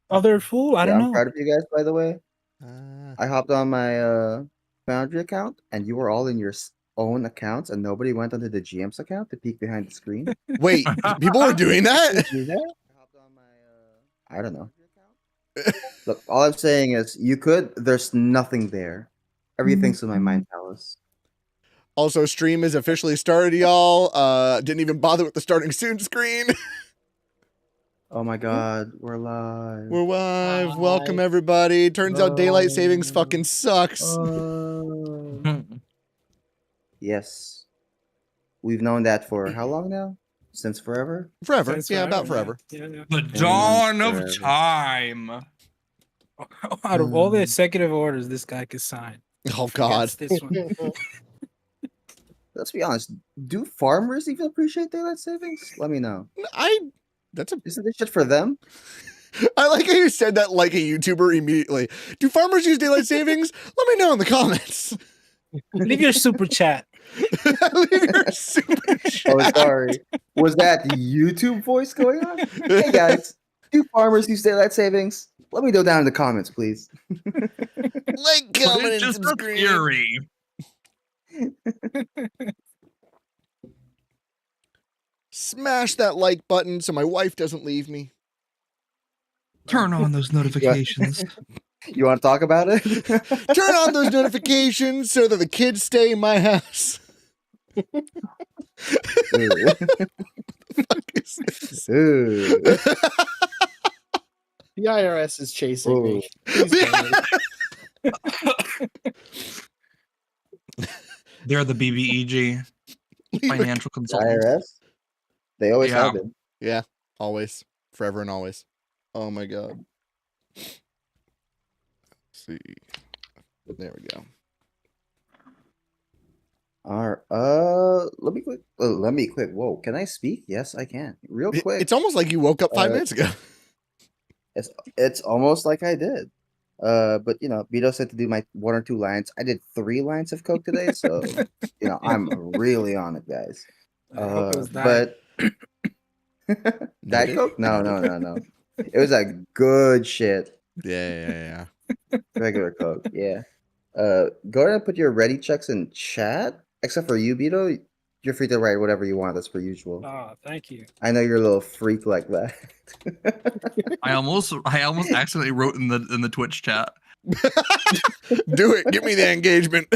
Other fool? I Yeah, don't I'm know. proud of you guys, by the way. I hopped on my Foundry account, and you were all in your own accounts, and nobody went onto the GM's account to peek behind the screen. Wait, people are doing that? Do that? I hopped on my I don't know. Look, all I'm saying is you could. There's nothing there. Everything's in my mind palace. Also, stream is officially started, y'all. Didn't even bother with the starting soon screen. Oh my god, we're live. We're live. Hi. Welcome, everybody. Turns out daylight savings fucking sucks. Yes. We've known that for how long now? Since forever? Forever. Since Yeah, about forever, forever. yeah. The dawn of Forever. time. Out of all the executive orders this guy could sign, Oh, God. this one. Let's be honest. Do farmers even appreciate daylight savings? Let me know. Isn't this shit for them? I like how you said that like a YouTuber immediately. Do farmers use daylight savings? Let me know in the comments. Leave your super chat. Leave your super chat. Oh, sorry. Was that the YouTube voice going on? Hey guys, do farmers use daylight savings? Let me know down in the comments, please. Like, comment, It's and just a subscribe. theory. Smash that like button so my wife doesn't leave me. Turn on those notifications. You want to talk about it? Turn on those notifications so that the kids stay in my house. Ooh. Ooh. The IRS is chasing me. Ooh. Please don't. They're the BBEG financial consultants. IRS? They always Yeah. have been. Yeah, always. Forever and always. Oh my god. Let's see. There we go. All right. Let me click. Whoa, can I speak? Yes, I can. Real quick. It's almost like you woke up 5 minutes ago. It's almost like I did. But you know, Vito said to do my 1 or 2 lines. I did 3 lines of coke today, so you know, I'm really on it, guys. I hope it was diet. But Diet Coke? No. It was a good shit. Yeah. Regular Coke, yeah. Go ahead and put your ready checks in chat. Except for you, Vito. You're free to write whatever you want, as per usual. Oh, thank you. I know you're a little freak like that. I almost accidentally wrote in the Twitch chat. Do it. Give me the engagement.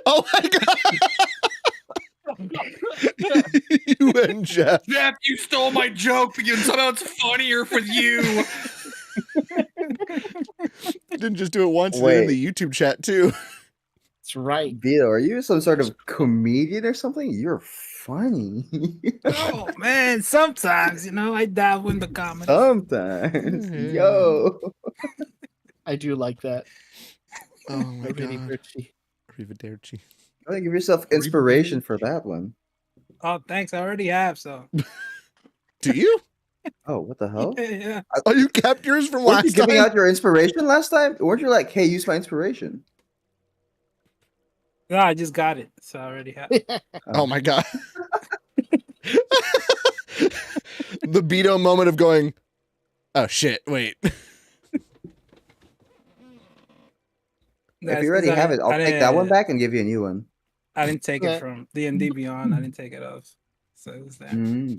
Oh my god. You and Jeff. Jeff, you stole my joke because somehow it's funnier for you. Didn't just do it once, did it in the YouTube chat too. That's right. Vito, are you some sort of comedian or something? You're funny. Oh man, sometimes I dabble in the comments. Sometimes. Yo. I do like that. Oh my god. Richie. Arrivederci. Give yourself inspiration for that one. Oh, thanks. I already have. So. Do you? Oh, what the hell? Yeah. Oh, you kept yours from Weren't you last time? giving out your inspiration last time? Weren't you like, hey, use my inspiration? No, I just got it. So I already have. Oh my god. The Beto moment of going, oh shit, wait. If you already have it, I'll take that one back and give you a new one. I didn't take it from D&D Beyond. I didn't take it off. So it was there. Yeah.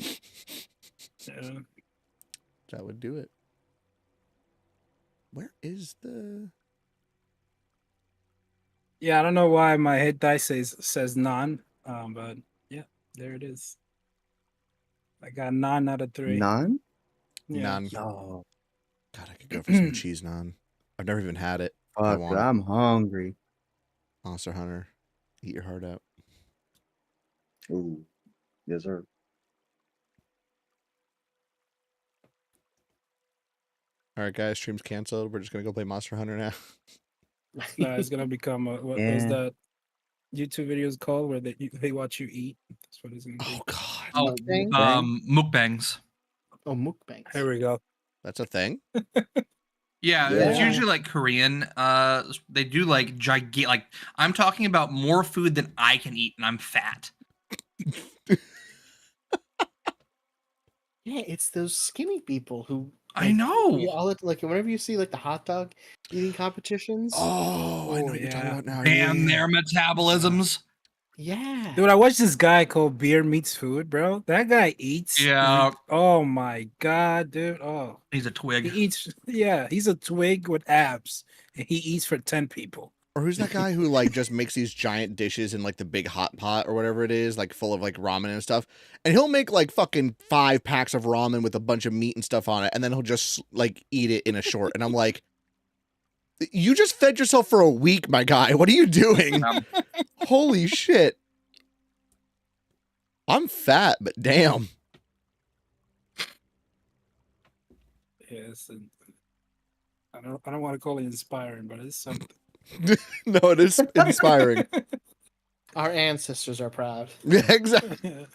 That would do it. Where is the... Yeah, I don't know why my hit dice says none, but yeah, there it is. I got 9 out of 3. None? Yeah. None. Yo. God, I could go for some cheese naan. I've never even had it. I Fuck, want it. I'm hungry. Monster Hunter. Eat your heart out. Ooh. Yes, sir. All right, guys, stream's canceled. We're just going to go play Monster Hunter now. No, it's gonna become what was that YouTube videos called where they watch you eat? That's what it's gonna be. Oh, God. Oh, mukbangs. Oh, mukbangs. There we go. That's a thing? Yeah, Yeah. it's usually like Korean. They do like gigantic. Like I'm talking about more food than I can eat, and I'm fat. Yeah, it's those skinny people who. I like, know. you all like whenever you see like the hot dog eating competitions. Oh, I know Oh, what you're talking yeah. about now. Ban Yeah. their metabolisms. Yeah. Dude, I watched this guy called Beer Meets Food, bro. That guy eats. Yeah. Oh my god, dude. Oh, He's a he twig. eats. Yeah, he's a twig with abs, and he eats for 10 people. Or who's that guy who like just makes these giant dishes in like the big hot pot or whatever it is, like full of like ramen and stuff. And he'll make like fucking 5 packs of ramen with a bunch of meat and stuff on it, and then he'll just like eat it in a short. And I'm like, you just fed yourself for a week, my guy. What are you doing? Holy shit. I'm fat, but damn. Yes, I don't want to call it inspiring, but it's something. No, it is inspiring. Our ancestors are proud. Yeah, exactly.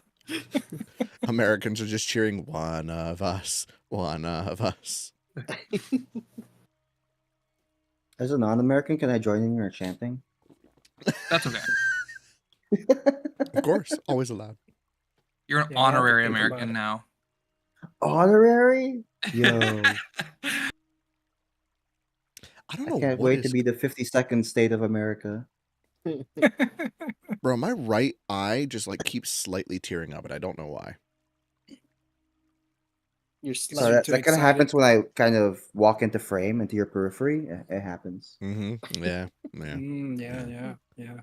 Americans are just cheering, one of us, one of us. As a non-American, can I join in your chanting? That's okay. Of course, always allowed. You're an Yeah, I have to honorary think about American it. now. Honorary? Yo, I don't I know can't what wait to is- be the 52nd state of America. Bro, my right eye just like keeps slightly tearing up, and I don't know why. You're Sorry, slightly So too that kind of excited. happens when I kind of walk into frame into your periphery. It happens. Mm-hmm. Yeah, yeah. Yeah.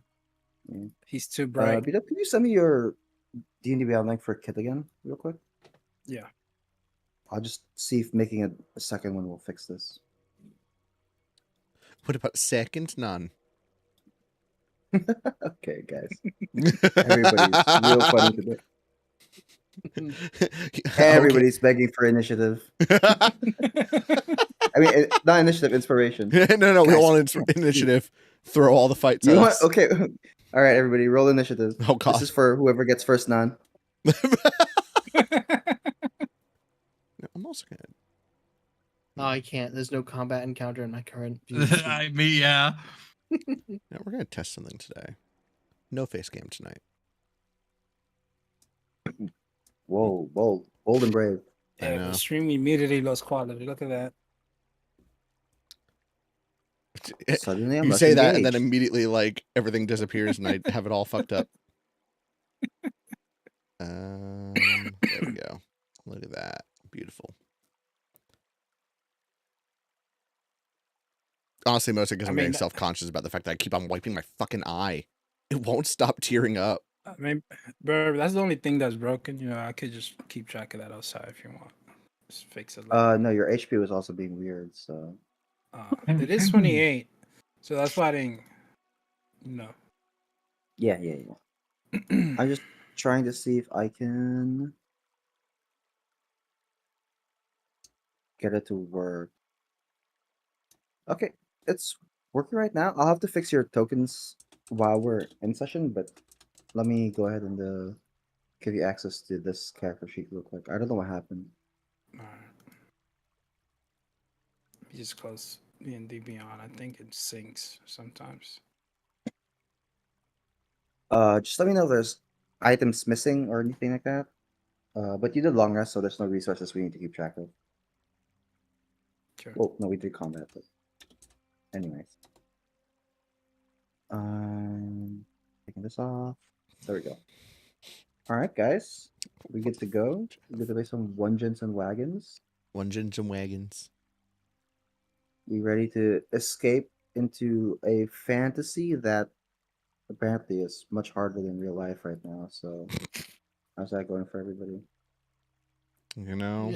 Yeah. He's too bright. Bito, can you send me your D&D Beyond link for Kit again, real quick? Yeah. I'll just see if making a second one will fix this. What about second? None. Okay, guys. Everybody's real funny today. Everybody's begging for initiative. I mean, not initiative, inspiration. No, we Guys, want initiative. Throw all the fights You at want? us. Okay. All right, everybody, roll initiative. Oh, God. This is for whoever gets first non. I'm also gonna. Oh, I can't. There's no combat encounter in my current view. sheet. Yeah. Yeah, we're gonna test something today. No face game tonight. Whoa, bold and brave. I Yeah, know. the stream immediately lost quality. Look at that. Suddenly, I'm You less say that, and then engaged. immediately, like, everything disappears, and I have it all fucked up. There we go. Look at that. Beautiful. Honestly, mostly because I I'm mean, getting self-conscious about the fact that I keep on wiping my fucking eye. It won't stop tearing up. I mean, bro, that's the only thing that's broken. You know, I could just keep track of that outside if you want. Just fix it. Later. No, your HP was also being weird. So It is 28, so that's why I didn't. No. yeah. I'm just trying to see if I can get it to work. Okay, it's working right now. I'll have to fix your tokens while we're in session, but let me go ahead and give you access to this character sheet real quick. I don't know what happened. All right. You just close D&D Beyond. I think it syncs sometimes. Just let me know if there's items missing or anything like that. But you did long rest, so there's no resources we need to keep track of. Sure. Well, no, we did combat, but anyways. Taking this off. There we go. All right, guys, we get to go. We get to play some Wungins and Wagons. Wungins and wagons. We ready to escape into a fantasy that apparently is much harder than real life right now. So, how's that going for everybody? You know,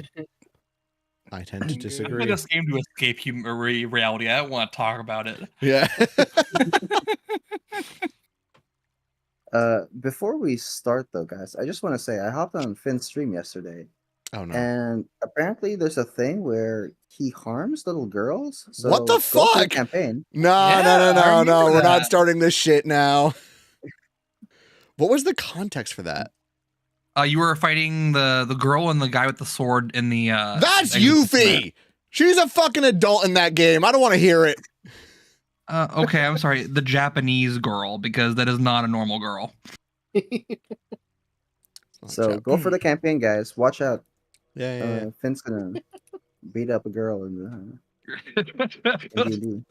I tend to Good. I disagree. just came to escape reality. I don't want to talk about it. Yeah. Before we start though, guys, I just want to say I hopped on Finn's stream yesterday, Oh, no. and apparently there's a thing where he harms little girls. So What the go for the fuck? campaign. No, Yeah, no, I no, no, no. remember We're not that. starting this shit now. What was the context for that? You were fighting the girl and the guy with the sword in the. That's exit. Yuffie! She's a fucking adult in that game. I don't want to hear it. Okay, I'm sorry. The Japanese girl, because that is not a normal girl. So go for the campaign, guys. Watch out. Yeah. Finn's gonna beat up a girl in D&D.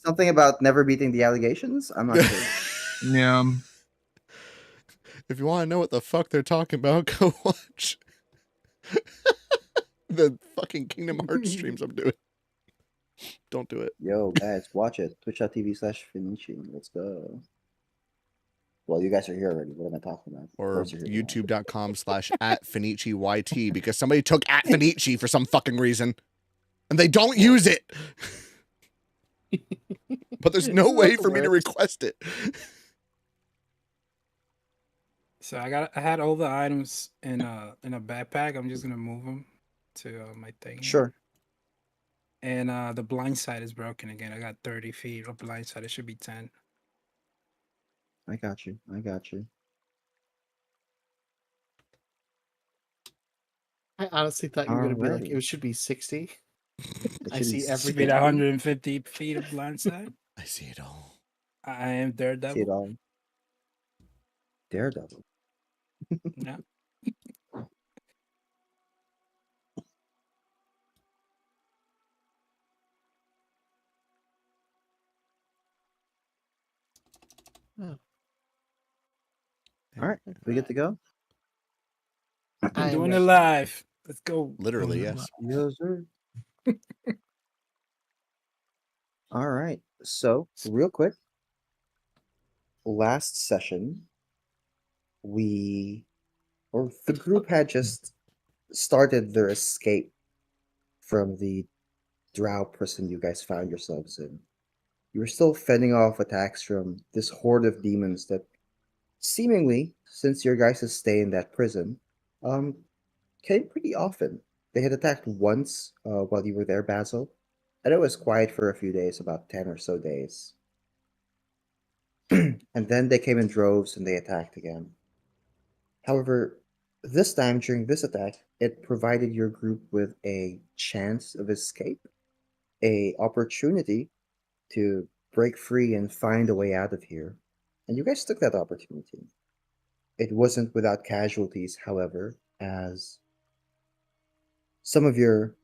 Something about never beating the allegations? I'm not sure. Yeah. If you want to know what the fuck they're talking about, go watch the fucking Kingdom Hearts streams I'm doing. Don't do it. Yo, guys, watch it. Twitch.tv/Finichi. Let's go. Well, you guys are here already. What am I talking about? Of Or course you're here to watch it. youtube.com/@FinichiYT because somebody took @Finichi for some fucking reason. And they don't use it. But there's no way for me to request it. So I had all the items in a backpack. I'm just gonna move them to my thing. Sure. And the blind side is broken again. I got 30 feet of blind side. It should be 10. I got you. I honestly thought you were gonna be like, Alrighty. it should be 60. It I should see be Should be everything. 150 feet of blind side. I see it all. I am See it Daredevil. all. Daredevil. Yeah. All right, we good to go? I I'm am doing it ready. live. Let's go. Literally, yes. Yes, sir. All right. So, real quick, last session, the group had just started their escape from the drow prison you guys found yourselves in. You were still fending off attacks from this horde of demons that seemingly, since your guys' stay in that prison, came pretty often. They had attacked once while you were there, Basil, and it was quiet for a few days, about 10 or so days. And then they came in droves and they attacked again. However, this time during this attack, it provided your group with a chance of escape, a opportunity to break free and find a way out of here. And you guys took that opportunity. It wasn't without casualties, however, as some of your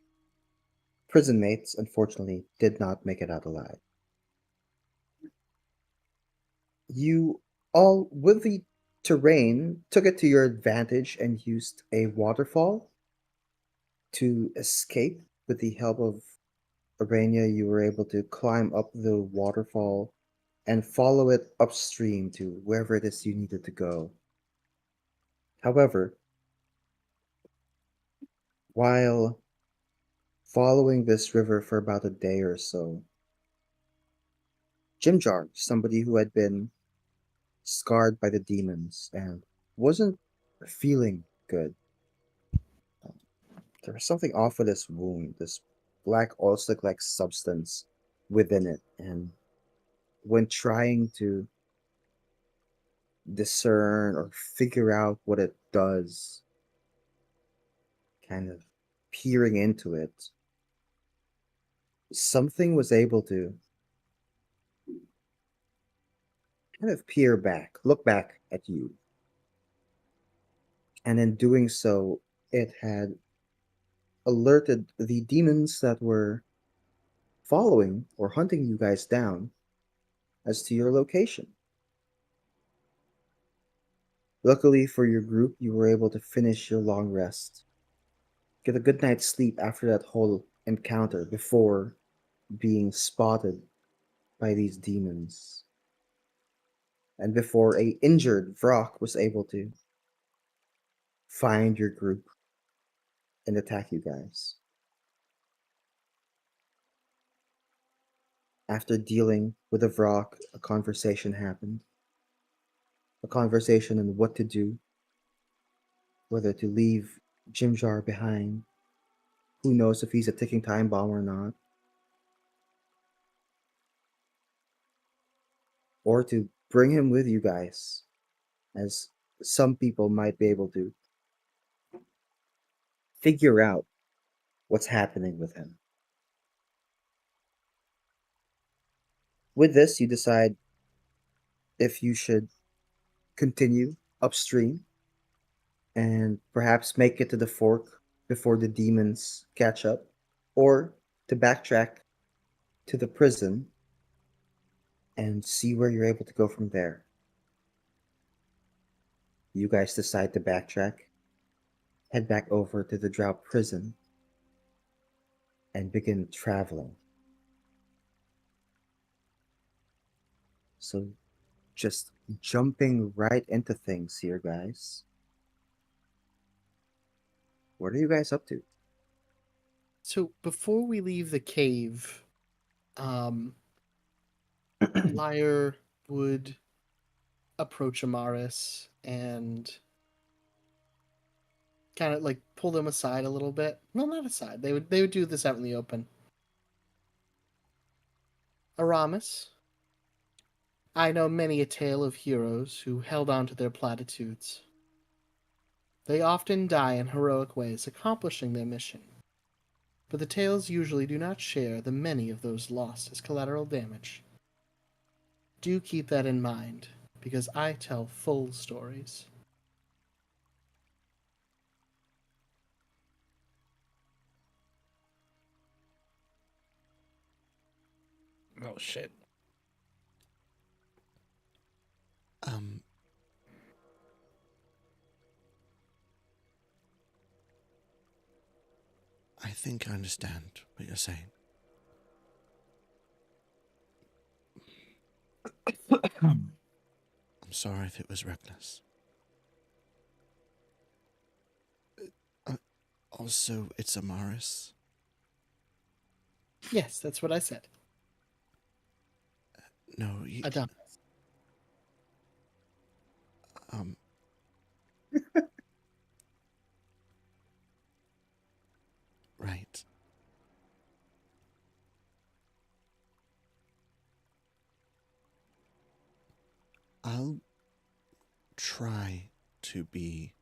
prison mates unfortunately did not make it out alive. You all, with the terrain, took it to your advantage and used a waterfall to escape. With the help of Arania, you were able to climb up the waterfall and follow it upstream to wherever it is you needed to go. However, while following this river for about a day or so, Jimjar, somebody who had been scarred by the demons and wasn't feeling good, there was something off with this wound, this black oil slick like substance within it. And when trying to discern or figure out what it does, kind of peering into it, something was able to kind of peer back, look back at you. And in doing so, it had alerted the demons that were following or hunting you guys down as to your location. Luckily for your group, you were able to finish your long rest, get a good night's sleep after that whole encounter before being spotted by these demons, and before a injured Vrock was able to find your group and attack you guys. After dealing with a Vrock, a conversation happened. A conversation on what to do, whether to leave Jimjar behind. Who knows if he's a ticking time bomb or not. Or to bring him with you guys, as some people might be able to figure out what's happening with him. With this, you decide if you should continue upstream and perhaps make it to the fork before the demons catch up, or to backtrack to the prison and see where you're able to go from there. You guys decide to backtrack, head back over to the Drow prison, and begin traveling. So, just jumping right into things here, guys. What are you guys up to? So before we leave the cave, Lyre would approach Amaris and kind of like pull them aside a little bit. Well, not aside. They would do this out in the open. Aramis, I know many a tale of heroes who held on to their platitudes. They often die in heroic ways accomplishing their mission. But the tales usually do not share the many of those lost as collateral damage. Do keep that in mind, because I tell full stories. Oh shit. I think I understand what you're saying. I'm sorry if it was reckless. Also, it's Amaris. Yes, that's what I said. No, you, Adam. right. I'll try to be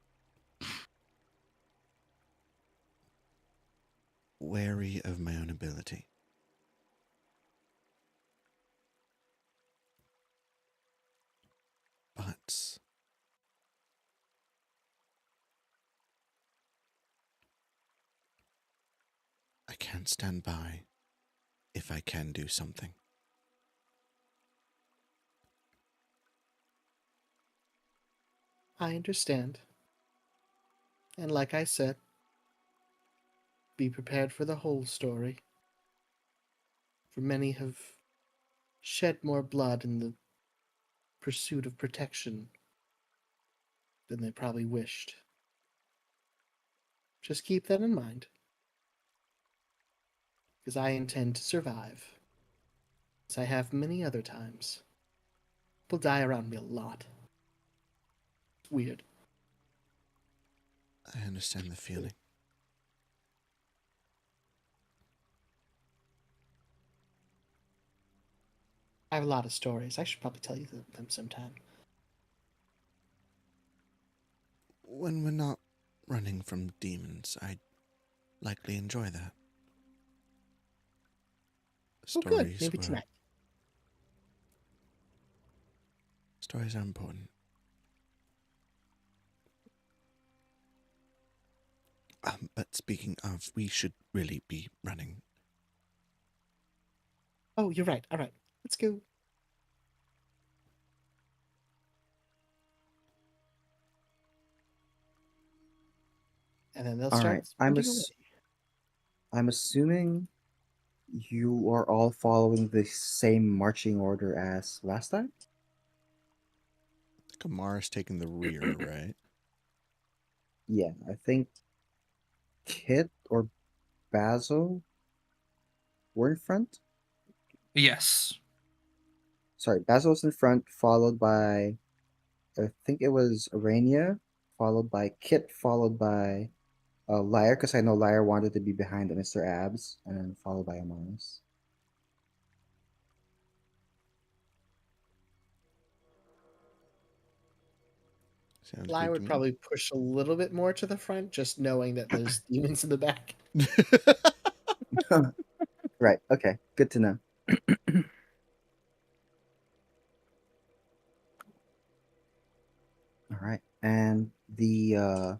wary of my own ability. But I can't stand by if I can do something. I understand. And like I said, be prepared for the whole story. For many have shed more blood in the pursuit of protection than they probably wished. Just keep that in mind. Because I intend to survive. As I have many other times. People die around me a lot. It's weird. I understand the feeling. I have a lot of stories. I should probably tell you them sometime. When we're not running from demons, I'd likely enjoy that. Oh, good. Maybe tonight. Stories are important. But speaking of, we should really be running. Oh, you're right. All right. Let's go. And then they'll All start right. sprinting away. I'm assuming you are all following the same marching order as last time? Kamara's taking the rear, right? Yeah, I think Kit or Basil were in front. Yes. Sorry, Basil was in front, followed by I think it was Arania, followed by Kit, followed by Lyre, because I know Lyre wanted to be behind Mr. Abs, and then followed by Amaris. Sounds I good would to probably push a little bit more to the front, just knowing that there's demons in the back. me. Right, okay, good to know. All right, and the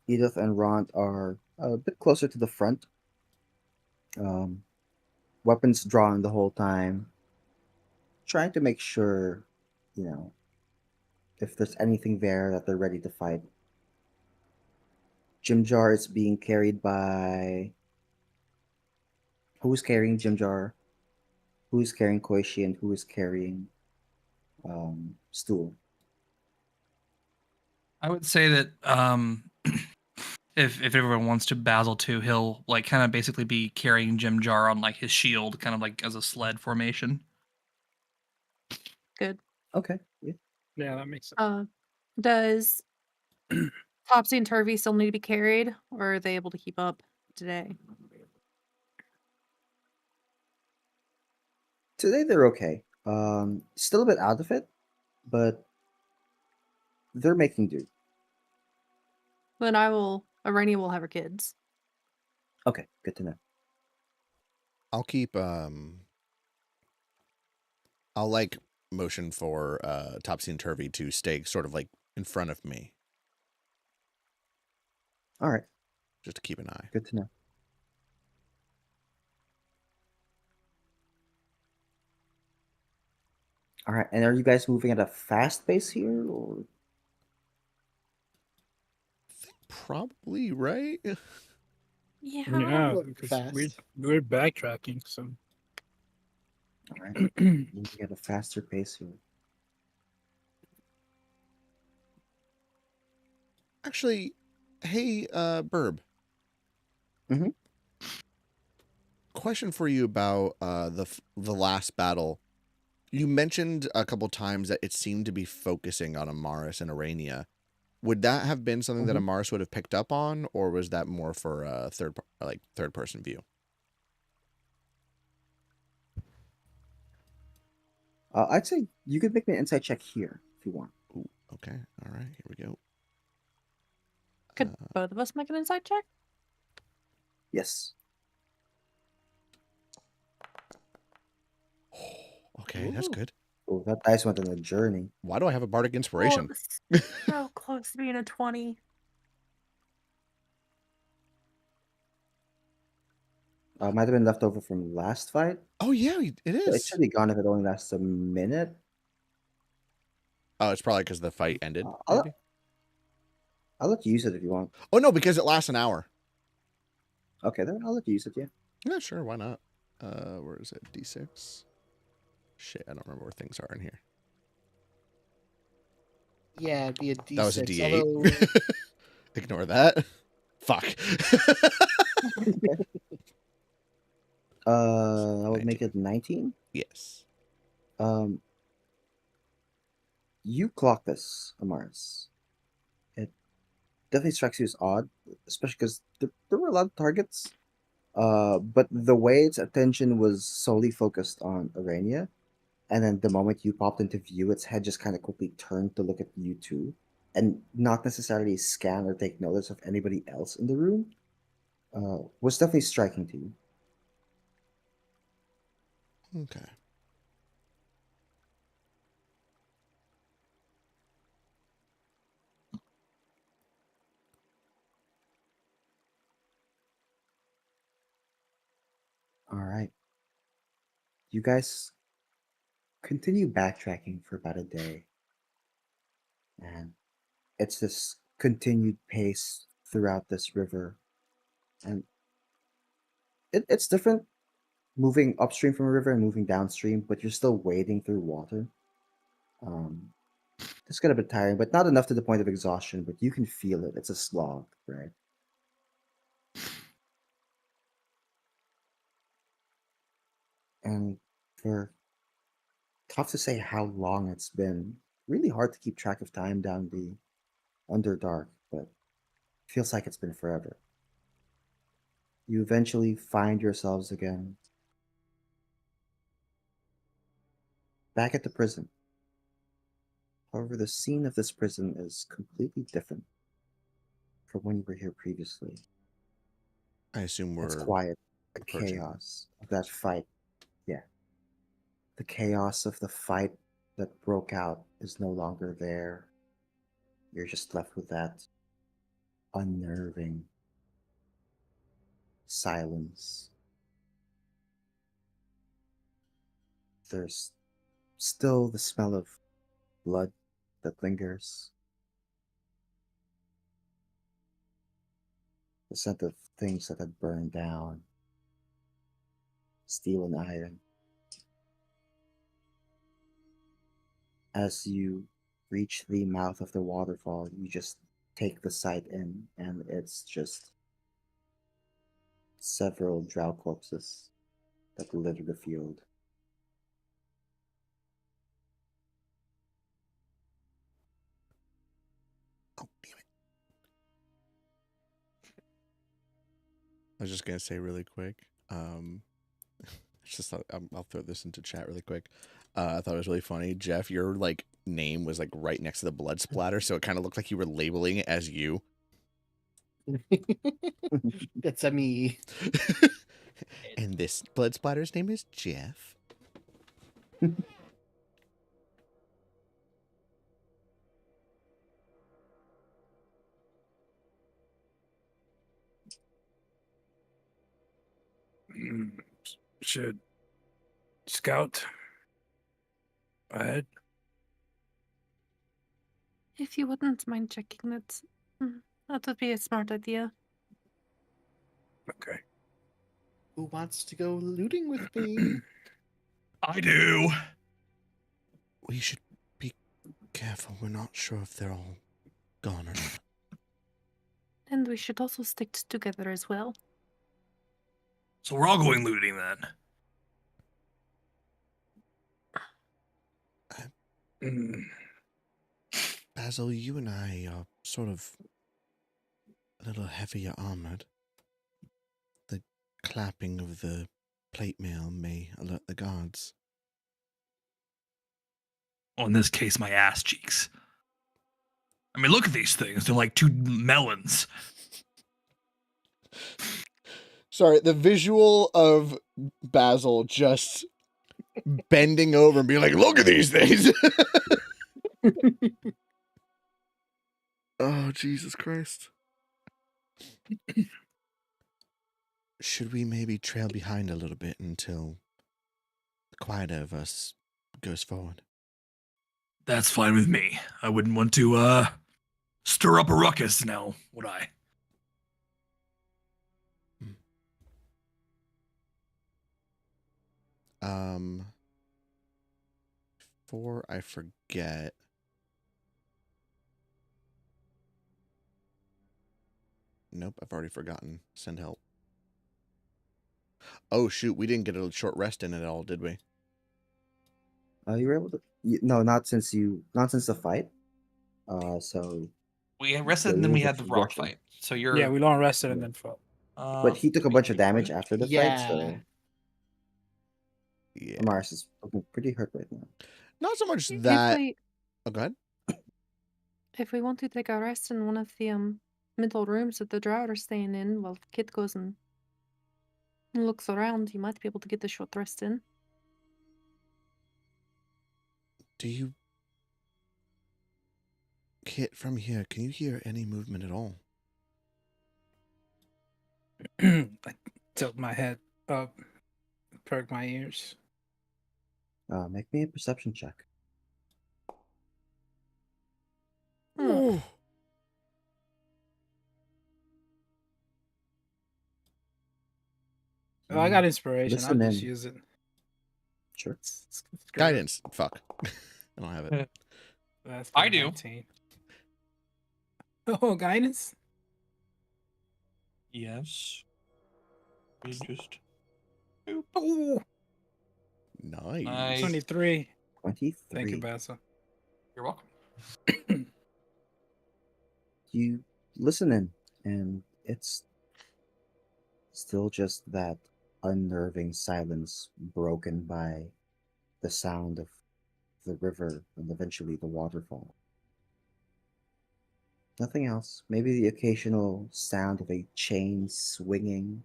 Edith and Rond are a bit closer to the front. Weapons drawn the whole time, trying to make sure, you know, if there's anything there that they're ready to fight. Jim Jar is being carried by. Who's carrying Jim Jar? Who's carrying Koishi, and who is carrying Stool? I would say that if everyone wants to Basil too, he'll like kind of basically be carrying Jim Jar on like his shield, kind of like as a sled formation. Good. Okay. Yeah. Yeah, that makes sense. Does Topsy and Turvy still need to be carried, or are they able to keep up today? Today they're okay. Still a bit out of it, but they're making do. Then Irene will have her kids. Okay, good to know. I'll keep I'll like motion for Topsy and Turvy to stay sort of like in front of me, All right, just to keep an eye. good to know. All right, and are you guys moving at a fast pace here, or Probably, right? Yeah. Yeah, look because fast. we're backtracking, so all right, moving at a faster pace here? Actually, hey, Burb. Mhm. Question for you about the last battle. You mentioned a couple times that it seemed to be focusing on Amaris and Arania. Would that have been something that Mhm. Amaris would have picked up on, or was that more for a third person view? I'd say you could make me an insight check here if you want. Ooh, okay, all right, here we go. Could both of us make an inside check? Yes. Okay, that's Ooh. good. Oh, that dice went on a journey. Why do I have a bardic inspiration? Oh, so close to being a 20. Might have been left over from last fight. Oh yeah, it It is. should be gone if it only lasts a minute. Oh, it's probably because the fight ended. I'll Maybe. let you use it if you want. Oh no, because it lasts an hour. Okay, then I'll let you use it. Yeah. Yeah, sure, why not? Where is it? D6. Shit, I don't remember where things are in here. Yeah, it'd be a D6. That was a D8. Although, Ignore that. Fuck. I would 19. make it 19. Yes. You clock this, Amaris. It definitely strikes you as odd, especially because there were a lot of targets. But the way its attention was solely focused on Arania, and then the moment you popped into view, its head just kind of quickly turned to look at you two, and not necessarily scan or take notice of anybody else in the room, was definitely striking to you. Okay. All right. You guys continue backtracking for about a day. And it's this continued pace throughout this river. And it's different moving upstream from a river and moving downstream, but you're still wading through water. It's gonna be tiring, but not enough to the point of exhaustion, but you can feel it. It's a slog, right? And for tough to say how long it's been. Really hard to keep track of time down the Underdark, but feels like it's been forever. You eventually find yourselves again back at the prison. However, the scene of this prison is completely different from when you were here previously. I assume It's we're quiet. The approaching. chaos of that fight. Yeah. The chaos of the fight that broke out is no longer there. You're just left with that unnerving silence. There's still the smell of blood that lingers, the scent of things that had burned down, steel and iron. As you reach the mouth of the waterfall, you just take the sight in, and it's just several drow corpses that litter the field. Oh, damn it. I was just gonna say really quick. It's just I'll throw this into chat really quick. I thought it was really funny, Jeff. Your like name was like right next to the blood splatter, so it kind of looked like you were labeling it as you. That's a me. And this blood splatter's name is Jeff. Should scout ahead. If you wouldn't mind checking that, that would be a smart idea. Okay. Who wants to go looting with me? I do. We should be careful. We're not sure if they're all gone or not. And we should also stick together as well. So we're all going looting then. Mm, Basil, you and I are sort of a little heavier armored. The clapping of the plate mail may alert the guards. Well, in this case, my ass cheeks. I mean, look at these things. They're like two melons. Sorry, the visual of Basil just bending over and being like, look at these things. Oh, Jesus Christ. Should we maybe trail behind a little bit until the quieter of us goes forward? That's fine with me. I wouldn't want to stir up a ruckus now, would I? Before I forget, nope, I've already forgotten. Send help. Oh shoot, we didn't get a short rest in it at all, did we? You were able to. No, not since the fight. So, We rested Yeah, and then you we were had the rock rushing. fight. So you're yeah, we long rested and Yeah. then fought. but he took a bunch of 3, 4. damage after the fight, Yeah. so Yeah. Amaris is looking pretty hurt right now. Not so much If that. we Oh, go ahead. if we want to take a rest in one of the middle rooms that the drow are staying in, while Kit goes and looks around, you might be able to get a short rest in. Do you, Kit, from here, can you hear any movement at all? I tilt my head up, perk my ears. Make me a perception check. Ooh. Oh, I got inspiration. I'll Listen just in. use it. Sure. It's great. Guidance. Fuck. I don't have it. That's I good, do. 19. Oh, guidance. Yes. We just. Oh, Nice. Nice. 23. 23. Thank you, Basil. You're welcome. You listen in, and it's still just that unnerving silence broken by the sound of the river and eventually the waterfall. Nothing else. Maybe the occasional sound of a chain swinging,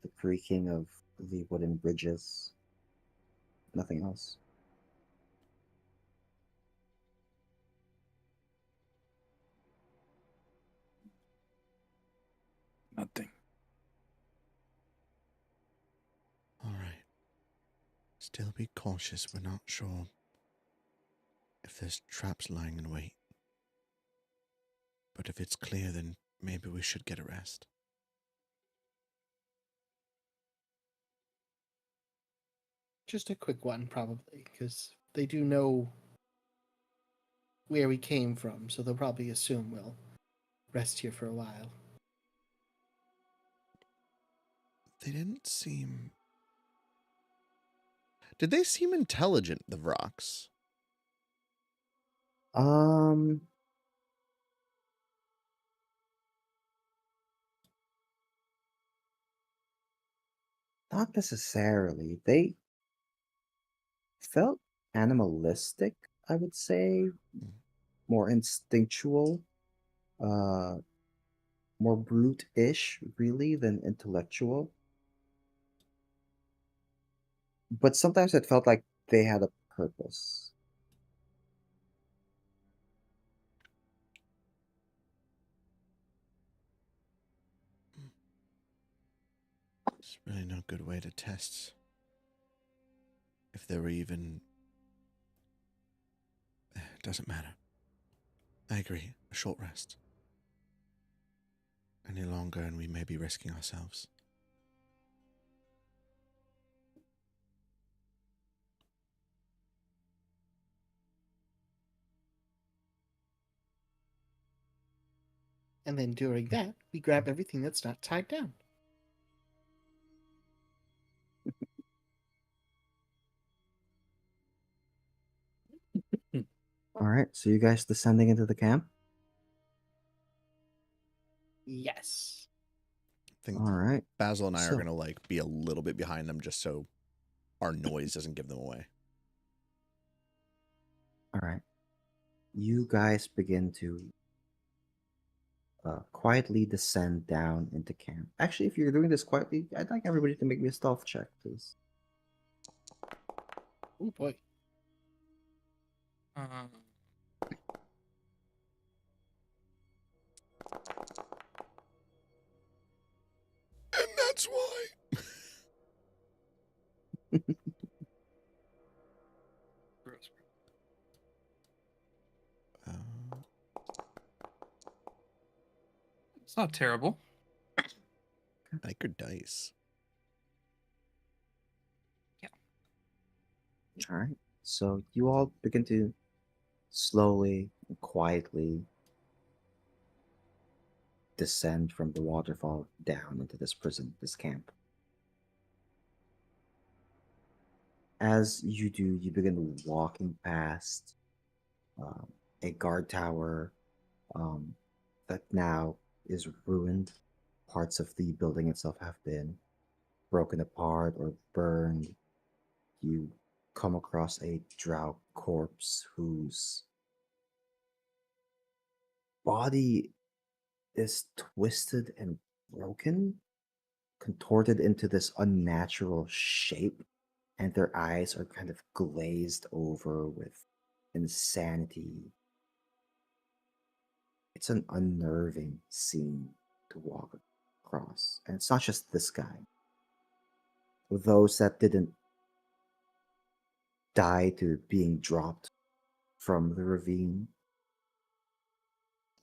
the creaking of the wooden bridges. Nothing else. Still be cautious. We're not sure if there's traps lying in wait. But if it's clear, then maybe we should get a rest. Just a quick one, probably, because they do know where we came from, so they'll probably assume we'll rest here for a while. They didn't seem... Did they seem intelligent, the Vrox? Um, not necessarily. They felt animalistic, I would say, more instinctual, uh, more brute-ish, really, than intellectual. But sometimes it felt like they had a purpose. It's really no good way to test if there were even... Doesn't matter. I agree. A short rest. Any longer and we may be risking ourselves. And then during that, we grab everything that's not tied down. All right, so you guys descending into the camp? Yes. I think All right. Basil and I are So- going to like be a little bit behind them just so our noise doesn't give them away. All right. You guys begin to quietly descend down into camp. Actually, if you're doing this quietly, I'd like everybody to make me a stealth check, please. Oh boy. And that's why. Uh, It's not terrible. like your dice. All right. So you all begin to slowly and quietly descend from the waterfall down into this prison, this camp. As you do, you begin walking past a guard tower that now is ruined. Parts of the building itself have been broken apart or burned. You come across a drow corpse whose body is twisted and broken, contorted into this unnatural shape, and their eyes are kind of glazed over with insanity. It's an unnerving scene to walk across. And it's not just this guy. Those that didn't die to being dropped from the ravine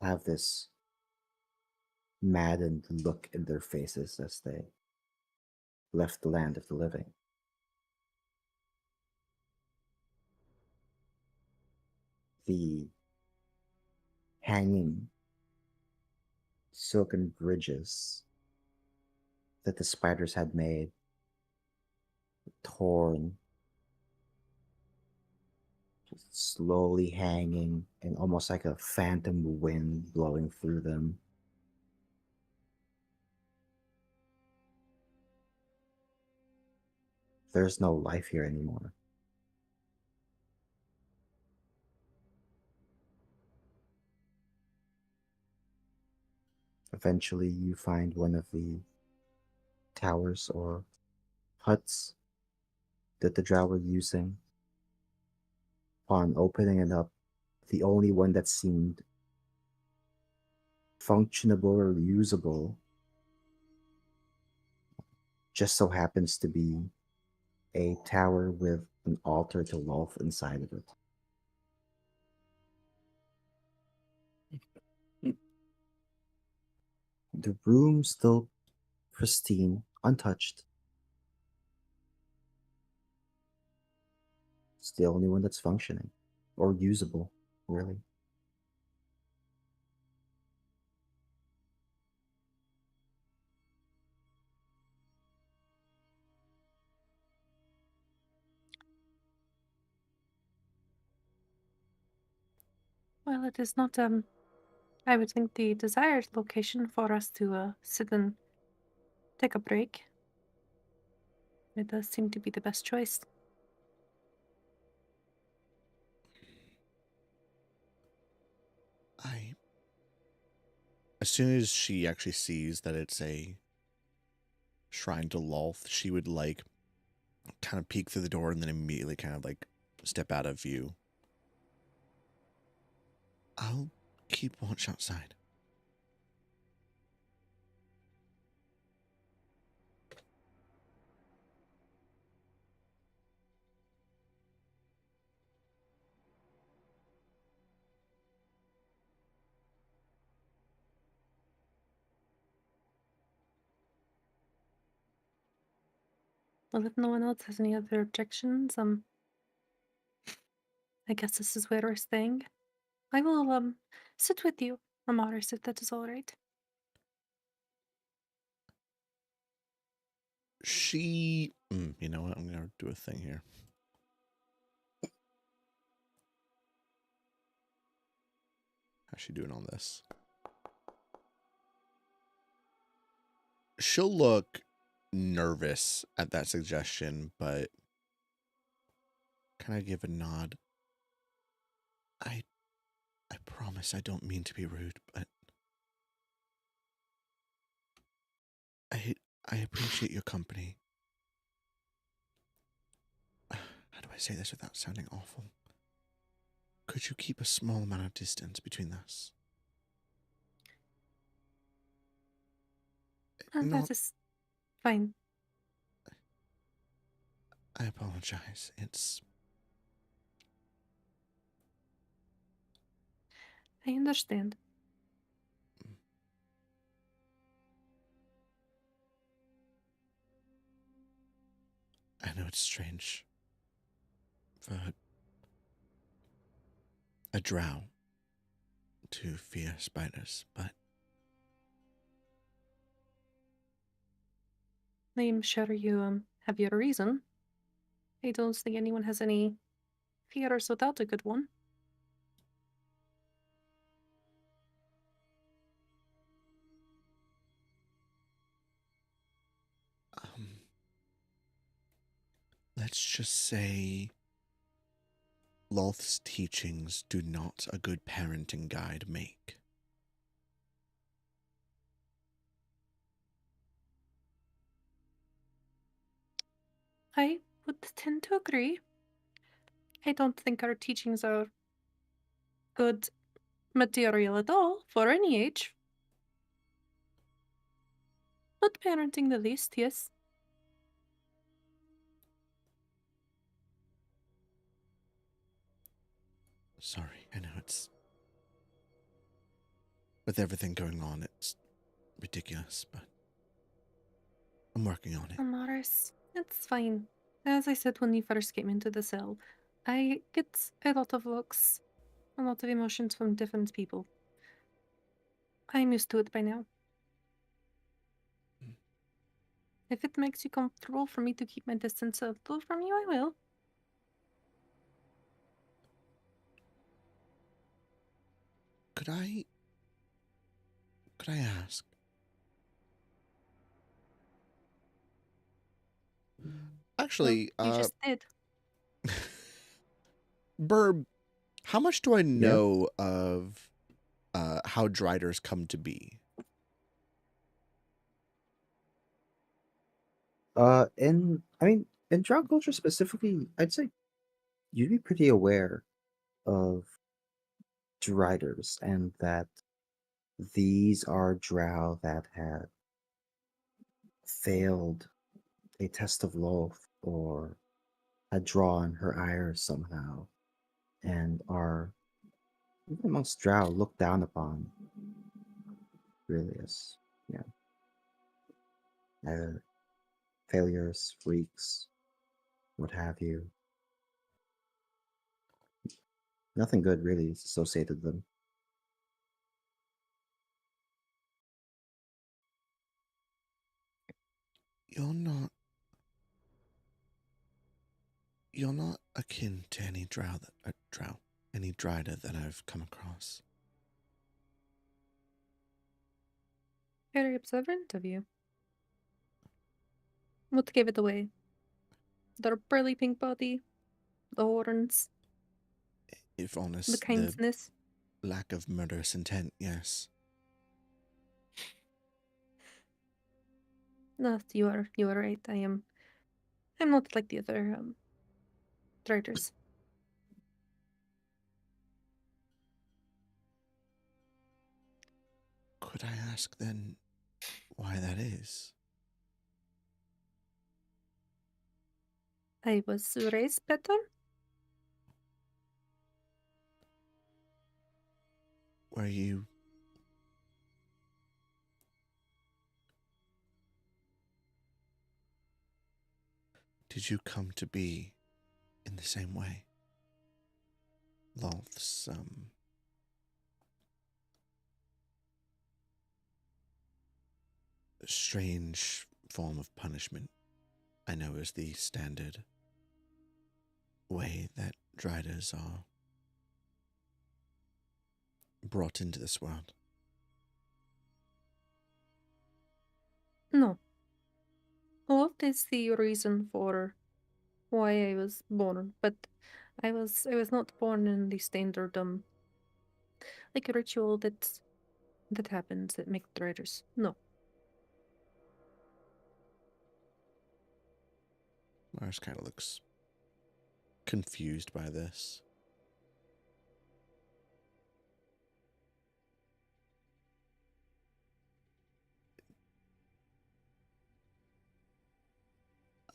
have this maddened look in their faces as they left the land of the living. The hanging silken bridges that the spiders had made, torn, just slowly hanging, and almost like a phantom wind blowing through them. There's no life here anymore. Eventually, you find one of the towers or huts that the drow were using. Upon opening it up, the only one that seemed functionable or usable just so happens to be a tower with an altar to Lolth inside of it. The room still pristine, untouched. It's the only one that's functioning or usable, really. Well, it is not, I would think the desired location for us to sit and take a break. It does seem to be the best choice. As soon as she actually sees that it's a shrine to Lolth, she would like kind of peek through the door and then immediately kind of like step out of view. I'll keep watch outside. Well, if no one else has any other objections, I guess this is where we're staying. I will, sit with you, Amaris, if that is all right. You know what? I'm going to do a thing here. How's she doing on this? She'll look nervous at that suggestion, but can I give a nod? I promise I don't mean to be rude, but I appreciate your company. How do I say this without sounding awful? Could you keep a small amount of distance between us? That is fine. I apologize. I understand. I know it's strange for a drow to fear spiders, but I'm sure you have your reason. I don't think anyone has any fears without a good one. let's just say Lolth's teachings do not a good parenting guide make. I would tend to agree. I don't think our teachings are good material at all for any age. But parenting the least, yes. Sorry, I know it's... With everything going on, it's ridiculous, but I'm working on it. Amaris, it's fine. As I said when you first came into the cell, I get a lot of looks, a lot of emotions from different people. I'm used to it by now. If it makes you comfortable for me to keep my distance a little from you, I will. Could I ask? Actually, You just did. Burb, how much do I know of how Driders come to be? In drow culture specifically, I'd say you'd be pretty aware of Driders and that these are drow that had failed a test of Loth or had drawn her ire somehow, and are, even amongst drow, looked down upon, really, as, either failures, freaks, what have you. Nothing good really is associated with them. You're not akin to any any drider that I've come across. Very observant of you. What gave it away? The pearly pink body, the horns, If honest, the kindness. lack of murderous intent, yes. No, you are right. I'm not like the other traders. Could I ask then why that is? I was raised better. Were you... Did you come to be in the same way? Loathsome. Strange form of punishment, I know, is the standard way that driders are brought into this world. No. What is the reason for why I was born? But I was not born in the standard like a ritual that happens that make traders. No. Mars kind of looks confused by this.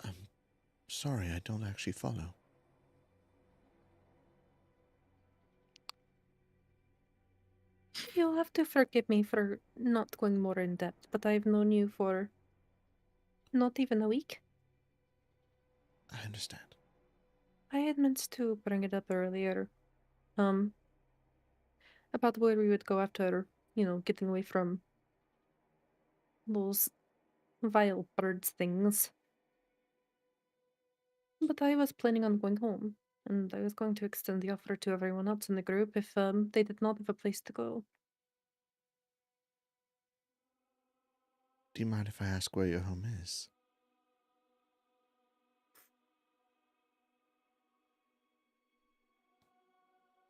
I'm sorry, I don't actually follow. You'll have to forgive me for not going more in depth, but I've known you for not even a week. I understand. I had meant to bring it up earlier. About where we would go after, getting away from those vile birds things. But I was planning on going home, and I was going to extend the offer to everyone else in the group if they did not have a place to go. Do you mind if I ask where your home is?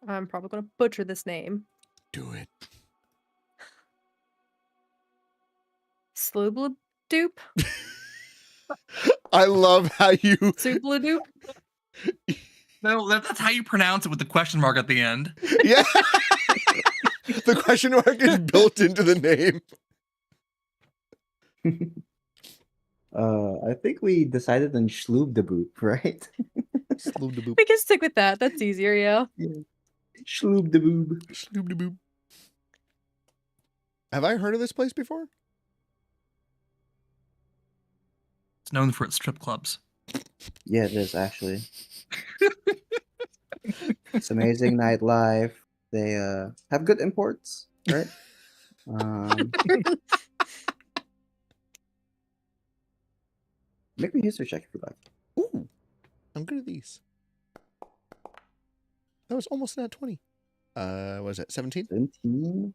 I'm probably gonna butcher this name. Do it. Sloobladoop? I love how you... Soobladoop? No, that's how you pronounce it with the question mark at the end. Yeah. The question mark is built into the name. I think we decided on Schloob the Boop, right? We can stick with that. That's easier, yeah. Schloob the Boob. Sloop-de-boop. Have I heard of this place before? It's known for its strip clubs. Yeah, it is actually. It's amazing nightlife. They have good imports, right? Make me history check if you like. Ooh, I'm good at these. That was almost not 20. What was it, 17? 17?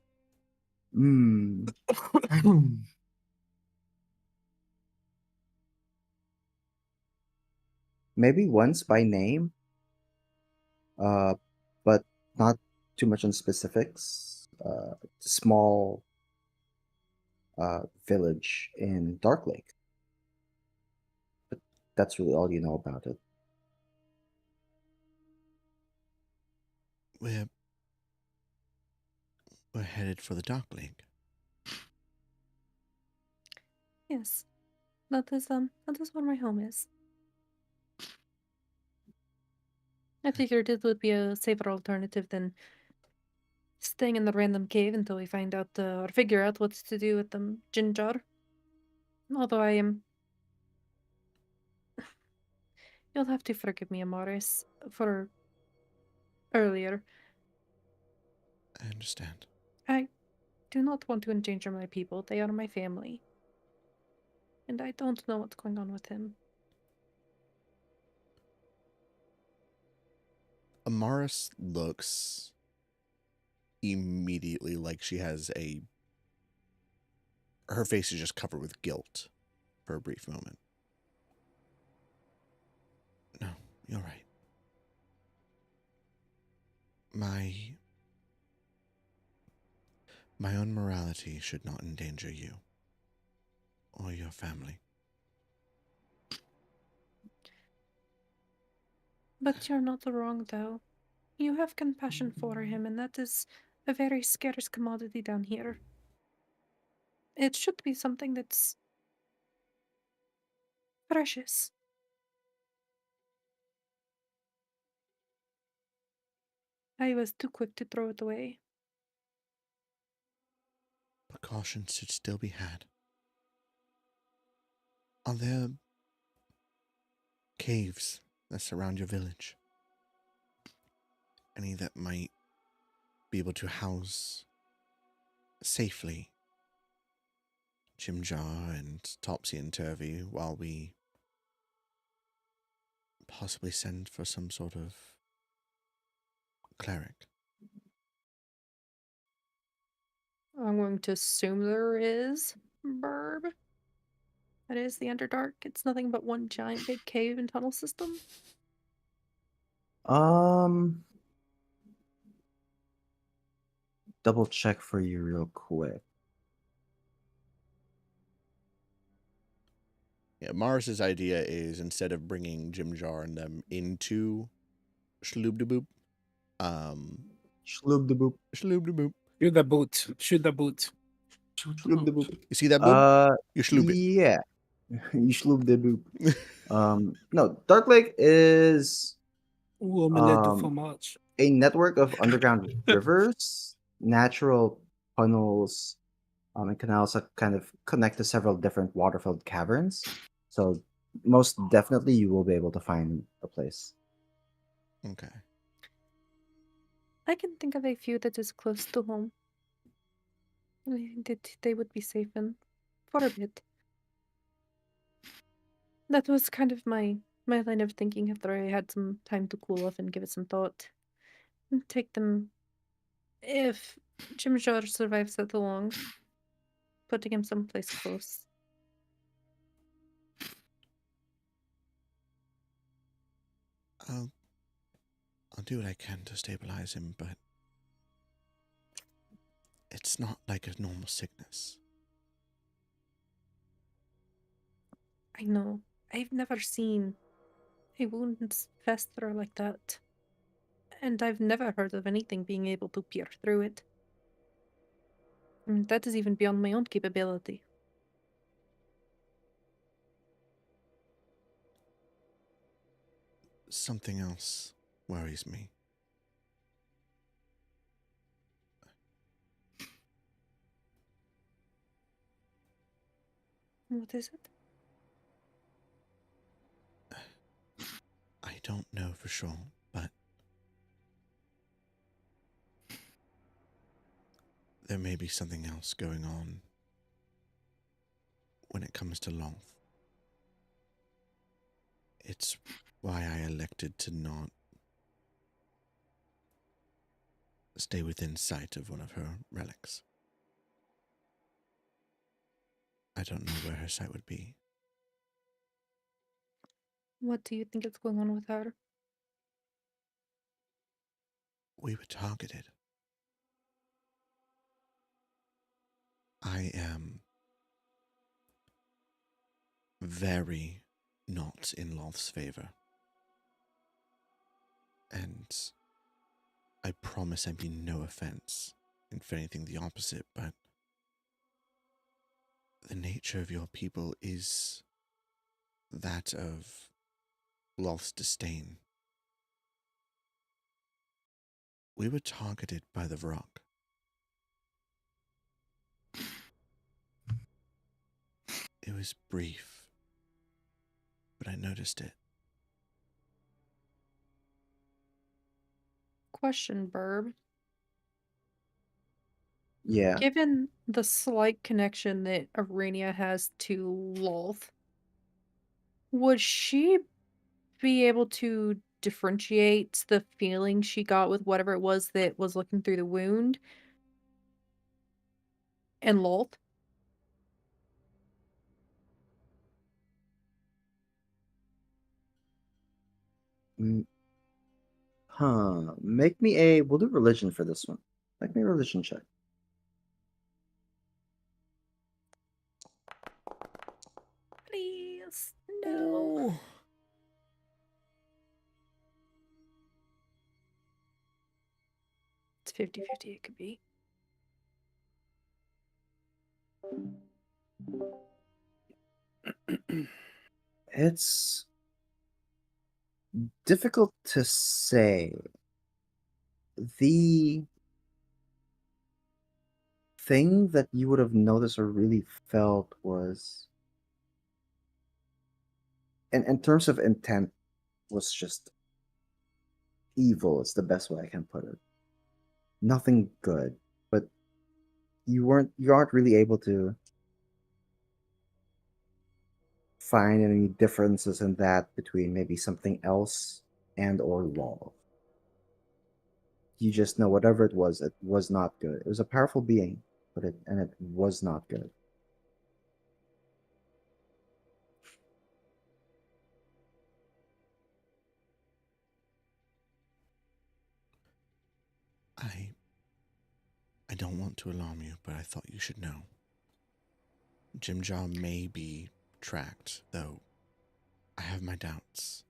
Maybe once by name. But not too much on specifics. Small village in Dark Lake. But that's really all you know about it. We're headed for the Dark Lake. Yes. That is where my home is. I figured it would be a safer alternative than staying in the random cave until we find out or figure out what to do with the ginger. Although I am. You'll have to forgive me, Amaris, for earlier. I understand. I do not want to endanger my people. They are my family. And I don't know what's going on with him. Amaris looks immediately like she has her face is just covered with guilt for a brief moment. No, you're right. My own morality should not endanger you or your family. But you're not wrong, though. You have compassion for him, and that is a very scarce commodity down here. It should be something that's precious. I was too quick to throw it away. Precautions should still be had. Are there caves that surround your village? Any that might be able to house safely Jimjar and Topsy and Turvy while we possibly send for some sort of cleric? I'm going to assume there is. Burb. That is the Underdark. It's nothing but one giant big cave and tunnel system. Double check for you real quick. Yeah, Maris's idea is instead of bringing Jimjar and them into Shloobdaboop, Shloop the boop. Shloobdaboop. Shoot the boot. Shoot the boot. Shloop the boop. You see that boob? You Yeah. shloob You shloop the boop. it. No, Dark Lake is Ooh, omelette du Um, fromage. a network of underground rivers, natural tunnels, and canals that kind of connect to several different water-filled caverns. So most definitely you will be able to find a place. Okay. I can think of a few that is close to home. I think that they would be safe in for a bit. That was kind of my line of thinking after I had some time to cool off and give it some thought. And take them if Jim Jar survives that long. Putting him someplace close. I'll do what I can to stabilize him, but it's not like a normal sickness. I know. I've never seen a wound fester like that. And I've never heard of anything being able to peer through it. And that is even beyond my own capability. Something else worries me. What is it? I don't know for sure, but there may be something else going on when it comes to Lolth. It's why I elected to not stay within sight of one of her relics. I don't know where her site would be. What do you think is going on with her? We were targeted. I am very not in Lolth's favor. And I promise I mean no offense, if anything the opposite, but the nature of your people is that of Lolth's disdain. We were targeted by the rock. It was brief, but I noticed it. Question, Burb. Yeah. Given the slight connection that Arania has to Lolth, would she be able to differentiate the feeling she got with whatever it was that was looking through the wound and Lolth? Mm, Huh. Make me a. We'll do religion for this one. Make me a religion check. Please. No. Ooh. It's 50-50 it could be. It's difficult to say. The thing that you would have noticed or really felt was, in terms of intent, was just evil. Is the best way I can put it. Nothing good, but you aren't really able to find any differences in that between maybe something else and or law. You just know whatever it was not good. It was a powerful being, but it was not good. I don't want to alarm you, but I thought you should know. Jim Jar may be tracked, though I have my doubts.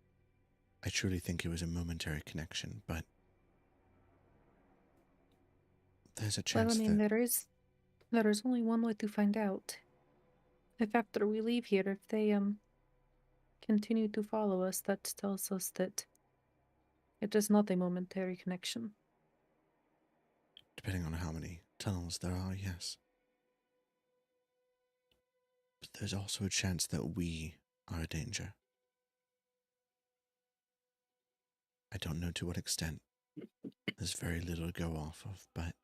I truly think it was a momentary connection, but there's a Well, I chance mean, that there is only one way to find out. If after we leave here, if they continue to follow us, that tells us that it is not a momentary connection. depending on how many tunnels there are, yes. But there's also a chance that we are a danger. I don't know to what extent. There's very little to go off of, but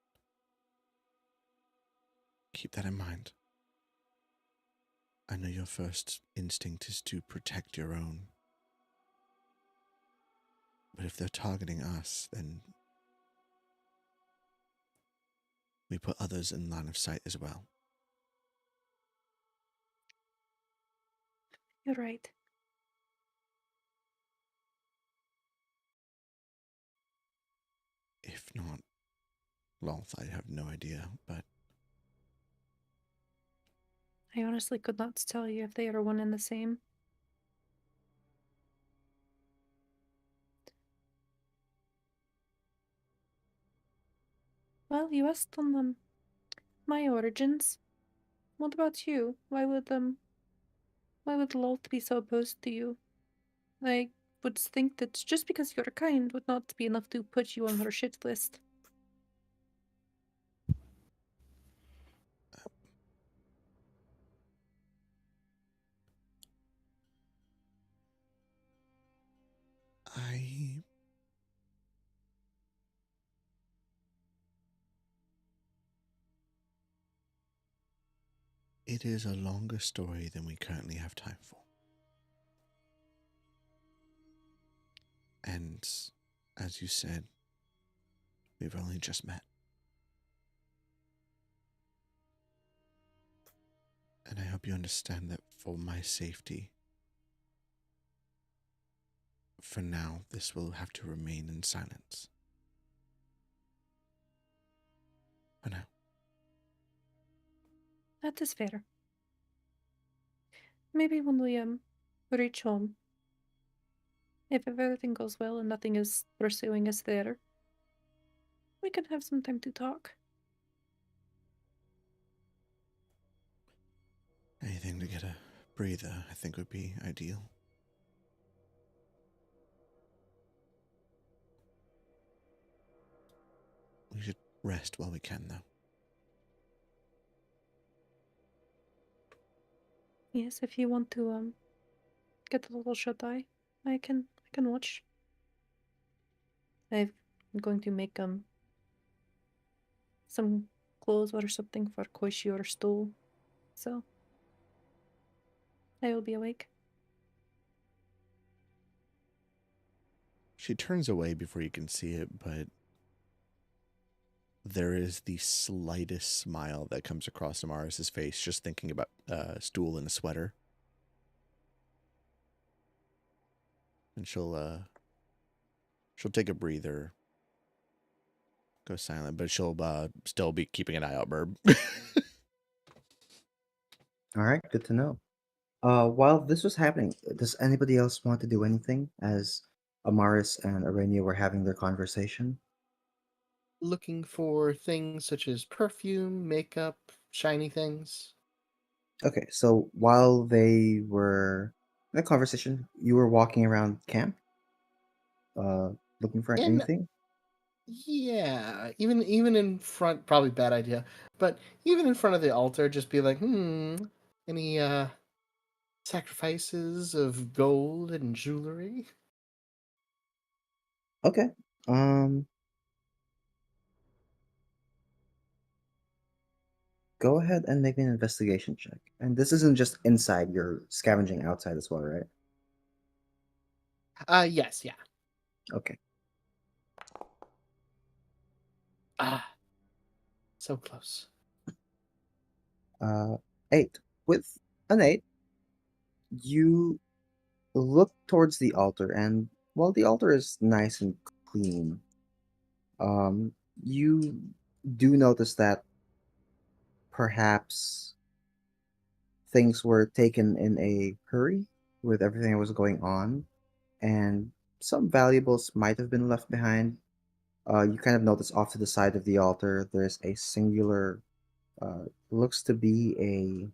keep that in mind. I know your first instinct is to protect your own. But if they're targeting us, then we put others in line of sight as well. You're right. If not, Lolth, I have no idea, but I honestly could not tell you if they are one and the same. Well, you asked on my origins. What about you? Why would Loth be so opposed to you? I would think that just because you're kind would not be enough to put you on her shit list. it is a longer story than we currently have time for. And as you said, we've only just met. And I hope you understand that for my safety, for now, this will have to remain in silence. For now. That is fair. Maybe when we reach home, if everything goes well and nothing is pursuing us there, we can have some time to talk. Anything to get a breather, I think, would be ideal. We should rest while we can, though. Yes, if you want to get a little shut eye, I can watch. I'm going to make some clothes or something for Koishi or Stool. So I will be awake. She turns away before you can see it, but there is the slightest smile that comes across Amaris's face just thinking about Stool in a sweater. And she'll take a breather, go silent, but she'll still be keeping an eye out, Burb. All right, good to know. While this was happening, does anybody else want to do anything as Amaris and Arenia were having their conversation? Looking for things such as perfume, makeup, shiny things. Okay, so while they were in a conversation, you were walking around camp, uh, looking for And anything? yeah, even in front, probably bad idea, but even in front of the altar, just be like, any sacrifices of gold and jewelry? Okay. Go ahead and make me an investigation check. And this isn't just inside, you're scavenging outside as well, right? Yes, yeah. Okay. Ah, so close. 8. With an 8, you look towards the altar, and while the altar is nice and clean, um, you do notice that perhaps things were taken in a hurry with everything that was going on, and some valuables might have been left behind. You kind of notice off to the side of the altar, there's a singular, looks to be a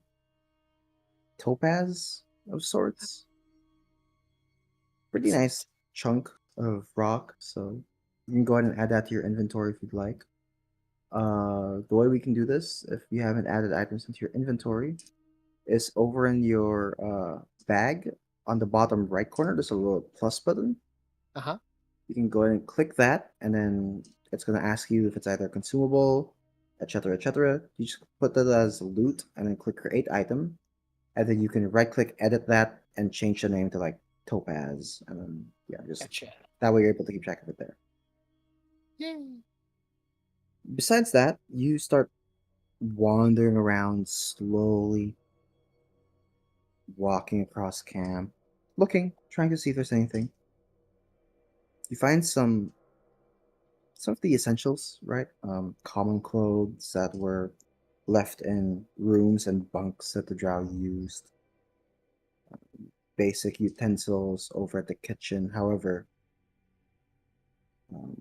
topaz of sorts. Pretty nice chunk of rock, so you can go ahead and add that to your inventory if you'd like. The way we can do this, if you haven't added items into your inventory, is over in your bag on the bottom right corner. There's a little plus button. Uh-huh. You can go ahead and click that, and then it's going to ask you if it's either consumable, etc., etc. You just put that as loot, and then click create item, and then you can right click, edit that, and change the name to like Topaz, and then yeah, just Gotcha. that way you're able to keep track of it there. Yay. Besides that, you start wandering around slowly, walking across camp, looking, trying to see if there's anything. You find some of the essentials, right? Common clothes that were left in rooms and bunks that the drow used. Basic utensils over at the kitchen. However, um,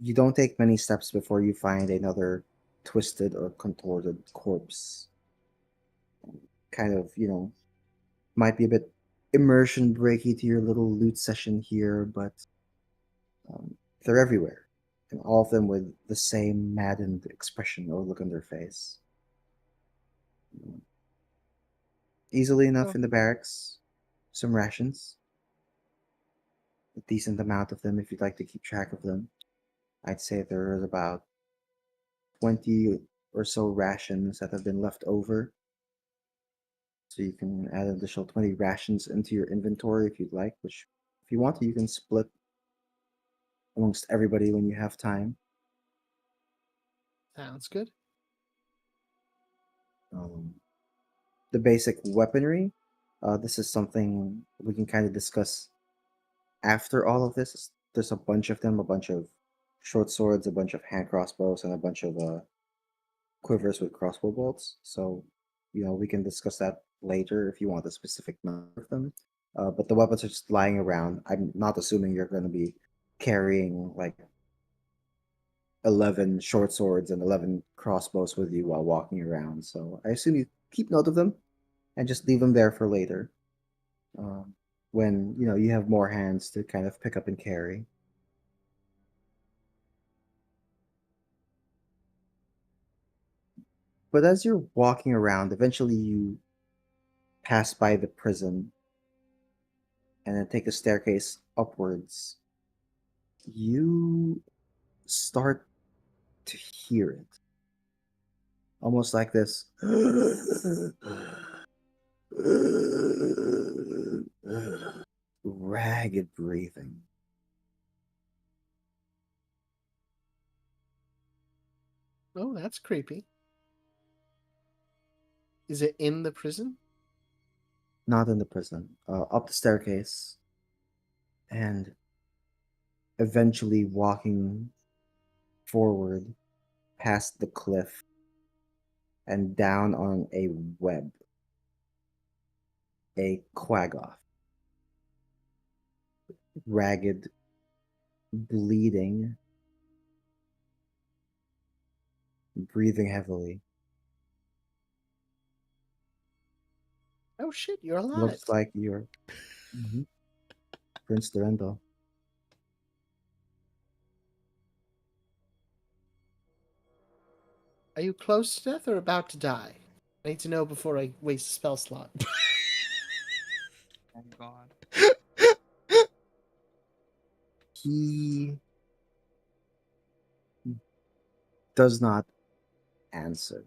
you don't take many steps before you find another twisted or contorted corpse. Kind of, might be a bit immersion breaky to your little loot session here, but they're everywhere. And all of them with the same maddened expression or look on their face. Easily enough Oh. in the barracks, some rations. A decent amount of them if you'd like to keep track of them. I'd say there is about 20 or so rations that have been left over. So you can add an additional 20 rations into your inventory if you'd like, which if you want to, you can split amongst everybody when you have time. Sounds good. The basic weaponry, this is something we can kind of discuss after all of this. There's a bunch of them, a bunch of short swords, a bunch of hand crossbows, and a bunch of quivers with crossbow bolts. So, we can discuss that later if you want a specific number of them. But the weapons are just lying around. I'm not assuming you're going to be carrying like 11 short swords and 11 crossbows with you while walking around. So I assume you keep note of them and just leave them there for later. When you have more hands to kind of pick up and carry. But as you're walking around, eventually you pass by the prison and then take a staircase upwards. You start to hear it. Almost like this ragged breathing. Oh, that's creepy. Is it in the prison? Not in the prison. Up the staircase. And eventually walking forward past the cliff and down on a web. A quaggoth. Ragged, bleeding, breathing heavily. Oh shit, you're alive. Looks like you're Prince Durendo. Are you close to death or about to die? I need to know before I waste a spell slot. Oh God. He does not answer.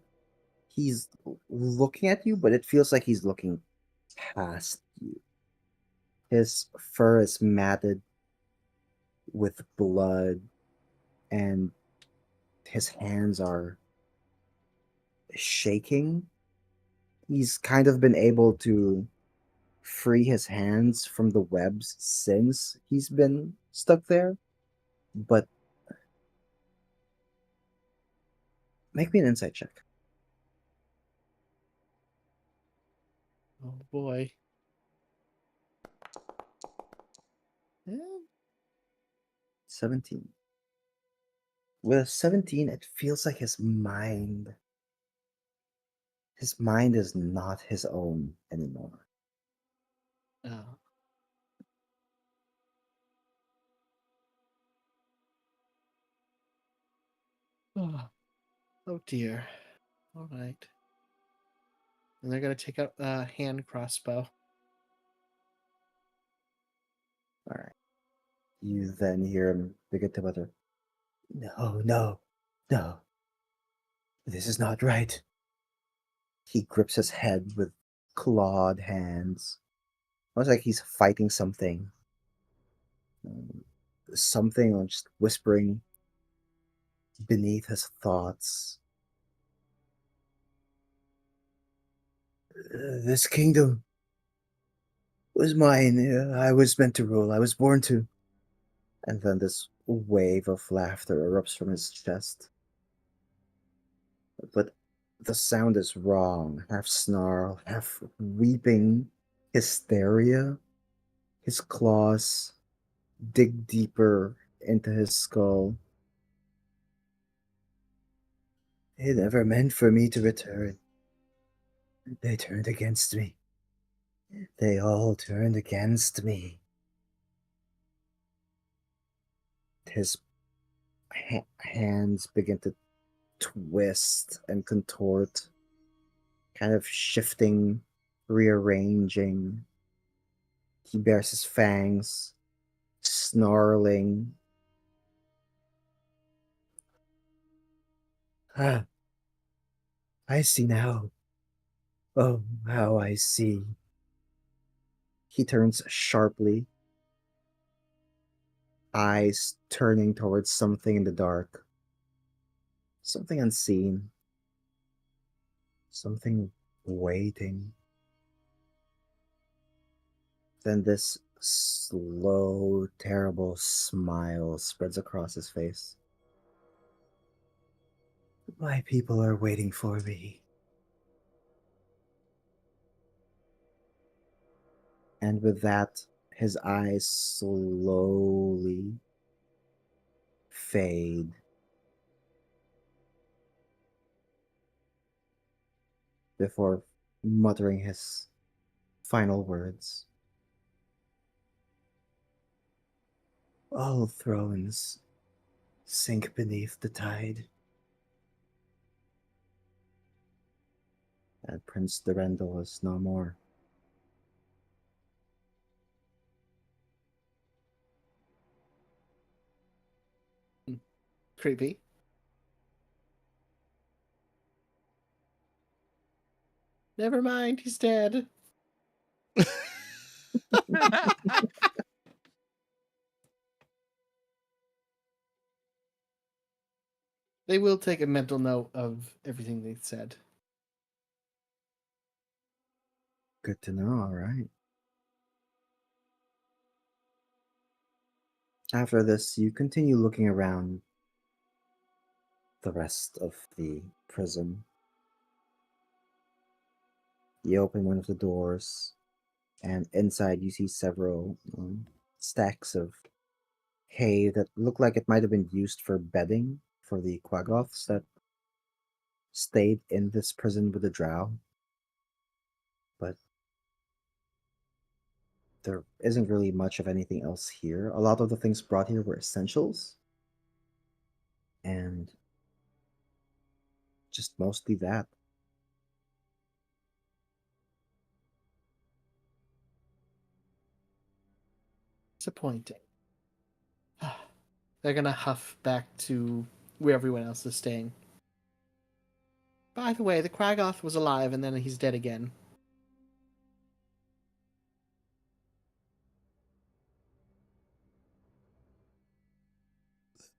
He's looking at you, but it feels like he's looking past you. His fur is matted with blood, and his hands are shaking. He's kind of been able to free his hands from the webs since he's been stuck there, but make me an insight check. Oh boy. Yeah. 17. With a 17, it feels like his mind is not his own anymore. Oh. Oh, oh dear. All right. And they're gonna take out a hand crossbow. All right. You then hear him begin to mutter, "No, no, no. This is not right." He grips his head with clawed hands. Almost like he's fighting something. Something, or just whispering beneath his thoughts. This kingdom was mine. I was meant to rule. I was born to. And then this wave of laughter erupts from his chest. But the sound is wrong, half snarl, half weeping hysteria. His claws dig deeper into his skull. It never meant for me to return. They turned against me. They all turned against me. His hands begin to twist and contort, kind of shifting, rearranging. He bares his fangs, snarling. Ah, I see now. Oh, how I see. He turns sharply, eyes turning towards something in the dark. Something unseen. Something waiting. Then this slow, terrible smile spreads across his face. My people are waiting for me. And with that, his eyes slowly fade. Before muttering his final words. All thrones sink beneath the tide. And Prince Durendal is no more. Creepy. Never mind, he's dead. They will take a mental note of everything they said. Good to know, alright. After this, you continue looking around the rest of the prison. You open one of the doors, and inside you see several stacks of hay that look like it might have been used for bedding for the Quaggoths that stayed in this prison with the drow. But there isn't really much of anything else here. A lot of the things brought here were essentials. And just mostly that. Disappointing. They're gonna huff back to where everyone else is staying. By the way, the Quaggoth was alive and then he's dead again.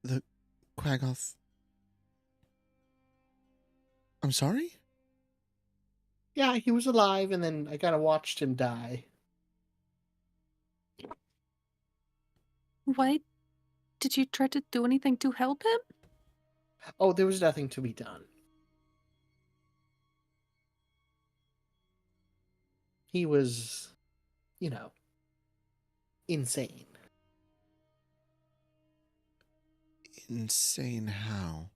The Quaggoth. I'm sorry? Yeah, he was alive and then I kind of watched him die. Why did you try to do anything to help him? Oh, there was nothing to be done. He was, insane. Insane how?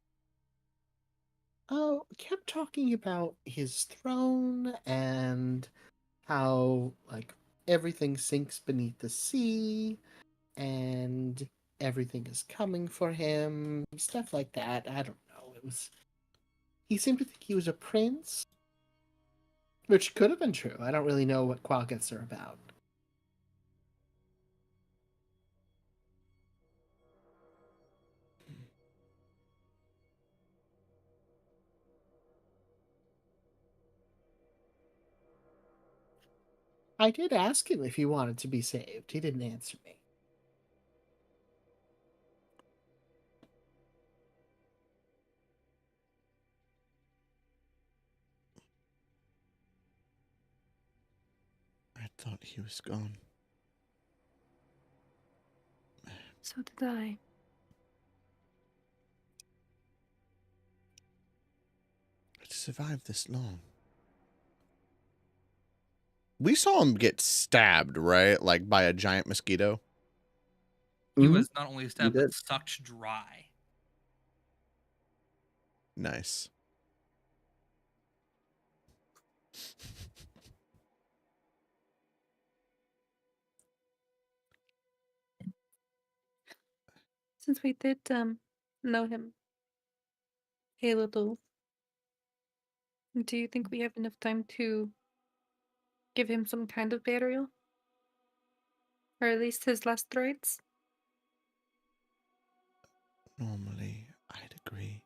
Oh, kept talking about his throne and how, everything sinks beneath the sea and everything is coming for him. Stuff like that. I don't know. He seemed to think he was a prince, which could have been true. I don't really know what Quaggoths are about. I did ask him if he wanted to be saved. He didn't answer me. I thought he was gone. So did I. To survive this long. We saw him get stabbed, right? Like by a giant mosquito. He Mhm. was not only stabbed, but did. sucked dry. Nice. Since we did know him a little, do you think we have enough time to give him some kind of burial? Or at least his last rites? Normally, I'd agree.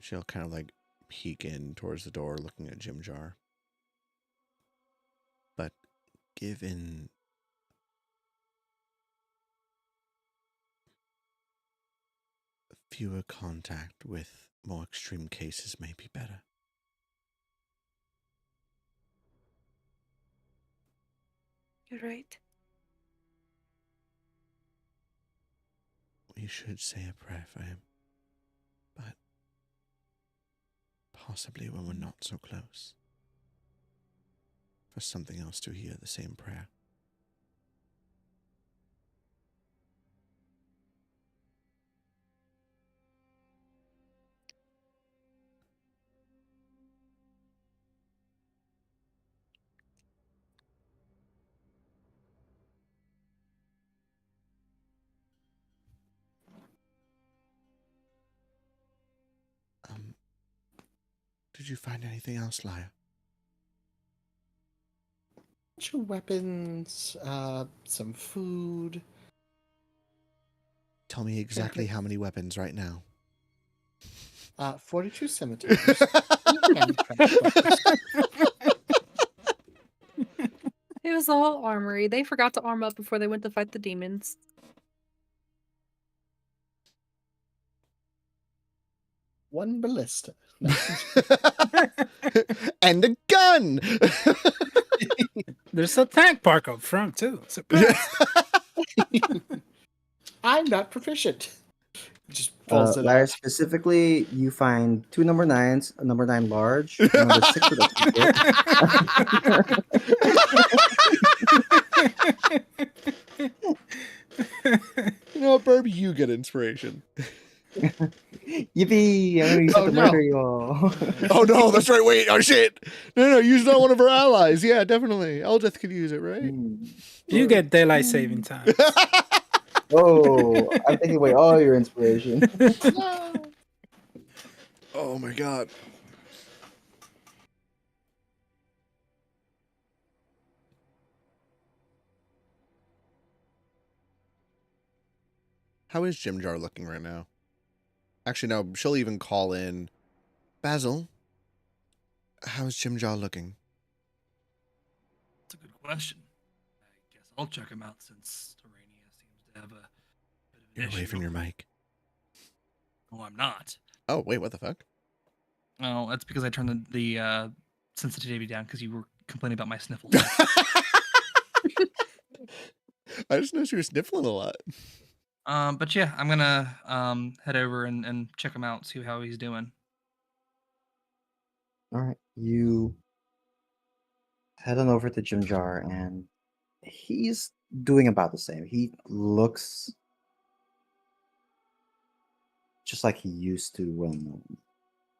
She'll kind of like peek in towards the door looking at Jim Jar. But given fewer contact with more extreme cases may be better. You're right. We should say a prayer for him. But possibly when we're not so close. For something else to hear the same prayer. Did Did you find anything else, liar? Bunch of weapons, some food. Tell me exactly how many weapons right now. 42 scimitars. and crossbows. It was the whole armory. They forgot to arm up before they went to fight the demons. One ballista. No. And a gun! There's a tank park up front too. Surprise. I'm not proficient. Just pulls it Larry, out. specifically, you find 2 number 9s, a number 9 large, a number 6 with a You know what, Burb? You get inspiration. Yippee! I'm gonna use it Oh, to no. murder you all. Oh no, that's right. Wait, oh shit. No, use not one of our allies. Yeah, definitely. Eldeth could use it, right? You get daylight saving time. Oh, I'm taking away all your inspiration. No. Oh my god. How is Jim Jar looking right now? Actually, no, she'll even call in. Basil, how's Jim Jar looking? That's a good question. I guess I'll check him out since Terrania seems to have a bit of an You're issue. away from your mic. Oh, I'm not. Oh, wait, what the fuck? Oh, that's because I turned the sensitivity down because you were complaining about my sniffles. I just noticed you were sniffling a lot. But yeah, I'm gonna head over and check him out, see how he's doing. All right, you head on over to Jim Jar, and he's doing about the same. He looks just like he used to when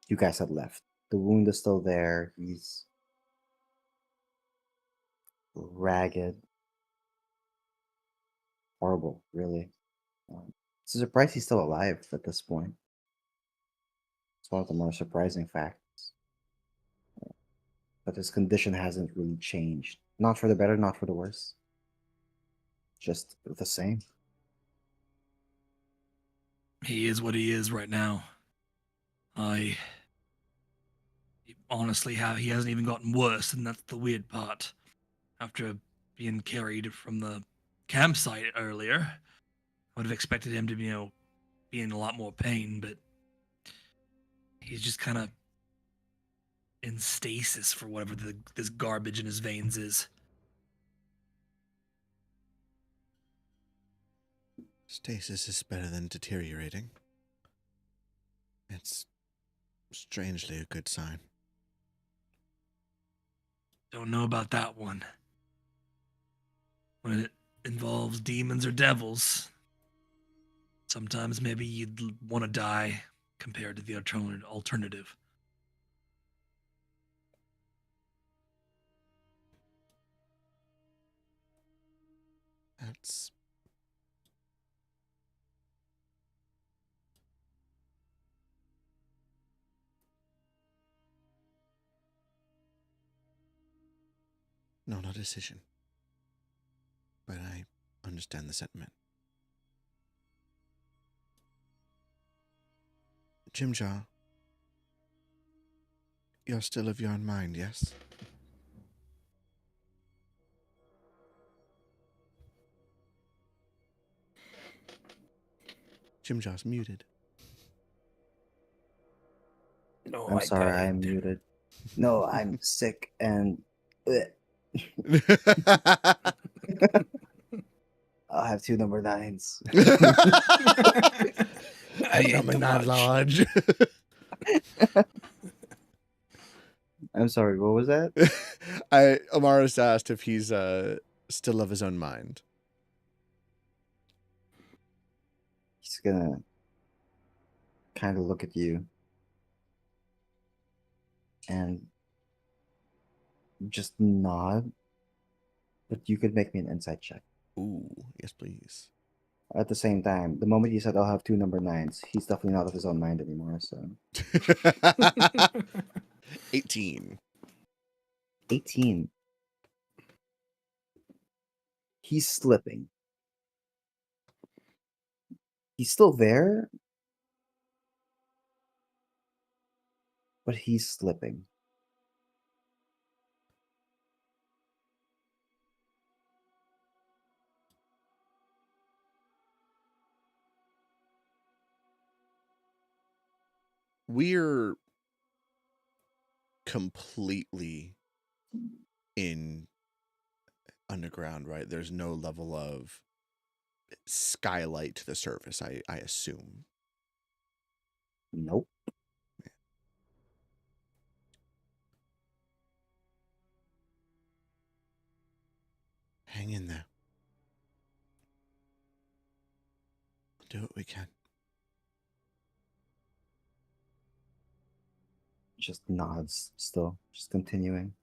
you guys had left. The wound is still there. He's ragged, horrible, really. It's a surprise he's still alive at this point. It's one of the more surprising facts. But his condition hasn't really changed. Not for the better, not for the worse. Just the same. He is what he is right now. Honestly, he hasn't even gotten worse, and that's the weird part. After being carried from the campsite earlier, I would have expected him to, be in a lot more pain, but he's just kind of in stasis for whatever this garbage in his veins is. Stasis is better than deteriorating. It's strangely a good sign. Don't know about that one. When it involves demons or devils, sometimes maybe you'd want to die compared to the alternative. That's... not a decision. But I understand the sentiment. Jim Jar, you're still of your own mind, yes? Jim Jar's muted. No, I'm I sorry, got it. I'm muted. No, I'm sick and I'll have 2 number 9s. I ate too much. large. I'm sorry, what was that? Amaris asked if he's still of his own mind. He's gonna kind of look at you and just nod. But you could make me an insight check. Ooh, yes, please. At the same time, the moment you said I'll have 2 number 9s, he's definitely not of his own mind anymore. So 18. 18. He's slipping. He's still there, but he's slipping. We're completely in underground, right? There's no level of skylight to the surface, I assume. Nope. Hang in there. We'll do what we can. Just nods still, just continuing.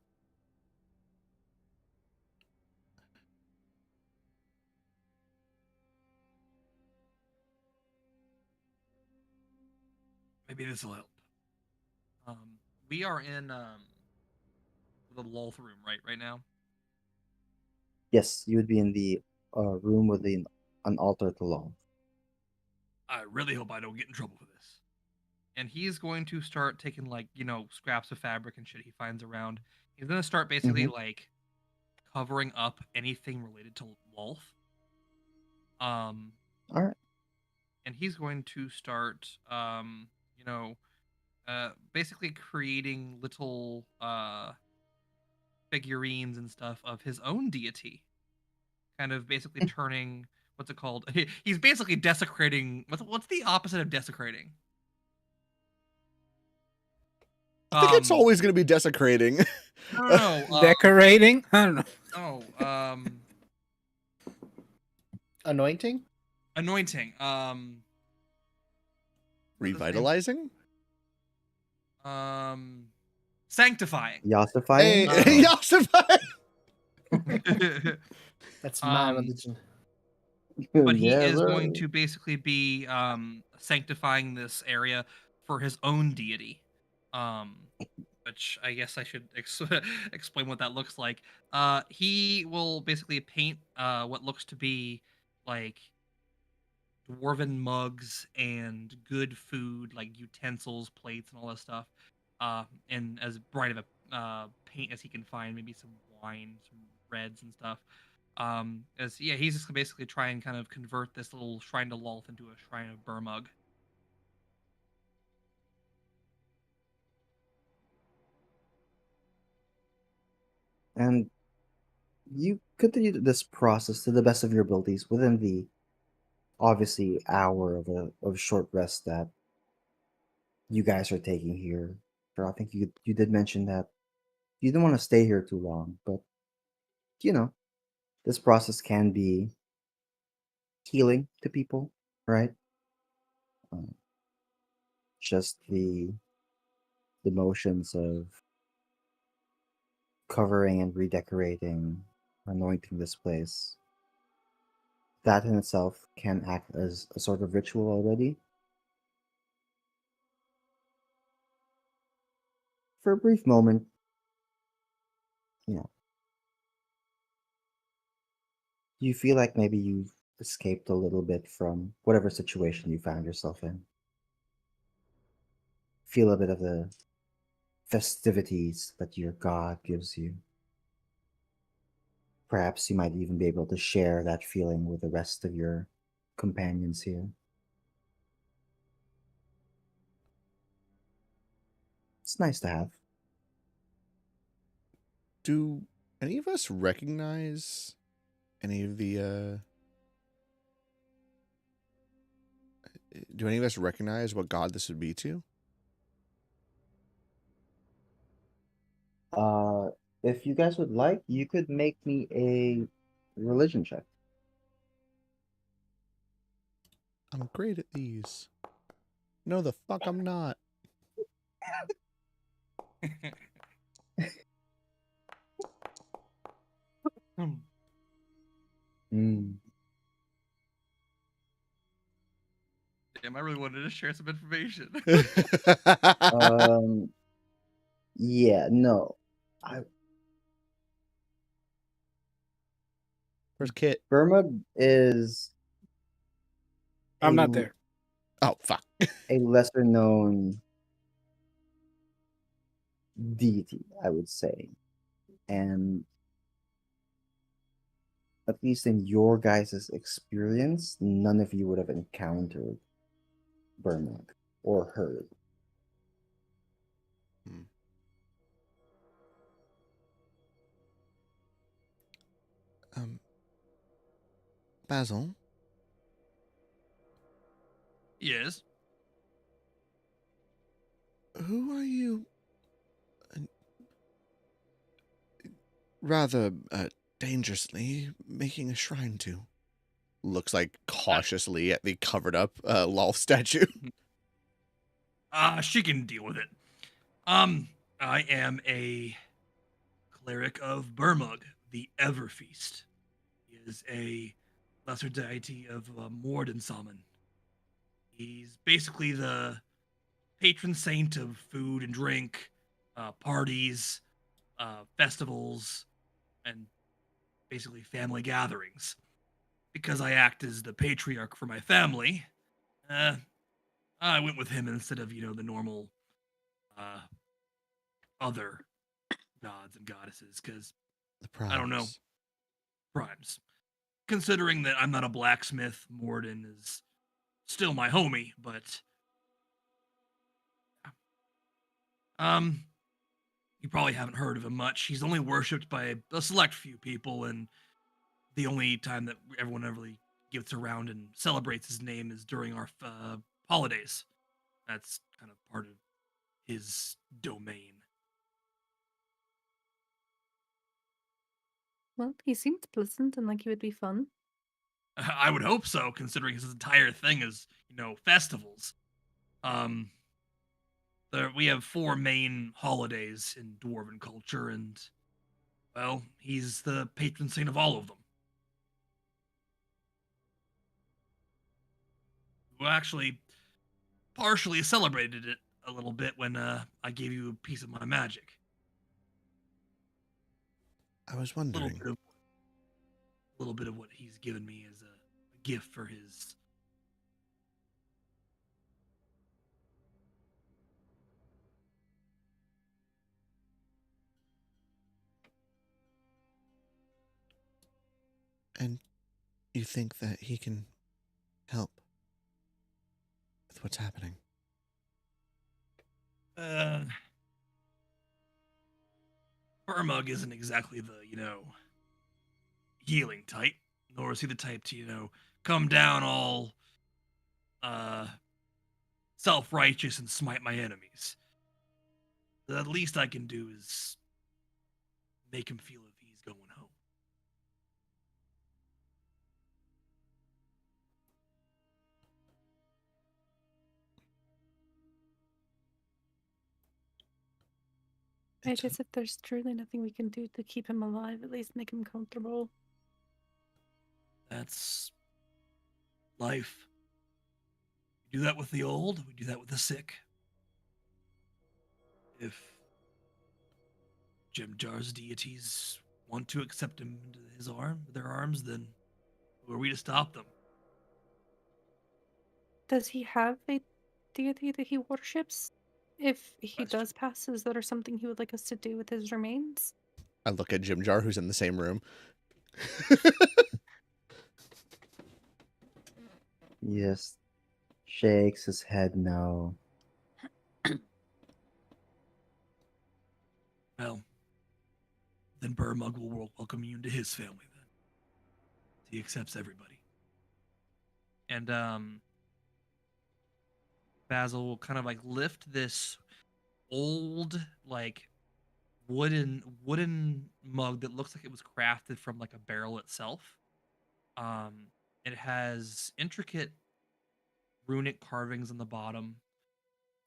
Maybe this will help. We are in the Lolth room right now. Yes, you would be in the room with an altar to law. I really hope I don't get in trouble for this. And he's going to start taking, like, scraps of fabric and shit he finds around. He's going to start basically like covering up anything related to Lolth. All right. And he's going to start basically creating little figurines and stuff of his own deity, kind of basically turning, what's it called, he's basically desecrating. What's the opposite of desecrating? I think it's always going to be desecrating. No, Decorating? I don't know. no, Anointing? anointing, Revitalizing? sanctifying. Yossifying? Hey, Yossify! That's my Um, religion. But he Yeah, is sir. going to basically be sanctifying this area for his own deity, which I guess I should explain what that looks like. He will basically paint what looks to be like dwarven mugs and good food, like utensils, plates, and all that stuff, and as bright of a paint as he can find, maybe some wine, some reds and stuff. He's just basically try and kind of convert this little shrine to Lolth into a shrine of Burmug. And you continue this process to the best of your abilities within the obviously hour of short rest that you guys are taking here. So I think you did mention that you didn't want to stay here too long, but this process can be healing to people, right? Um, just the motions of covering and redecorating, anointing this place. That in itself can act as a sort of ritual already. For a brief moment, you feel like maybe you've escaped a little bit from whatever situation you found yourself in. Feel a bit of the festivities that your god gives you. Perhaps you might even be able to share that feeling with the rest of your companions here. It's nice to have. Do any of us recognize any of the do any of us recognize what god this would be to? If you guys would like, you could make me a religion check. I'm great at these. No, the fuck I'm not. Mm. Damn, I really wanted to share some information. Um, Yeah, no. Where's Kit? Burma is I'm not a- there. Oh fuck. a lesser known deity, I would say. And at least in your guys' experience, none of you would have encountered Burma or heard. Basil, Yes. who are you? Rather dangerously making a shrine to. Looks like cautiously at the covered up Lolth statue. She can deal with it. I am a cleric of Burmug, the Everfeast. He is a lesser deity of Mordensamen. He's basically the patron saint of food and drink, parties, festivals, and basically family gatherings. Because I act as the patriarch for my family, I went with him instead of, the normal uh, other gods and goddesses, because The primes. I don't know, primes. Considering that I'm not a blacksmith, Morden is still my homie, but um, you probably haven't heard of him much. He's only worshipped by a select few people, and the only time that everyone ever really gets around and celebrates his name is during our holidays. That's kind of part of his domain. Well, he seemed pleasant and like he would be fun. I would hope so, considering his entire thing is, festivals. Um, we have 4 main holidays in dwarven culture, and well, he's the patron saint of all of them. Who actually partially celebrated it a little bit when I gave you a piece of my magic. I was A little wondering. bit of, little bit of what he's given me as a gift for his. And you think that he can help with what's happening? Burmug isn't exactly the, healing type, nor is he the type to, come down all uh self-righteous and smite my enemies. The least I can do is make him feel if he's going home. I guess if there's truly nothing we can do to keep him alive, at least make him comfortable. That's life. We do that with the old, we do that with the sick. If Jim Jar's deities want to accept him into their arms, then who are we to stop them? Does he have a deity that he worships? If he Question. does pass, is there something he would like us to do with his remains? I look at Jim Jar, who's in the same room. Yes. Shakes his head no. Well, then Burmug will welcome you into his family then. He accepts everybody. And Basil will kind of like lift this old like wooden mug that looks like it was crafted from like a barrel itself. Um it has intricate runic carvings on the bottom.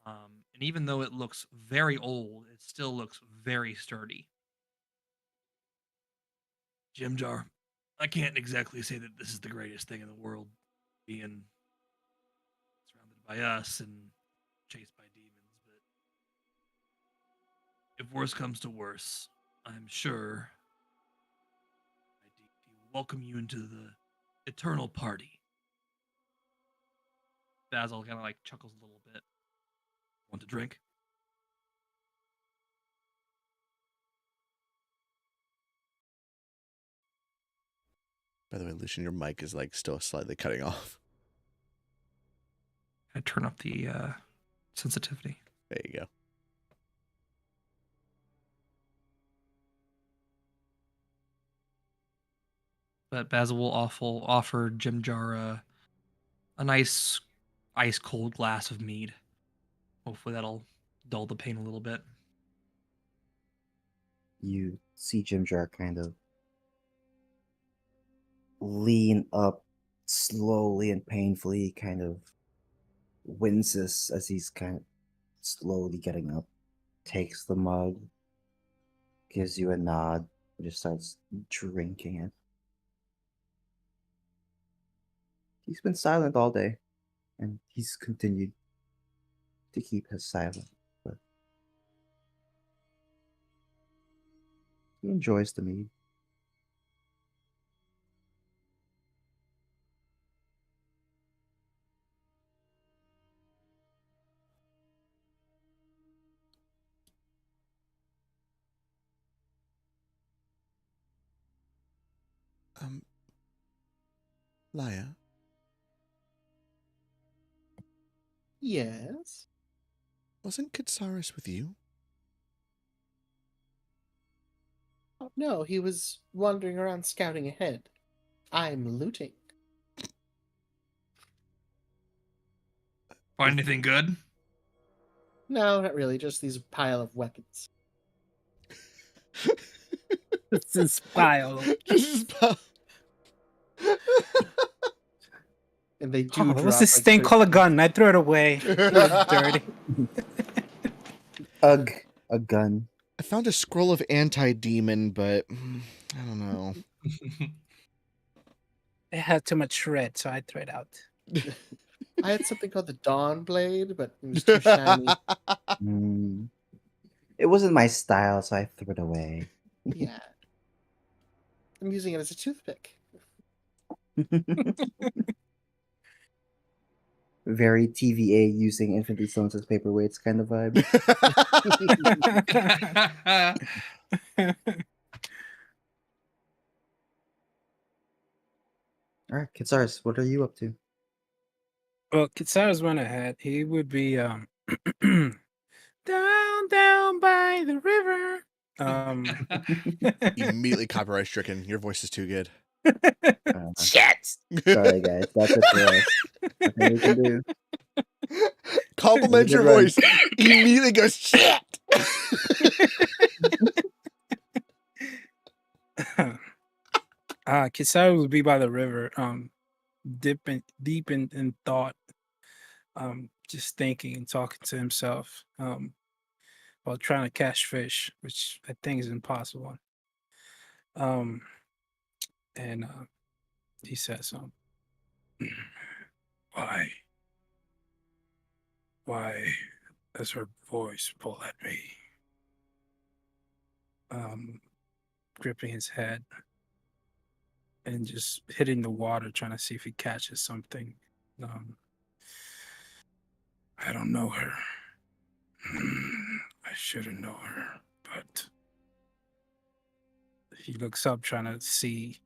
And even though it looks very old, it still looks very sturdy. Jim Jar, I can't exactly say that this is the greatest thing in the world, being surrounded by us and chased by demons, but worse comes to worse, I'm sure I welcome you into the eternal party. Basil kind of like chuckles a little bit. Want a drink? By the way, Lucian, your mic is like still slightly cutting off. I turn up the sensitivity. There you go. But Basil will offer Jimjar a nice ice cold glass of mead. Hopefully that'll dull the pain a little bit. You see Jim Jar kind of lean up slowly and painfully, kind of winces as he's kind of slowly getting up, takes the mug, gives you a nod, and just starts drinking it. He's been silent all day, and he's continued to keep his silence, but he enjoys the mead. Laya, Yes. wasn't Kitsaris with you? Oh, no, he was wandering around scouting ahead. I'm looting. Find anything good? No, not really. Just these pile of weapons. It's this pile. And they do Oh, drop what's this like thing called a 13 gun? I threw it away. It was dirty. Ugh, a gun. I found a scroll of anti-demon, but I don't know. It had too much shred, so I threw it out. I had something called the Dawn Blade, but it was too shiny. Mm. It wasn't my style, so I threw it away. Yeah. I'm using it as a toothpick. Very TVA using Infinity Stones as paperweights kind of vibe. All right, Kitsaris, what are you up to? Well, Kitsaris went ahead. He would be down by the river. Immediately copyright stricken. Your voice is too good. Shit. Sorry, guys. That's it for us. Nothing we can do. Compliment your Good run. voice. Immediately goes shit. Kisara would be by the river, deep in thought, just thinking and talking to himself, while trying to catch fish, which I think is impossible. And he says, why does her voice pull at me? Gripping his head and just hitting the water, trying to see if he catches something. I don't know her. I shouldn't know her, but he looks up, trying to see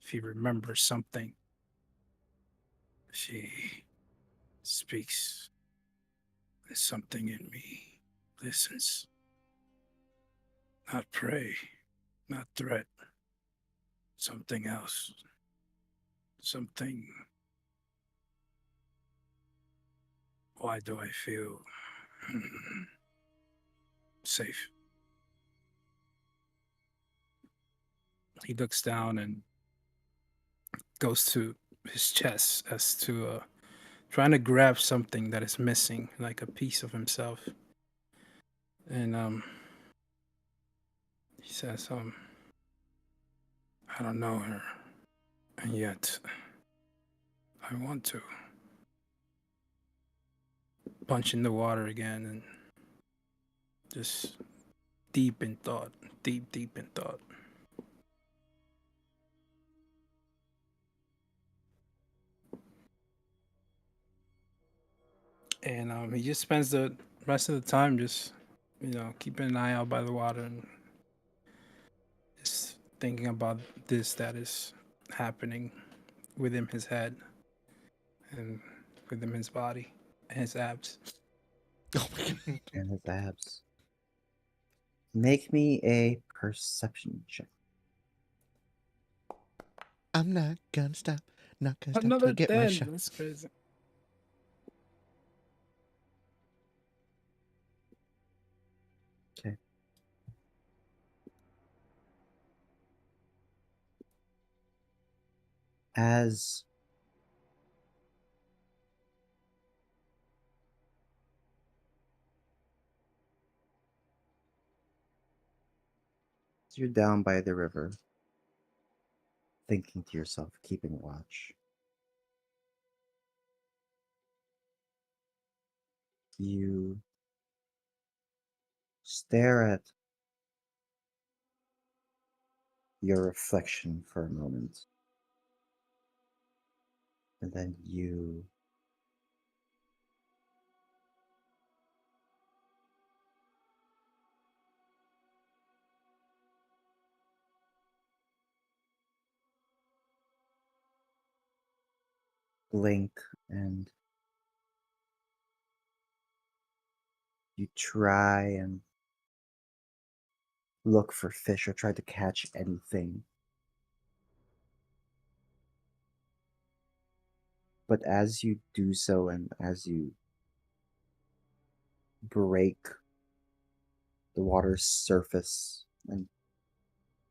if he remembers something. She speaks. There's something in me. Listens. Not prey, not threat. Something else. Something. Why do I feel safe? He looks down and goes to his chest as to trying to grab something that is missing, like a piece of himself. And he says, I don't know her, and yet I want to. Punch in the water again and just deep in thought, deep in thought. And he just spends the rest of the time just, keeping an eye out by the water and just thinking about this that is happening within his head and within his body and his abs. Oh my god. And his abs. Make me a perception check. I'm not gonna stop. Not gonna stop till Another I get my 10. shot. That's crazy. Okay. As you're down by the river, thinking to yourself, keeping watch, you stare at your reflection for a moment, and then you blink and you try and look for fish or try to catch anything. But as you do so and as you break the water's surface and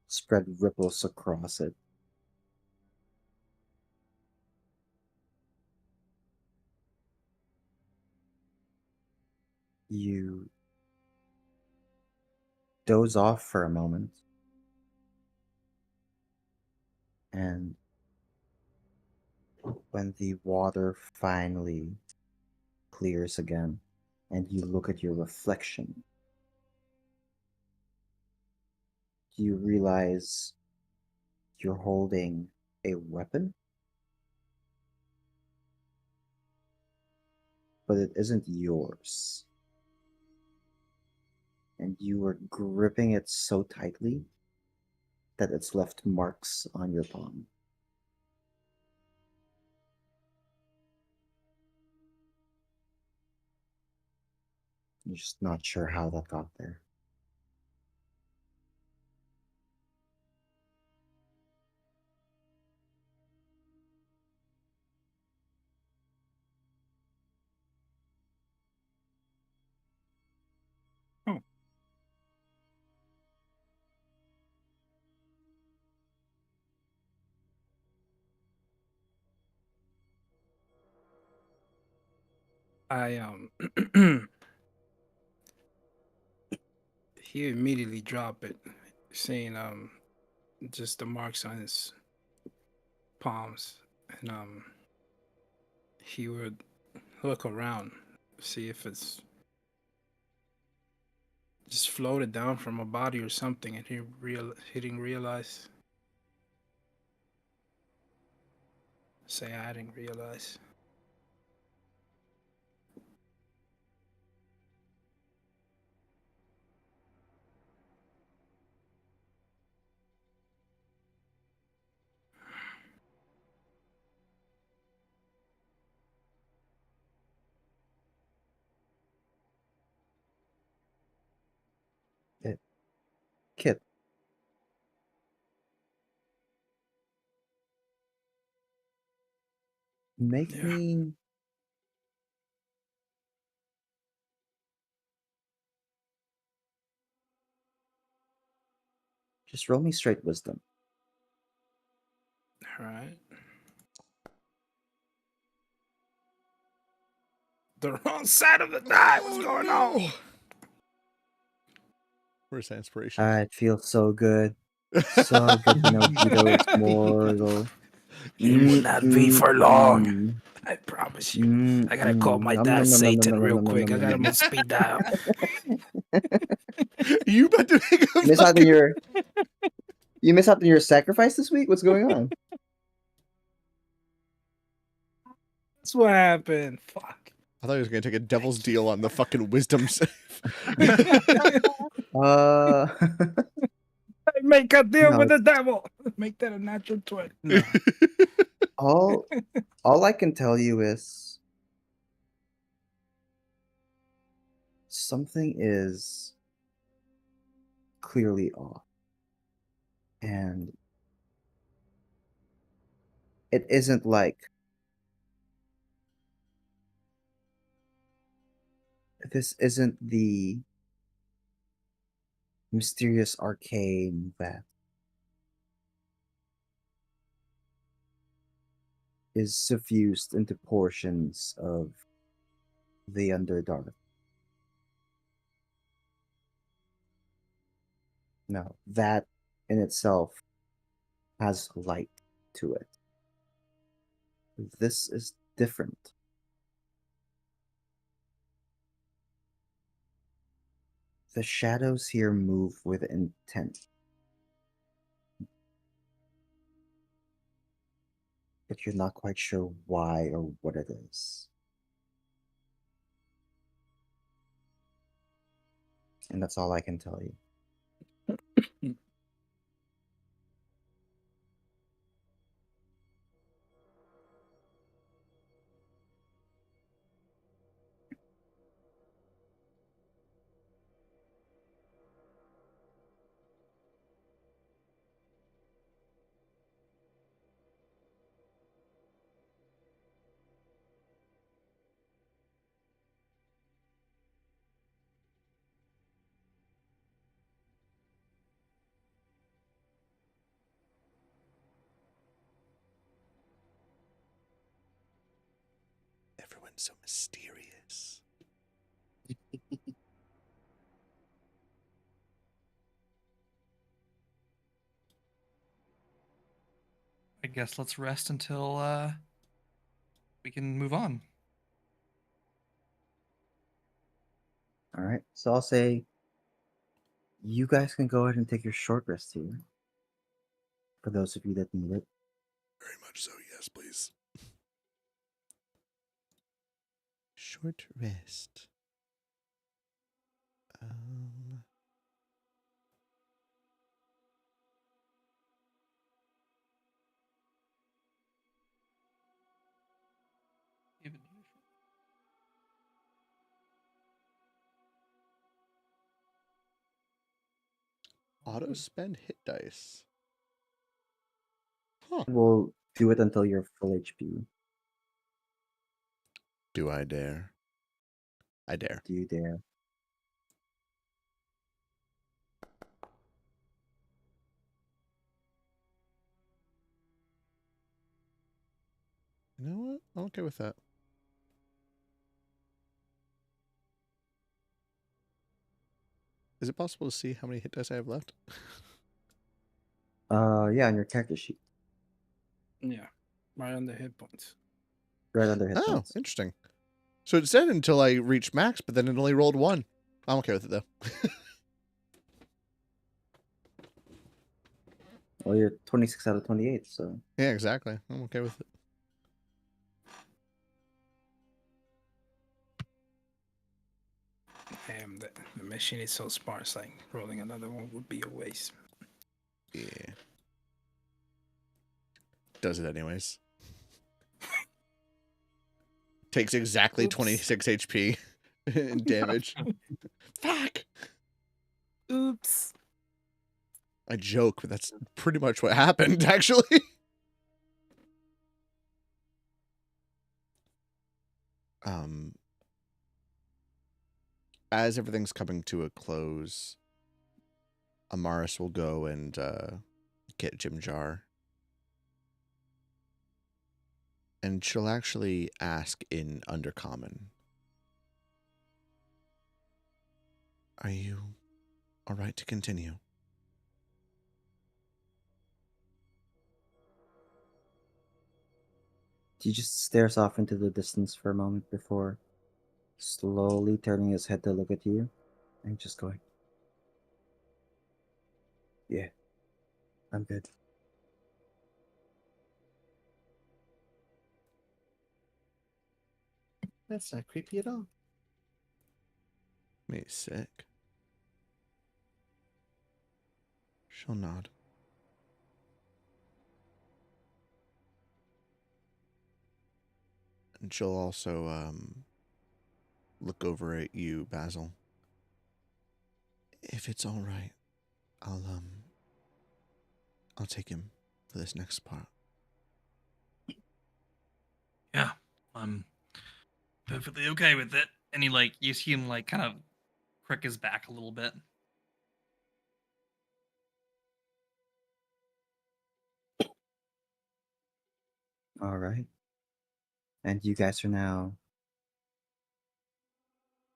spread ripples across it, you doze off for a moment, and when the water finally clears again and you look at your reflection, you realize you're holding a weapon, but it isn't yours. And you are gripping it so tightly that it's left marks on your palm. You're just not sure how that got there. Oh. I he immediately dropped it, seeing just the marks on his palms, and he would look around, see if it's just floated down from a body or something, and he didn't realize. Say I didn't realize. Kit, make Yeah. me just roll me straight wisdom. All right. The wrong side of the die. What's going on? Where's that inspiration? It feels so good. So good to know Guido is mortal. It will not be for long. Mm-mm. I promise you. I gotta call my Nom, dad nom, nom, nom, nom, Satan nom, real nom, nom, quick. I nom, got nom, him on speed dial. nom. You about to make a You miss out on fucking... your you miss out on your sacrifice this week? What's going on? That's what happened. Fuck. I thought he was gonna take a devil's deal on the fucking wisdom save. Uh Make a deal No. with the devil. Make that a natural 20. No. all I can tell you is something is clearly off. And it isn't like this isn't the mysterious arcane that is suffused into portions of the Underdark. No, that in itself has light to it. This is different. The shadows here move with intent. But you're not quite sure why or what it is. And that's all I can tell you. Everyone's so mysterious. I guess let's rest until we can move on. All right. So I'll say you guys can go ahead and take your short rest here. For those of you that need it. Very much so, yes, please. Short rest. Auto spend hit dice. Huh. We'll do it until you're full HP. Do I dare? I dare. Do you dare? You know what? I'm okay with that. Is it possible to see how many hit dice I have left? Yeah, on your character sheet. Yeah. Right on the hit points. Right under hit Oh, points. interesting. So it said until I reached max, but then it only rolled 1. I'm okay with it, though. Well, you're 26 out of 28, so. Yeah, exactly. I'm okay with it. Damn, the machine is so sparse. Like rolling another one would be a waste. Yeah. Does it anyways. Takes exactly Oops. 26 HP in damage. Fuck! Oops. I joke, but that's pretty much what happened, actually. As everything's coming to a close, Amaris will go and get Jim Jar. And she'll actually ask in Undercommon. Are you all right to continue? He just stares off into the distance for a moment before slowly turning his head to look at you and just going, Yeah, I'm good. That's not creepy at all. Me sick. She'll nod. And she'll also look over at you, Basil. If it's all right, I'll take him for this next part. Yeah, I'm perfectly okay with it. And he like you see him like kind of crick his back a little bit. All right. And you guys are now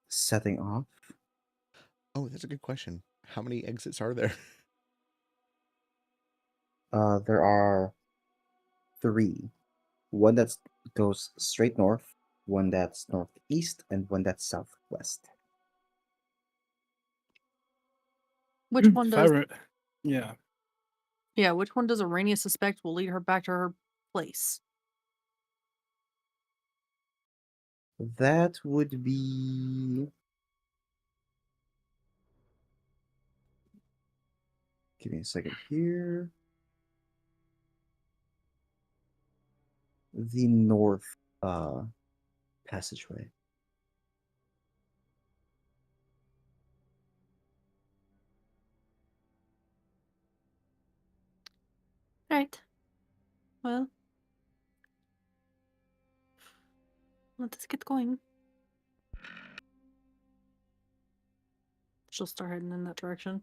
setting off. Oh, that's a good question. How many exits are there? There are 3. One that goes straight north, one that's northeast, and one that's southwest. Which one If I does? yeah. Yeah, which one does Arania suspect will lead her back to her place? That would be. Give me a second here. The north passageway. Right. Well, let's get going. She'll start heading in that direction.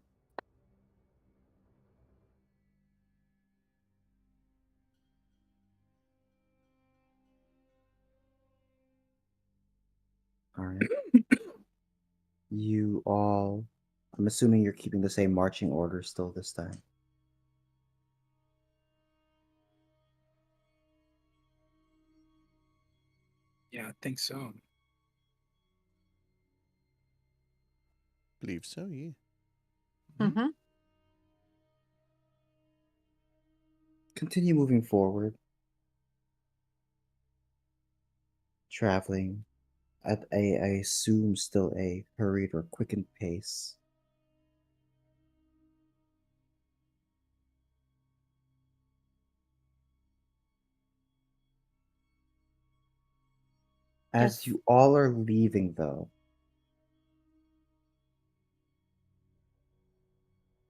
All right. You all. I'm assuming you're keeping the same marching order still this time. Yeah, I think so. Believe so, yeah. Mm-hmm. Continue moving forward. Traveling at I assume still a hurried or quickened pace. As Yes. you all are leaving, though,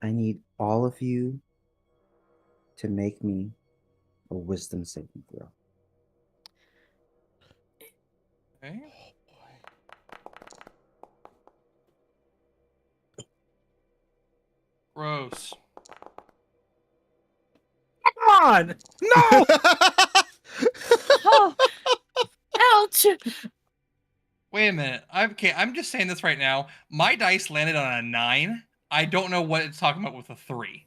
I need all of you to make me a wisdom saving throw. Okay. Gross. Come on! No! Oh, ouch! Wait a minute. I'm just saying this right now. My dice landed on a 9. I don't know what it's talking about with a 3.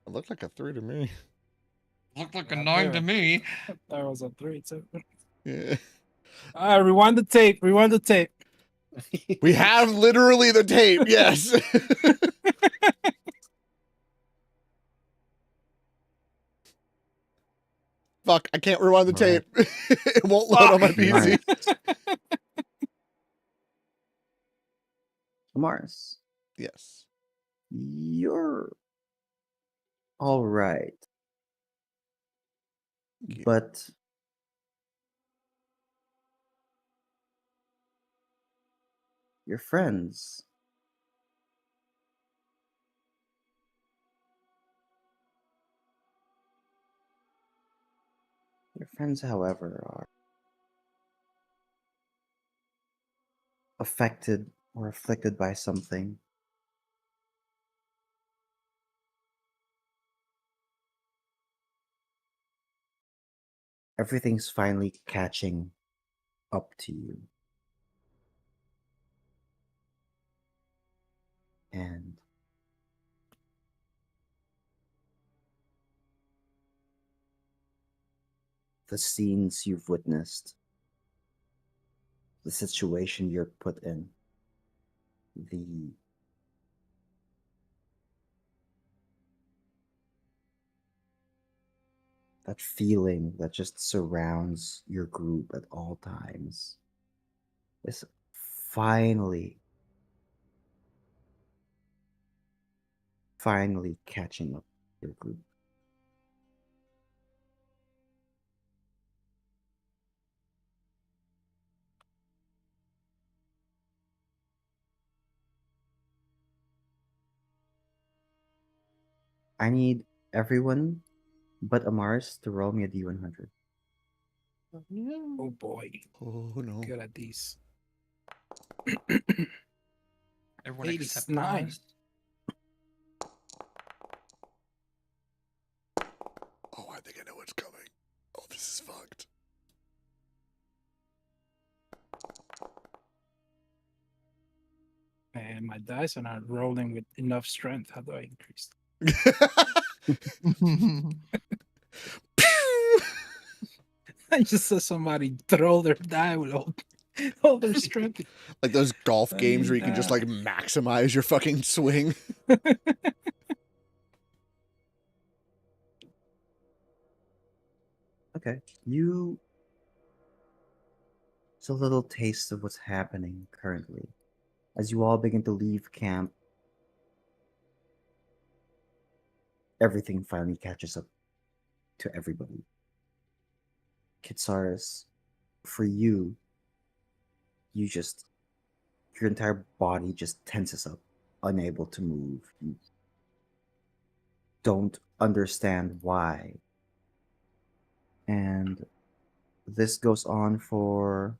It looked like a 3 to me. Looked like a Not 9 to there. me. That was a 3 too. Yeah. Rewind the tape. Rewind the tape. We have literally the tape, yes. Fuck, I can't rewind the All right. tape. It won't load on my Fuck. PC. Mars, Yes. you're all right, Yeah. but your friends. Your friends, however, are affected or afflicted by something. Everything's finally catching up to you. And the scenes you've witnessed, the situation you're put in, the that feeling that just surrounds your group at all times is finally catching up with your group. I need everyone but Amaris to roll me a D100. Oh boy, Oh no. good at these. Everyone except 89. Mars. Oh, I think I know what's coming. Oh, this is fucked. And my dice are not rolling with enough strength. How do I increase? I just saw somebody throw their die with all their strength. Like those golf games where you can just like 89. maximize your fucking swing. Okay. It's a little taste of what's happening currently. As you all begin to leave camp, everything finally catches up to everybody. Kitsaris, for you, your entire body just tenses up, unable to move. You don't understand why. And this goes on for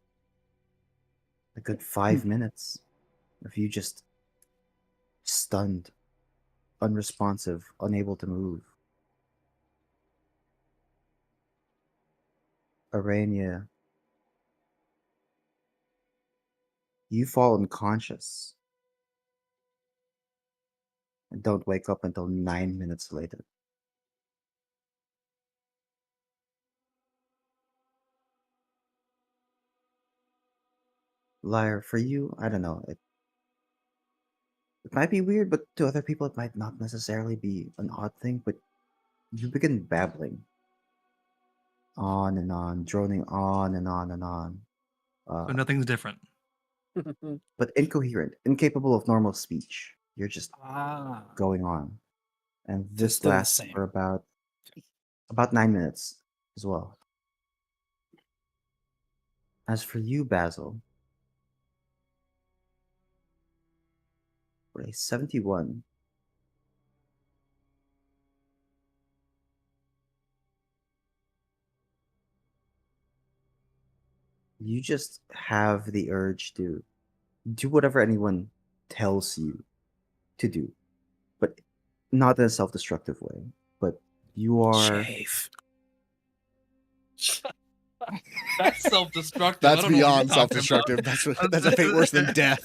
a good 5 minutes of you just stunned, unresponsive, unable to move. Arania, you fall unconscious and don't wake up until 9 minutes later. Liar, for you, I don't know. It might be weird, but to other people, it might not necessarily be an odd thing. But you begin babbling on and on, droning on and on and on. So nothing's different. But incoherent, incapable of normal speech. You're just Ah, going on, and this still the lasts same. for about 9 minutes as well. As for you, Basil, for a 71, you just have the urge to do whatever anyone tells you to do, but not in a self-destructive way. But you are shave. That's self-destructive. That's I don't know what you're beyond talking about. self-destructive. That's a fate worse than death.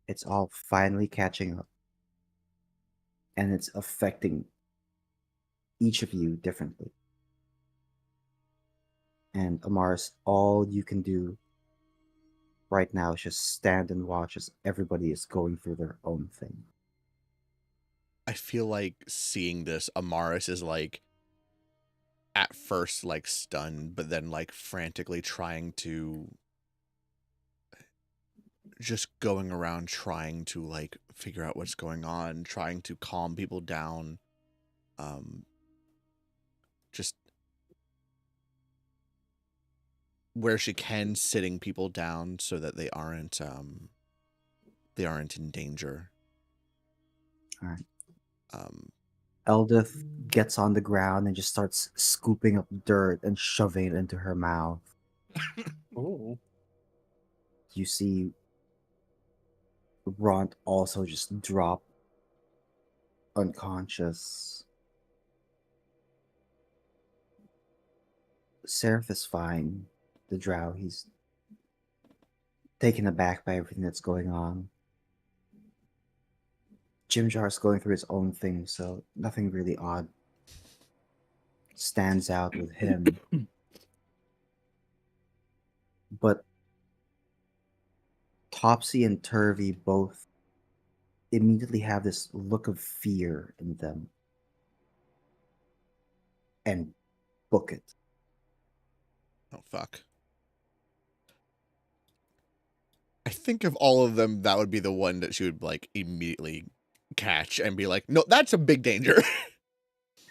it's all finally catching up, and it's affecting each of you differently. And Amaris, all you can do right now is just stand and watch as everybody is going through their own thing. I feel like seeing this, Amaris is like at first like stunned, but then like frantically trying to just going around trying to like figure out what's going on, trying to calm people down. Just where she can, sitting people down so that they aren't in danger. All right. Um Eldith gets on the ground and just starts scooping up dirt and shoving it into her mouth. Oh. You see Ront also just drop unconscious. Seraph is fine. The drow, he's taken aback by everything that's going on. Jimjar's going through his own thing, so nothing really odd stands out with him. But Topsy and Turvy both immediately have this look of fear in them and book it. Oh, fuck. I think of all of them, that would be the one that she would like immediately catch and be like, no, that's a big danger.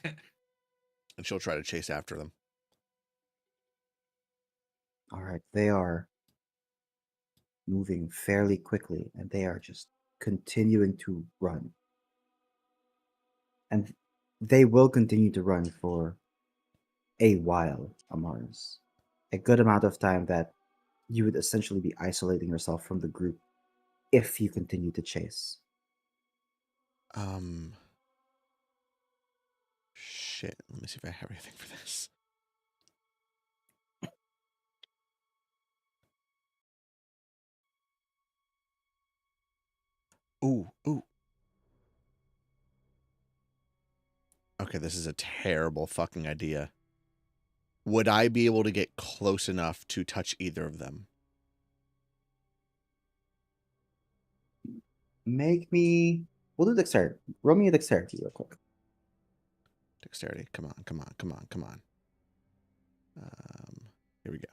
And she'll try to chase after them. All right, they are moving fairly quickly and they are just continuing to run. And they will continue to run for a while, Amaris. A good amount of time that you would essentially be isolating yourself from the group if you continue to chase. Shit. Let me see if I have anything for this. Ooh. Okay, this is a terrible fucking idea. Would I be able to get close enough to touch either of them? We'll do dexterity. Roll me a dexterity real quick. Dexterity. Come on. Here we go.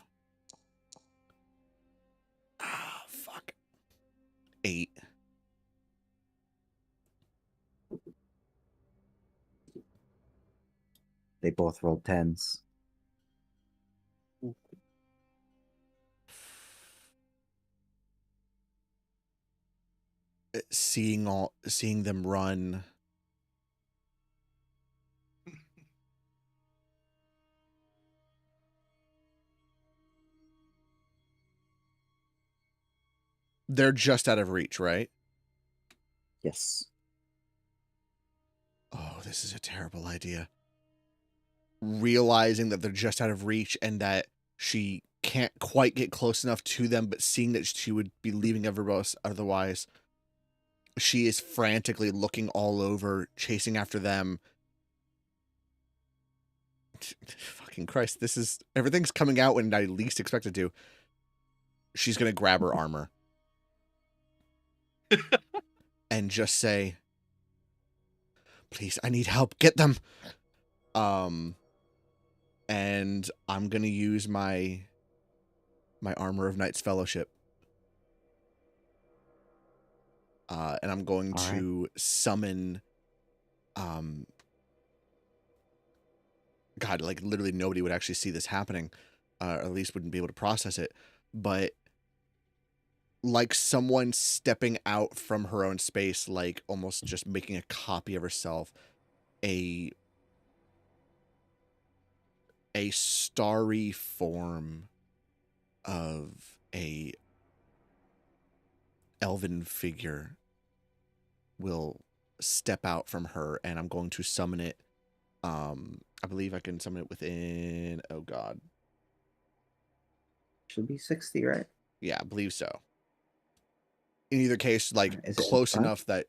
Ah, fuck. 8. They both rolled 10s. Seeing them run. They're just out of reach, right? Yes. Oh, this is a terrible idea. Realizing that they're just out of reach and that she can't quite get close enough to them, but seeing that she would be leaving everybody else otherwise, she is frantically looking all over, chasing after them. Fucking Christ, everything's coming out when I least expect it to. She's gonna grab her armor. And just say, please, I need help. Get them. And I'm gonna use my Armor of Knight's Fellowship. And I'm going to summon God, like literally nobody would actually see this happening, or at least wouldn't be able to process it. But like someone stepping out from her own space, like almost just making a copy of herself, a starry form of a elven figure will step out from her, and I'm going to summon it. I believe I can summon it within, oh god. Should be 60, right? Yeah, I believe so. In either case, like Is it close in front? enough that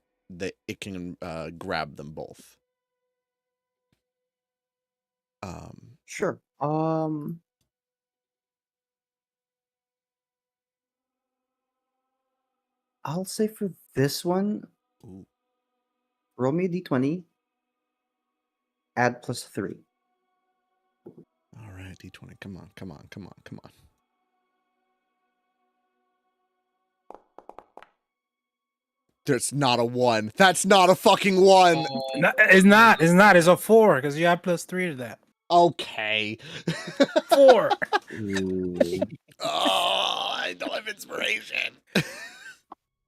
it can grab them both. Sure. I'll say for this one, Ooh. roll me a d20, add +3. All right, D20. Come on. There's not a 1. That's not a fucking 1. No, it's not. It's not. It's a 4 because you have +3 to that. Okay. 4. Ooh. Oh, I don't have inspiration.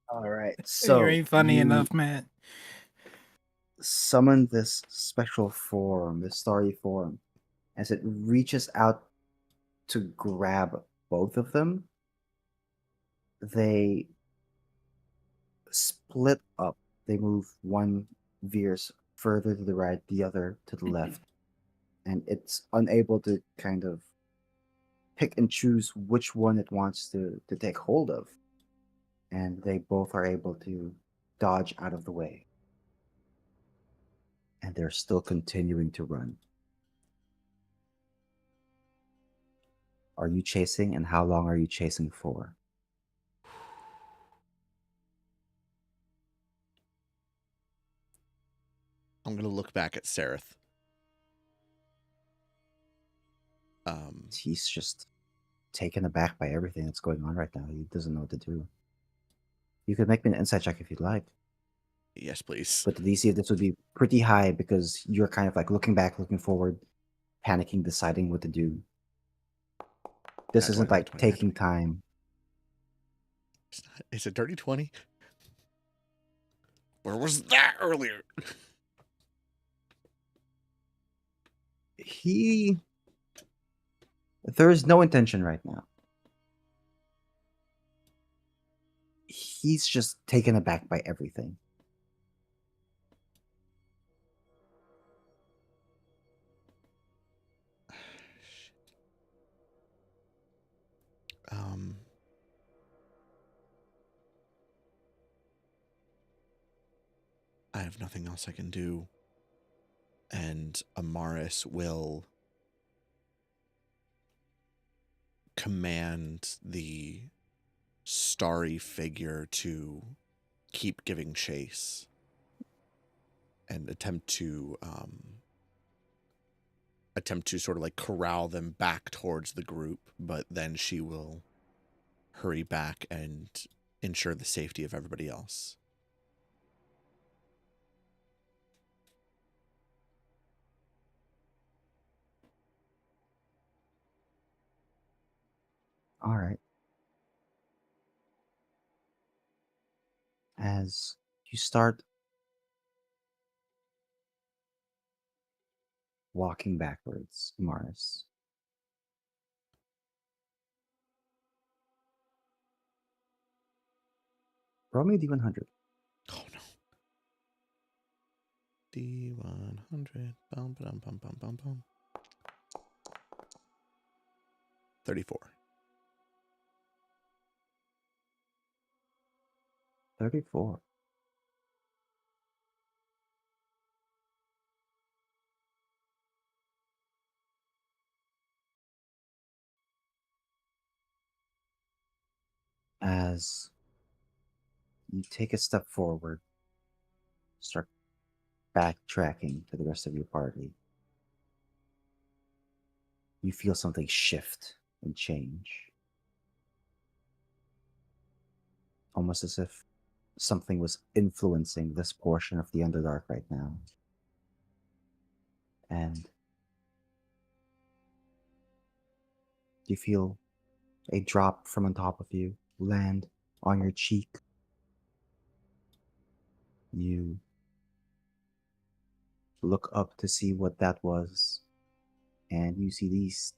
All right. You So ain't funny you enough, man. summon this spectral form, this starry form, as it reaches out to grab both of them. They split up. They move, one veers further to the right, the other to the left. And it's unable to kind of pick and choose which one it wants to take hold of. And they both are able to dodge out of the way. And they're still continuing to run. Are you chasing, and how long are you chasing for? I'm gonna look back at Sereth. He's just taken aback by everything that's going on right now. He doesn't know what to do. You could make me an insight check if you'd like, Yes, please. but the DC of this would be pretty high because you're kind of like looking back, looking forward, panicking, deciding what to do. This Nat isn't 20, like nat 20, nat taking 20. time. It's a dirty 20. Where was that earlier? There is no intention right now. He's just taken aback by everything. I have nothing else I can do. And Amaris will command the starry figure to keep giving chase and attempt to sort of like corral them back towards the group, but then she will hurry back and ensure the safety of everybody else. All right. As you start walking backwards, Mars, roll me a D100. Oh no. D100. Bum, bum, bum, bum, bum, bum. 34. 34. As you take a step forward, start backtracking to the rest of your party, you feel something shift and change. Almost as if something was influencing this portion of the Underdark right now. And you feel a drop from on top of you land on your cheek. You look up to see what that was, and you see these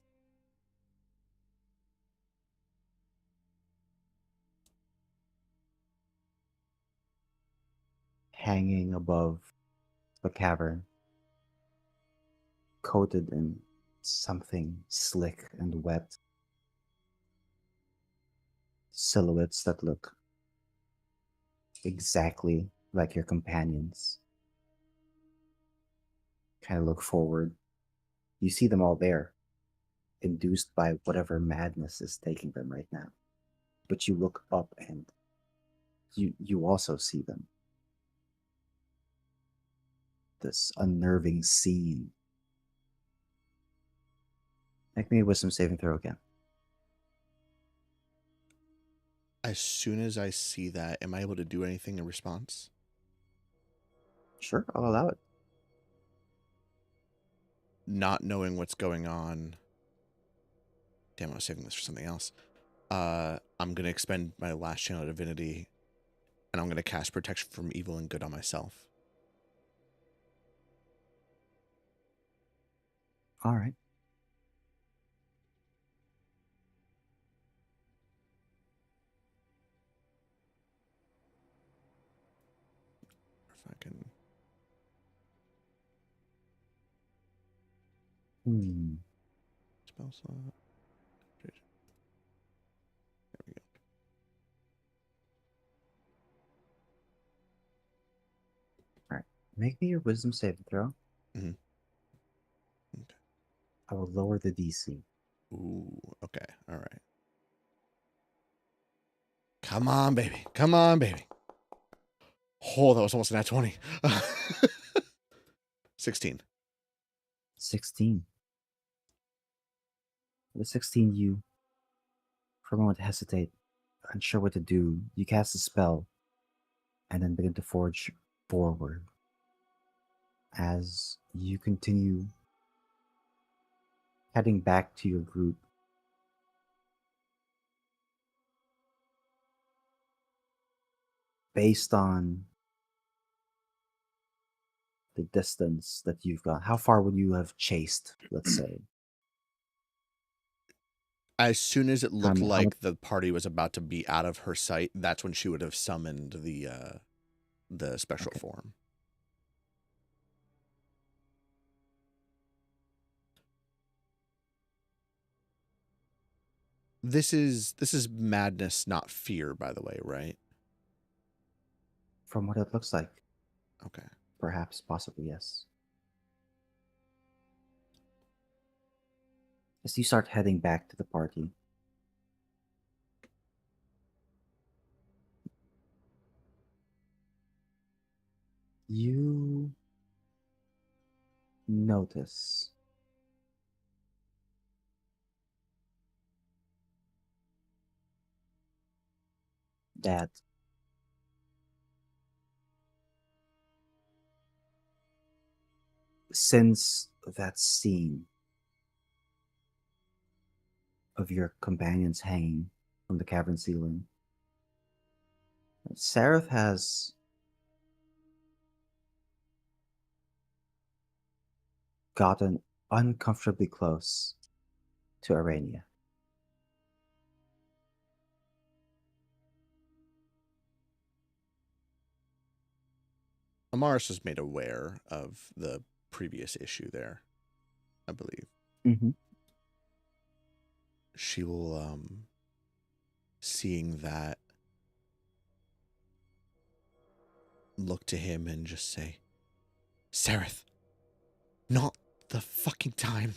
hanging above the cavern, coated in something slick and wet. Silhouettes that look exactly like your companions. Kind of look forward. You see them all there, induced by whatever madness is taking them right now. But you look up and you also see them. This unnerving scene. Make me a wisdom saving throw again. As soon as I see that, am I able to do anything in response? Sure, I'll allow it. Not knowing what's going on. Damn, I was saving this for something else. I'm going to expend my last channel of divinity, and I'm going to cast protection from evil and good on myself. All right. If I can... Spell slot. There we go. All right. Make me your wisdom saving throw. Mm-hmm. Okay. I will lower the DC. Ooh, okay. All right. Come on, baby. Come on, baby. Oh, that was almost a nat 20. 16. 16. With 16, you for a moment hesitate, unsure what to do. You cast a spell and then begin to forge forward. As you continue heading back to your group, based on the distance that you've got, how far would you have chased, let's say? As soon as it looked how like much- the party was about to be out of her sight, that's when she would have summoned the special Okay. form. This is madness, not fear, by the way, right? From what it looks like, Okay. perhaps, possibly, yes. As you start heading back to the party, you notice that since that scene of your companions hanging from the cavern ceiling, Sareth has gotten uncomfortably close to Arania. Amaris was made aware of the previous issue there, I believe. Mm-hmm. She will, seeing that, look to him and just say, Sareth, not the fucking time.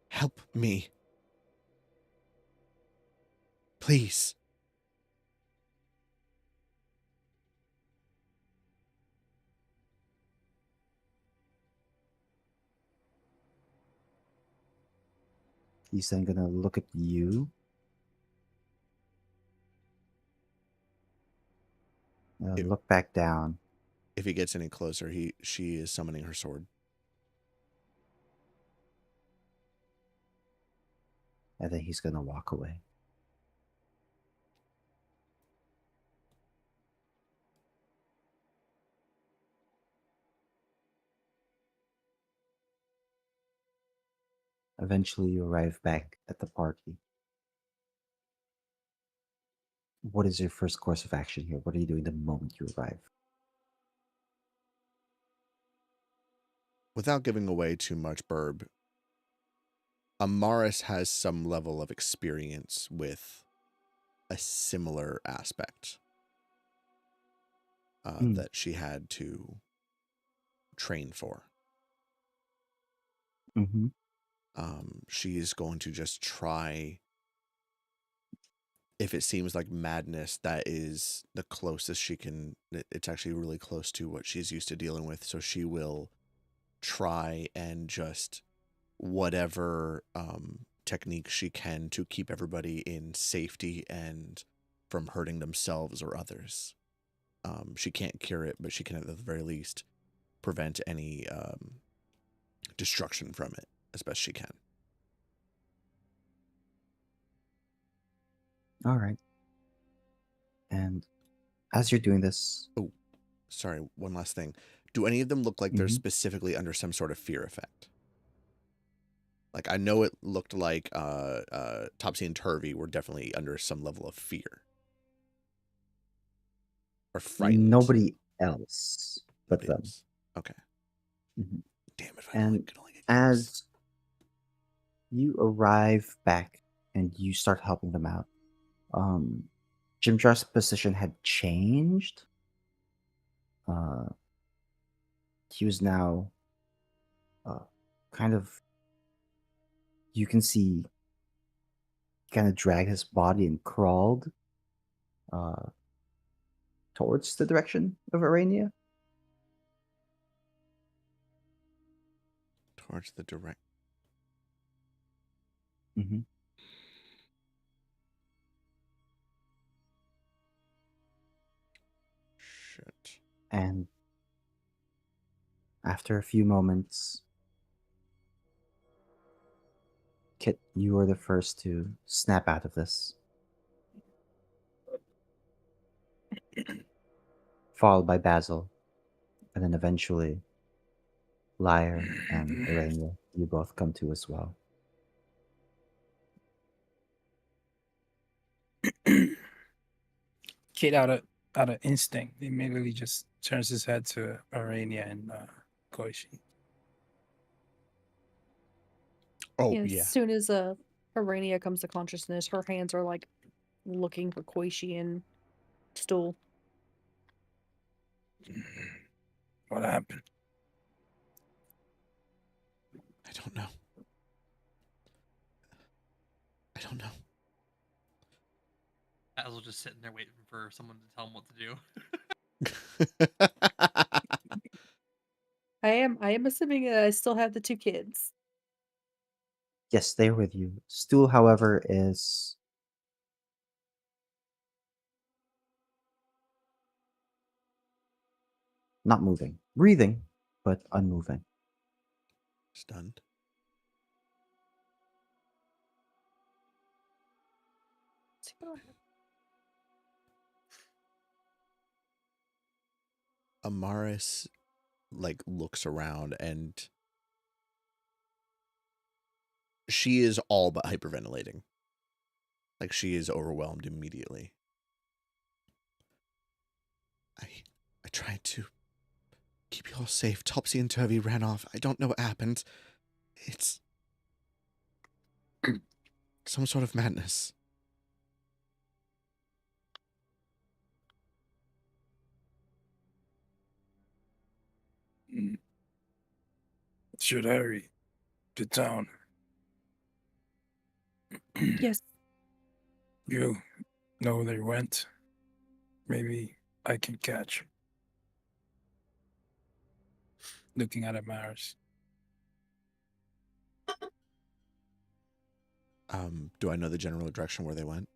Help me. Please. He's then gonna look at you. Look back down. If he gets any closer, she is summoning her sword. And then he's gonna walk away. Eventually, you arrive back at the party. What is your first course of action here? What are you doing the moment you arrive? Without giving away too much, Burb, Amaris has some level of experience with a similar aspect that she had to train for. Mm-hmm. She is going to just try, if it seems like madness, that is the closest she can. It's actually really close to what she's used to dealing with, so she will try and just whatever technique she can to keep everybody in safety and from hurting themselves or others. She can't cure it, but she can at the very least prevent any destruction from it as best she can. All right. And as you're doing this, Sorry, one last thing. Do any of them look like they're Mhm. specifically under some sort of fear effect? Like, I know it looked like Topsy and Turvy were definitely under some level of fear. Or frightened. nobody else but Nobody them. else. Okay. Mhm. Damn, if I And could only get close. as you arrive back and you start helping them out, Jim Jar's position had changed. He was now kind of, you can see, kind of dragged his body and crawled uh, towards the direction of Arania. Towards the direct. Mm-hmm. Shit. And after a few moments, Kit, you are the first to snap out of this, followed by Basil, and then eventually Lyre and Arania. You both come to as well. Kid out of instinct immediately just turns his head to Arania and Koichi. Oh As yeah. soon as Arania comes to consciousness, her hands are like looking for Koichi and Stool. What happened? I don't know. I don't know. Basil just sitting there waiting for someone to tell him what to do. I am assuming I still have the two kids. Yes, they're with you. Stool, however, is not moving. Breathing, but unmoving. Stunned. See what happens. Amaris like looks around and she is all but hyperventilating. Like she is overwhelmed immediately. I tried to keep you all safe. Topsy and Turvy ran off. I don't know what happened. It's some sort of madness. Should hurry to town. Yes. You know where they went. Maybe I can catch. Looking at Amaris. Do I know the general direction where they went?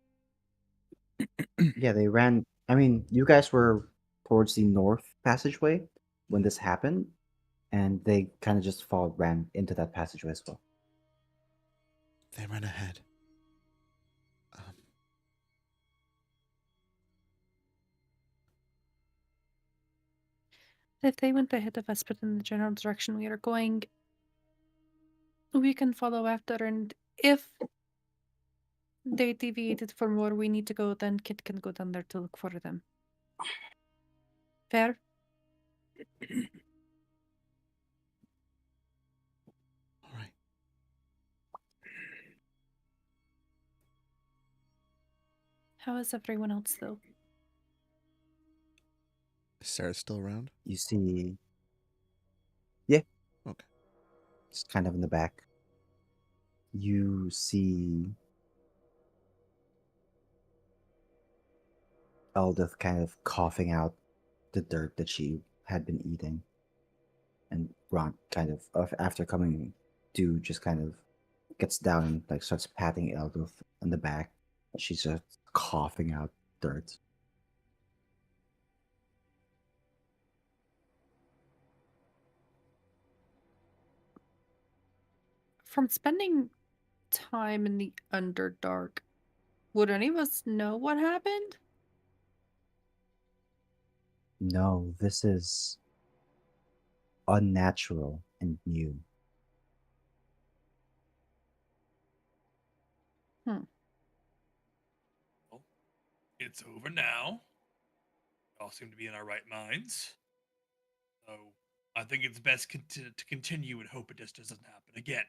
Yeah, they ran. I mean, you guys were towards the north passageway when this happened, and they kind of just ran into that passageway as well. They ran ahead. If they went ahead of us, but in the general direction we are going, we can follow after, and if they deviated from where we need to go, then Kit can go down there to look for them. Fair? All right. How is everyone else, though? Is Sarah still around? You see, yeah, Okay. it's kind of in the back. You see Eldith kind of coughing out the dirt that she had been eating. And Ron kind of after coming to, just kind of gets down and like starts patting Eldith on the back. She's just coughing out dirt. From spending time in the Underdark, would any of us know what happened? No, this is unnatural and new. Well, it's over now. We all seem to be in our right minds. So I think it's best to continue and hope it just doesn't happen again.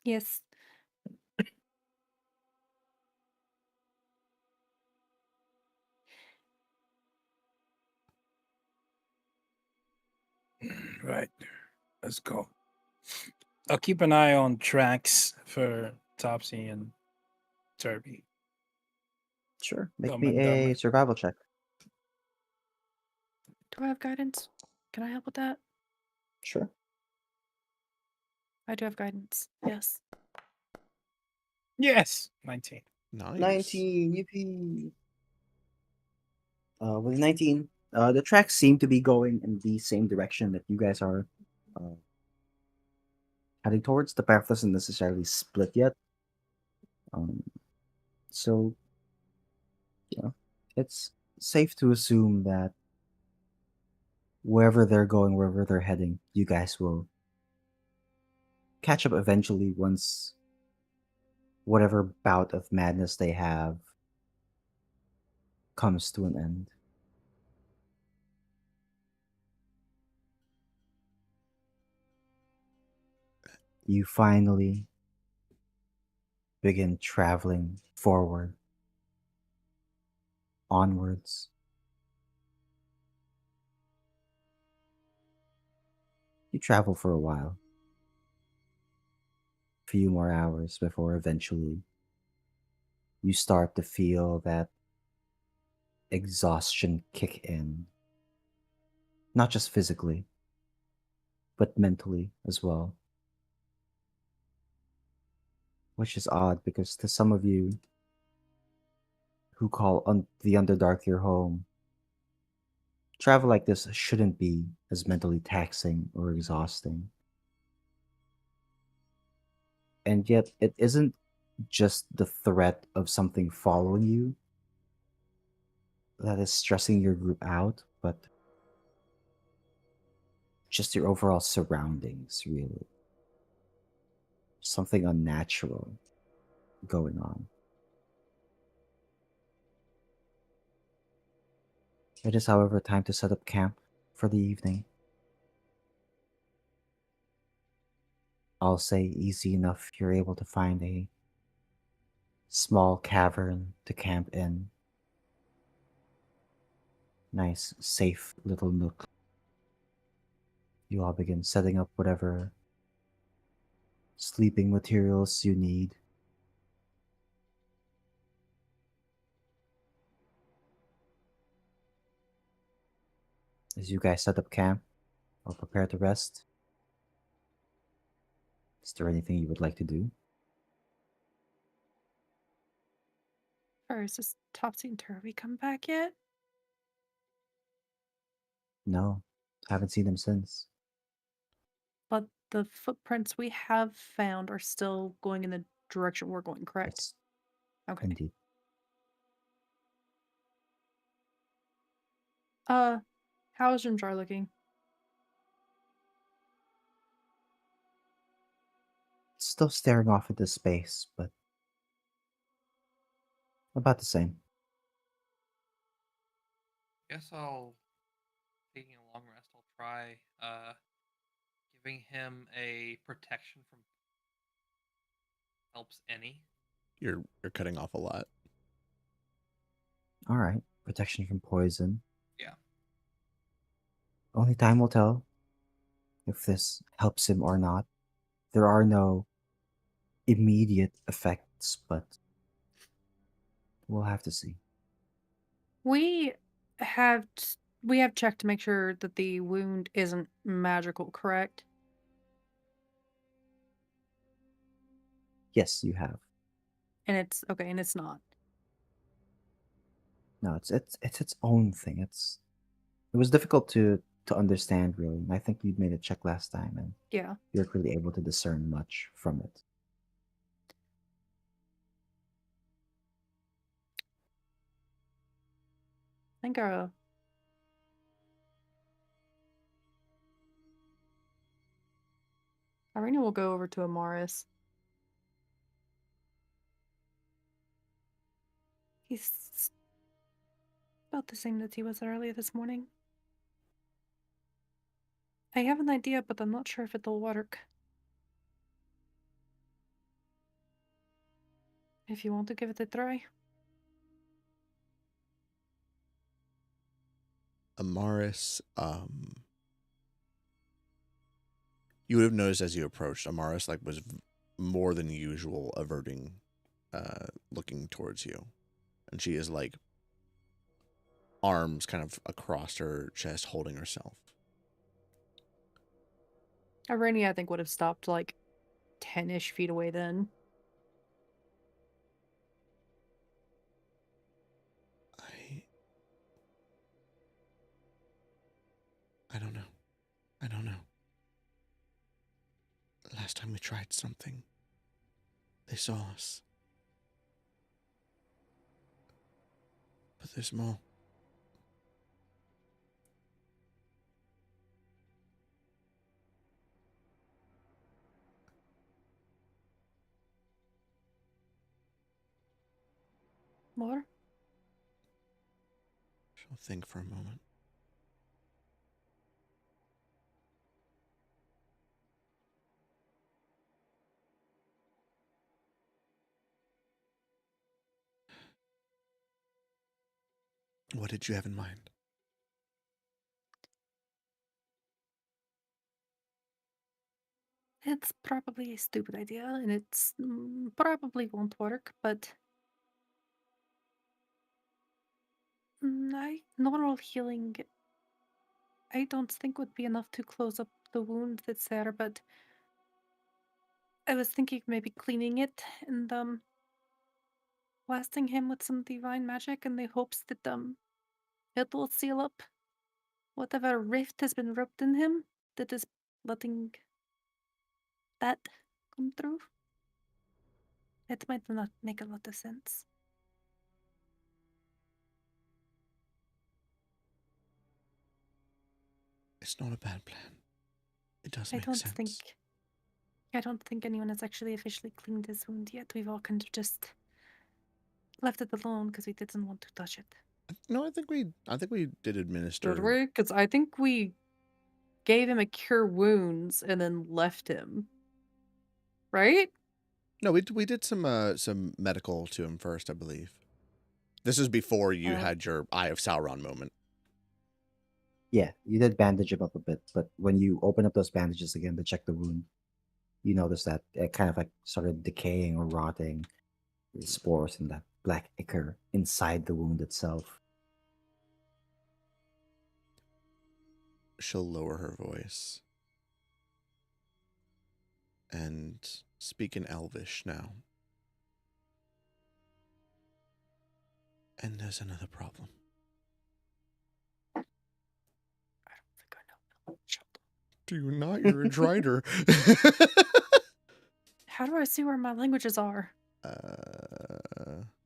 Yes. Right. Let's go. I'll keep an eye on tracks for Topsy and Turby. Sure. Make Dumb me and Dumber. a survival check. Do I have guidance? Can I help with that? Sure. I do have guidance. Yes. Yes, 19. Nice. 19, yippee. With 19, the tracks seem to be going in the same direction that you guys are uh, heading towards. The path doesn't necessarily split yet. Um, so, you know, it's safe to assume that wherever they're going, wherever they're heading, you guys will catch up eventually once whatever bout of madness they have comes to an end. You finally begin traveling forward, onwards. You travel for a while, a few more hours before eventually you start to feel that exhaustion kick in. Not just physically, but mentally as well. Which is odd because to some of you who call the Underdark your home, travel like this shouldn't be as mentally taxing or exhausting. And yet, it isn't just the threat of something following you that is stressing your group out, but just your overall surroundings, really. Something unnatural going on. It is, however, time to set up camp for the evening. I'll say easy enough you're able to find a small cavern to camp in. Nice, safe little nook. You all begin setting up whatever sleeping materials you need. As you guys set up camp or prepare to rest, is there anything you would like to do? Or is this Topsy and Turvy come back yet? No, haven't seen them since. But the footprints we have found are still going in the direction we're going, correct? Yes, Okay. indeed. How's Jimjar looking? Still staring off into space, but about the same. Guess I'll taking a long rest. I'll try giving him a protection from helps any. You're cutting off a lot. All right, protection from poison. Yeah. Only time will tell if this helps him or not. There are no immediate effects, but we'll have to see. We have we have checked to make sure that the wound isn't magical, correct? Yes, you have. And it's okay, and it's not. No, it's its own thing. It was difficult to understand really. And I think you made a check last time, and Yeah. you weren't really able to discern much from it. I think Irina will go over to Amaris. He's about the same that he was earlier this morning. I have an idea, but I'm not sure if it'll work. If you want to give it a try. Amaris, you would have noticed as you approached, Amaris was more than usual averting, looking towards you And she is like arms kind of across her chest, holding herself. Irene, I think, would have stopped like 10-ish feet away then. I don't know. I don't know. Last time we tried something, they saw us. But there's more. More? She'll think for a moment. What did you have in mind? It's probably a stupid idea, and it's probably won't work, but normal healing, I don't think would be enough to close up the wound that's there, but I was thinking maybe cleaning it and blasting him with some divine magic in the hopes that it will seal up whatever rift has been rubbed in him that is letting that come through. It might not make a lot of sense. It's not a bad plan. It does I make don't sense. think anyone has actually officially cleaned his wound yet. We've all kind of just left it alone because we didn't want to touch it. No, I think we did administer. Did we? Because I think we gave him a cure wounds and then left him. Right? No, we did some medical to him first, I believe. This is before you had your Eye of Sauron moment. Yeah, you did bandage him up a bit, but when you open up those bandages again to check the wound, you notice that it kind of like started decaying or rotting. The spores and that black ichor inside the wound itself. She'll lower her voice and speak in Elvish now. And there's another problem. I don't think I know. Shut up. Do you not? You're a Drider. How do I see where my languages are?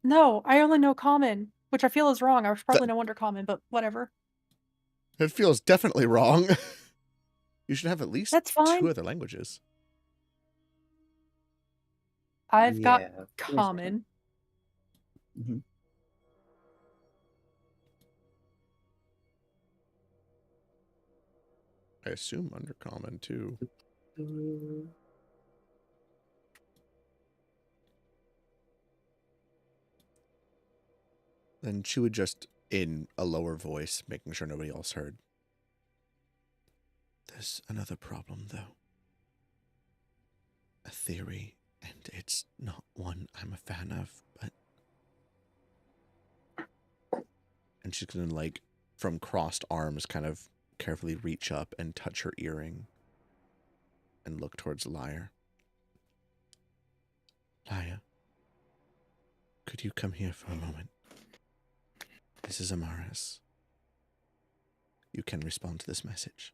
No, I only know Common, which I feel is wrong. I should probably know Undercommon, but whatever. It feels definitely wrong. You should have at least That's fine. 2 other languages. I've got Yeah, Common. Mm-hmm. I assume Undercommon too. Then she would just, in a lower voice, making sure nobody else heard. There's another problem, though. A theory, and it's not one I'm a fan of, but... And she's gonna, like, from crossed arms, kind of carefully reach up and touch her earring and look towards Lyre. Lyre, could you come here for a moment? This is Amaris. You can respond to this message.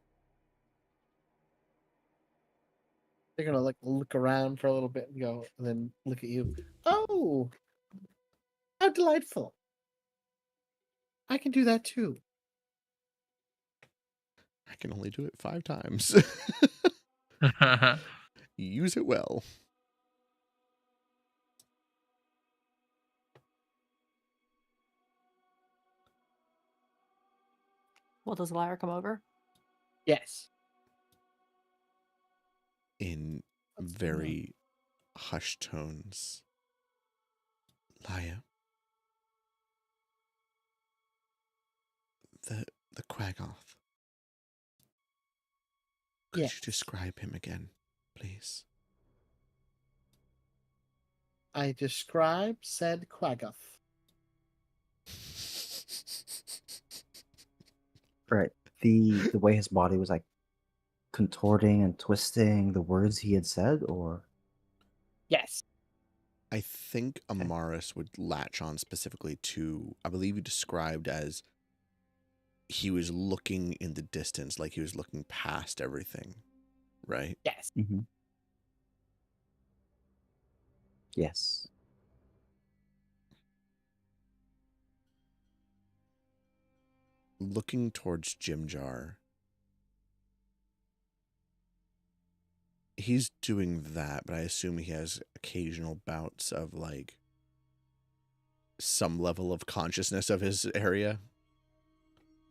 They're gonna like look around for a little bit and go, and then look at you. Oh, how delightful! I can do that too. I can only do it 5 times. Use it well. Well, does Lyra come over? Yes. In very hushed tones. Lyre. The Quaggoth. Could Yes. you describe him again, please? I describe said Quaggoth. Right. The way his body was like contorting and twisting the words he had said, or Yes. I think Amaris would latch on specifically to, I believe you described as he was looking in the distance, like he was looking past everything, right? Yes. Mhm. Yes. Looking towards Jim Jar, he's doing that, but I assume he has occasional bouts of like some level of consciousness of his area.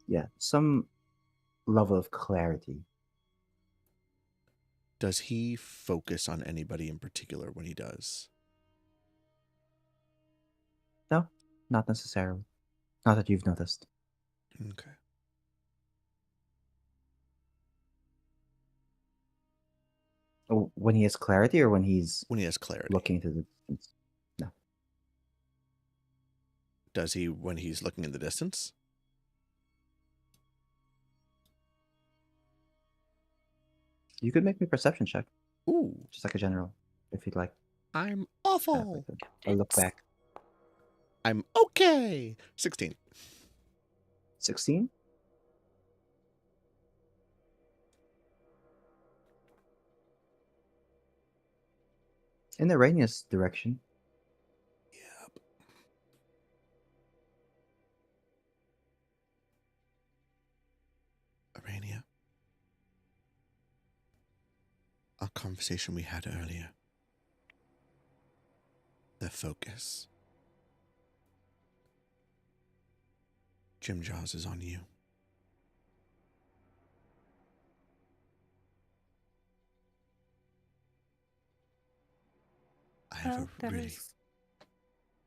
Yeah. Some level of clarity. Does he focus on anybody in particular when he does? No, not necessarily. Not that you've noticed. Okay. Oh, when he has clarity or when he's When he has clarity. looking into the distance? No. Does he when he's looking in the distance? You could make me a perception check, Ooh, just like a general, if you'd like. I'm Have awful. like a look back. I'm okay. 16. 16? In the Rainius direction. Yep. Arania. Our conversation we had earlier. The focus. Jim Jaws is on you. I have Well, a really...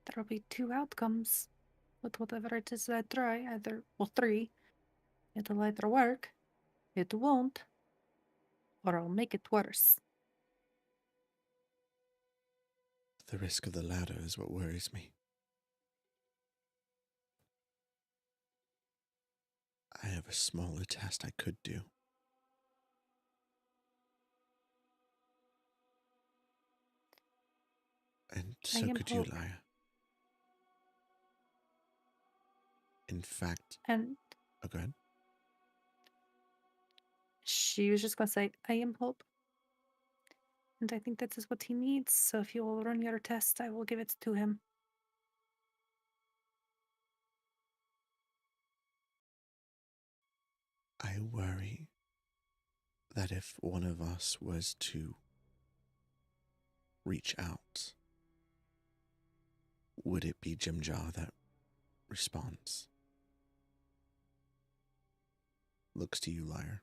there'll be two outcomes with whatever it is I try. Three. It'll either work, it won't, or I'll make it worse. The risk of the latter is what worries me. I have a smaller test I could do. And so am could you, hope. Lyra. In fact... And Oh, go ahead. she was just gonna say, I am hope. And I think that is what he needs, so if you will run your test, I will give it to him. I worry that if one of us was to reach out, would it be Jim Jar that responds? Looks to you, Lyre.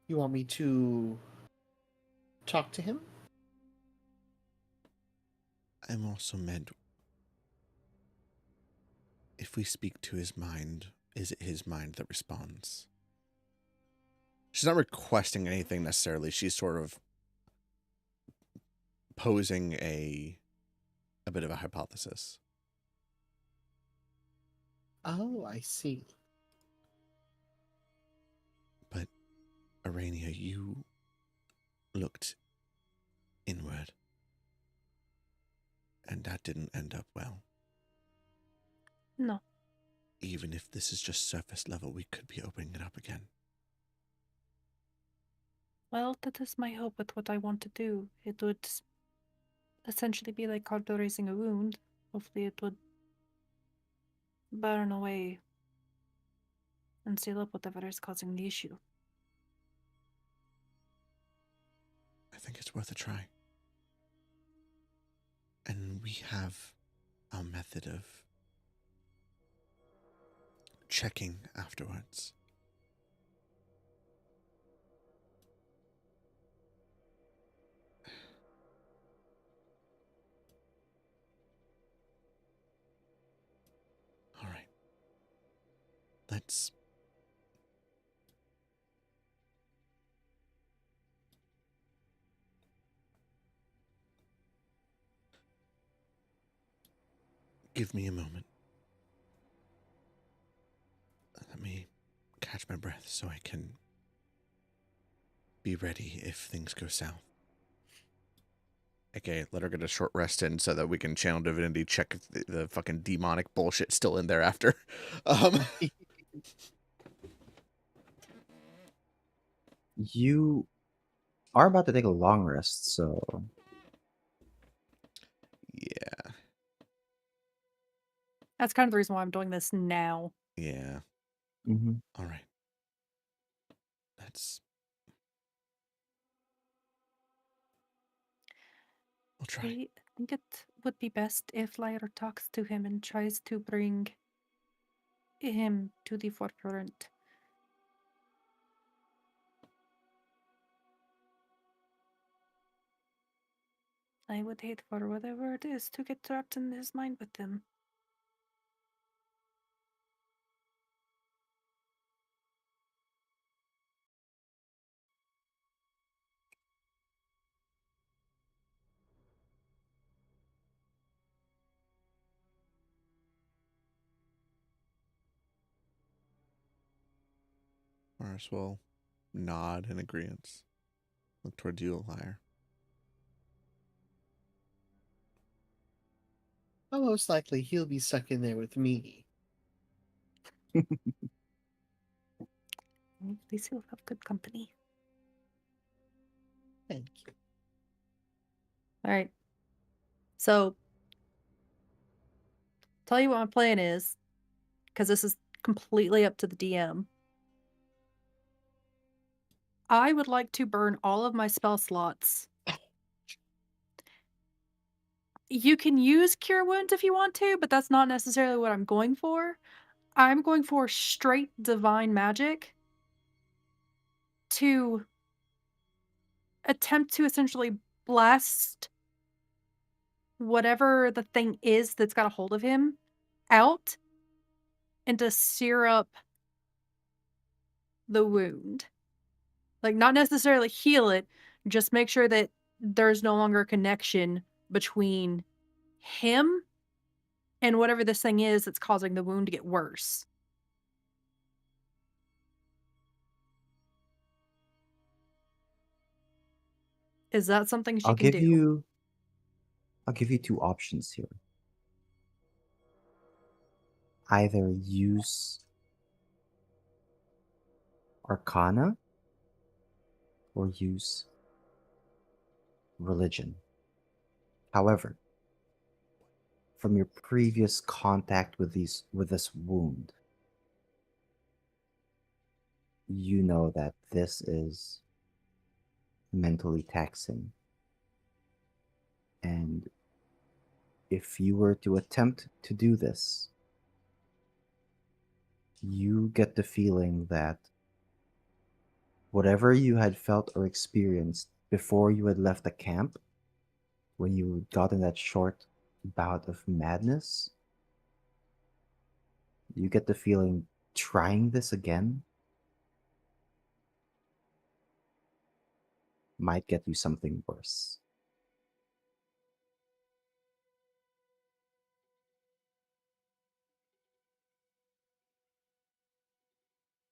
You want me to talk to him? I'm also meant, if we speak to his mind, is it his mind that responds? She's not requesting anything necessarily. She's sort of posing a bit of a hypothesis. Oh, I see. But, Arania, you looked inward. And that didn't end up well. No. Even if this is just surface level, we could be opening it up again. Well, that is my hope with what I want to do. It would essentially be like cauterizing a wound. Hopefully it would burn away and seal up whatever is causing the issue. I think it's worth a try. And we have our method of checking afterwards. All right. Let's... Give me a moment. Let me catch my breath so I can be ready if things go south. Okay, let her get a short rest in so that we can channel divinity, check if the fucking demonic bullshit's still in there after. You are about to take a long rest, so Yeah, That's kind of the reason why I'm doing this now. yeah. mhm. All right. That's. I'll try. I think it would be best if Lyra talks to him and tries to bring him to the forefront. I would hate for whatever it is to get trapped in his mind with him. Morris will nod in agreement. Look towards you, Lyre. Well, most likely he'll be stuck in there with me. At least he'll have good company. Thank you. Alright. So, tell you what my plan is, because this is completely up to the DM. I would like to burn all of my spell slots. You can use Cure Wounds if you want to, but that's not necessarily what I'm going for. I'm going for straight divine magic to attempt to essentially blast whatever the thing is that's got a hold of him out and to sear up the wound. Like, not necessarily heal it, just make sure that there's no longer a connection between him and whatever this thing is that's causing the wound to get worse. Is that something she I'll can give do? you two options here. Either use Arcana or use religion. However, from your previous contact with this wound, you know that this is mentally taxing. And if you were to attempt to do this, you get the feeling that whatever you had felt or experienced before you had left the camp, when you got in that short bout of madness, you get the feeling trying this again might get you something worse.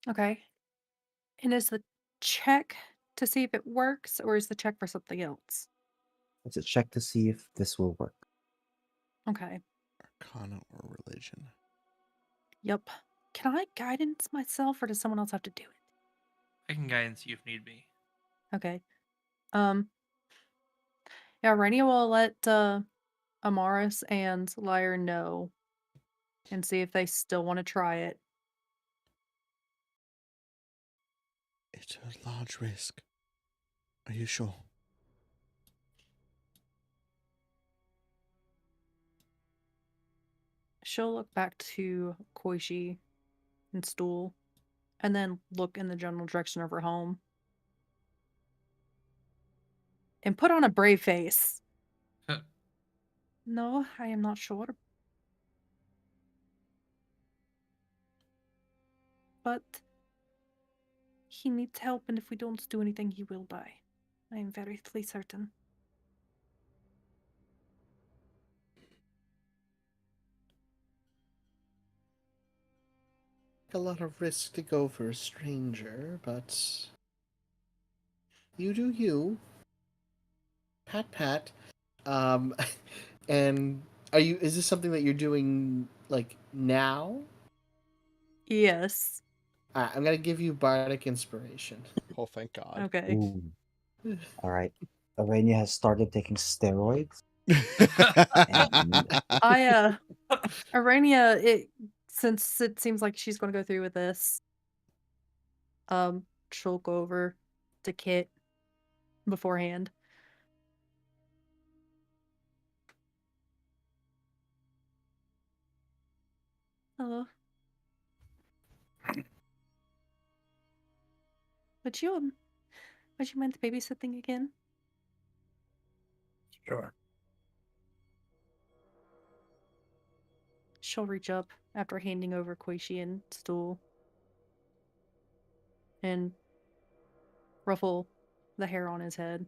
Okay. And is the check to see if it works, or is the check for something else? It's a check to see if this will work. Okay. Arcana or religion? Yep. Can I guidance myself, or does someone else have to do it? I can guidance you if need be. Okay. Yeah, Rainy will let Amaris and Lyre know and see if they still want to try it. It's a large risk. Are you sure? She'll look back to Koichi and Stool, and then look in the general direction of her home. And put on a brave face. No, I am not sure. But he needs help, and if we don't do anything, he will die. I am very certain. a lot of risk to go for a stranger, but you do you. Pat pat. Um, and is this something that you're doing, like, now? Yes. I'm gonna give you bardic inspiration. Oh, thank God. Okay. Ooh. All right. Arania has started taking steroids. And Arania, since it seems like she's gonna go through with this, she'll go over to Kit beforehand. Hello. Would you mind babysitting again? Sure. She'll reach up after handing over Quashian stool and ruffle the hair on his head.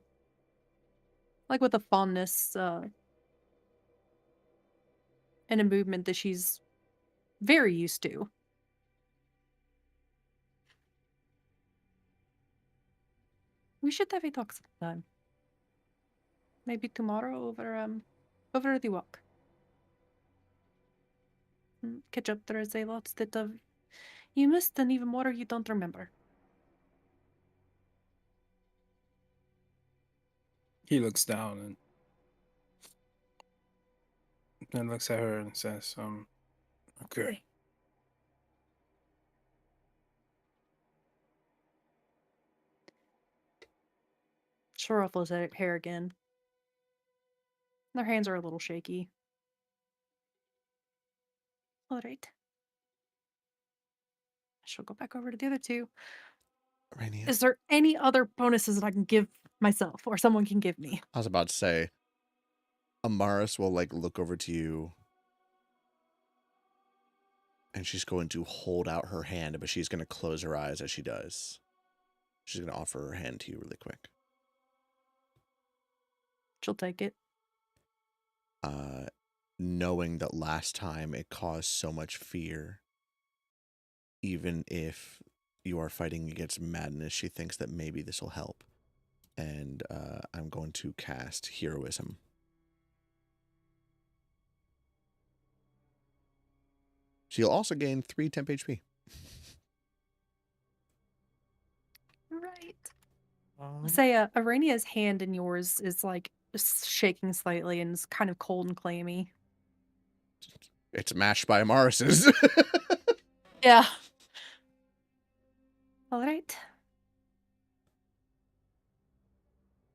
Like with a fondness and a movement that she's very used to. We should have a talk sometime. Maybe tomorrow over the walk. Catch up, there is a lot that you missed and even more you don't remember. He looks down and looks at her and says, okay. She'll ruffle his hair again. Their hands are a little shaky. Alright. She'll go back over to the other two. Rania. Is there any other bonuses that I can give myself or someone can give me? I was about to say, Amaris will like look over to you and she's going to hold out her hand, but she's going to close her eyes as she does. She's going to offer her hand to you really quick. She'll take it. Knowing that last time it caused so much fear, even if you are fighting against madness, she thinks that maybe this will help. And I'm going to cast Heroism. She'll also gain 3 temp HP. Right. Say, Arania's hand in yours is like shaking slightly and is kind of cold and clammy. It's matched by Amaris's. Yeah. All right.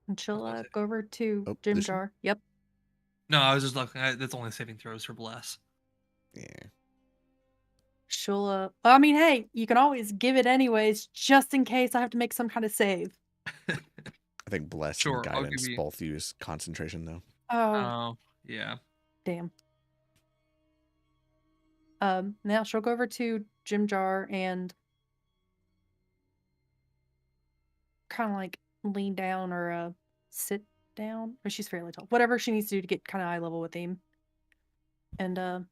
And she'll That's go over to Oh, Jim this one? Jar. Yep. No, I was just looking. That's only saving throws for bless. Yeah. She'll, I mean, hey, you can always give it anyways, just in case I have to make some kind of save. I think Bless Sure, and I'll give Guidance you- both use concentration, though. Oh, Oh, yeah. damn. Now she'll go over to Jim Jar and kind of like lean down or sit down. Or she's fairly tall. Whatever she needs to do to get kind of eye level with him. And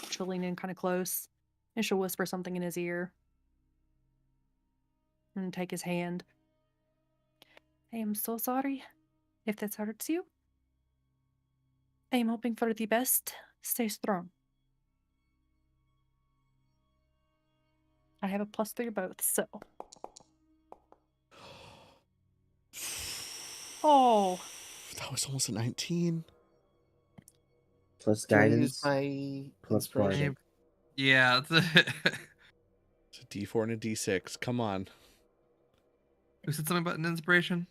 she'll lean in kind of close. And she'll whisper something in his ear. And take his hand. I am so sorry if that hurts you. I am hoping for the best. Stay strong. I have a +3 both, so. Oh. That was almost a 19. Plus Do I use guidance. my Plus inspiration? bardic. Yeah. It's a D4 and a D6. Come on. Who said something about an inspiration?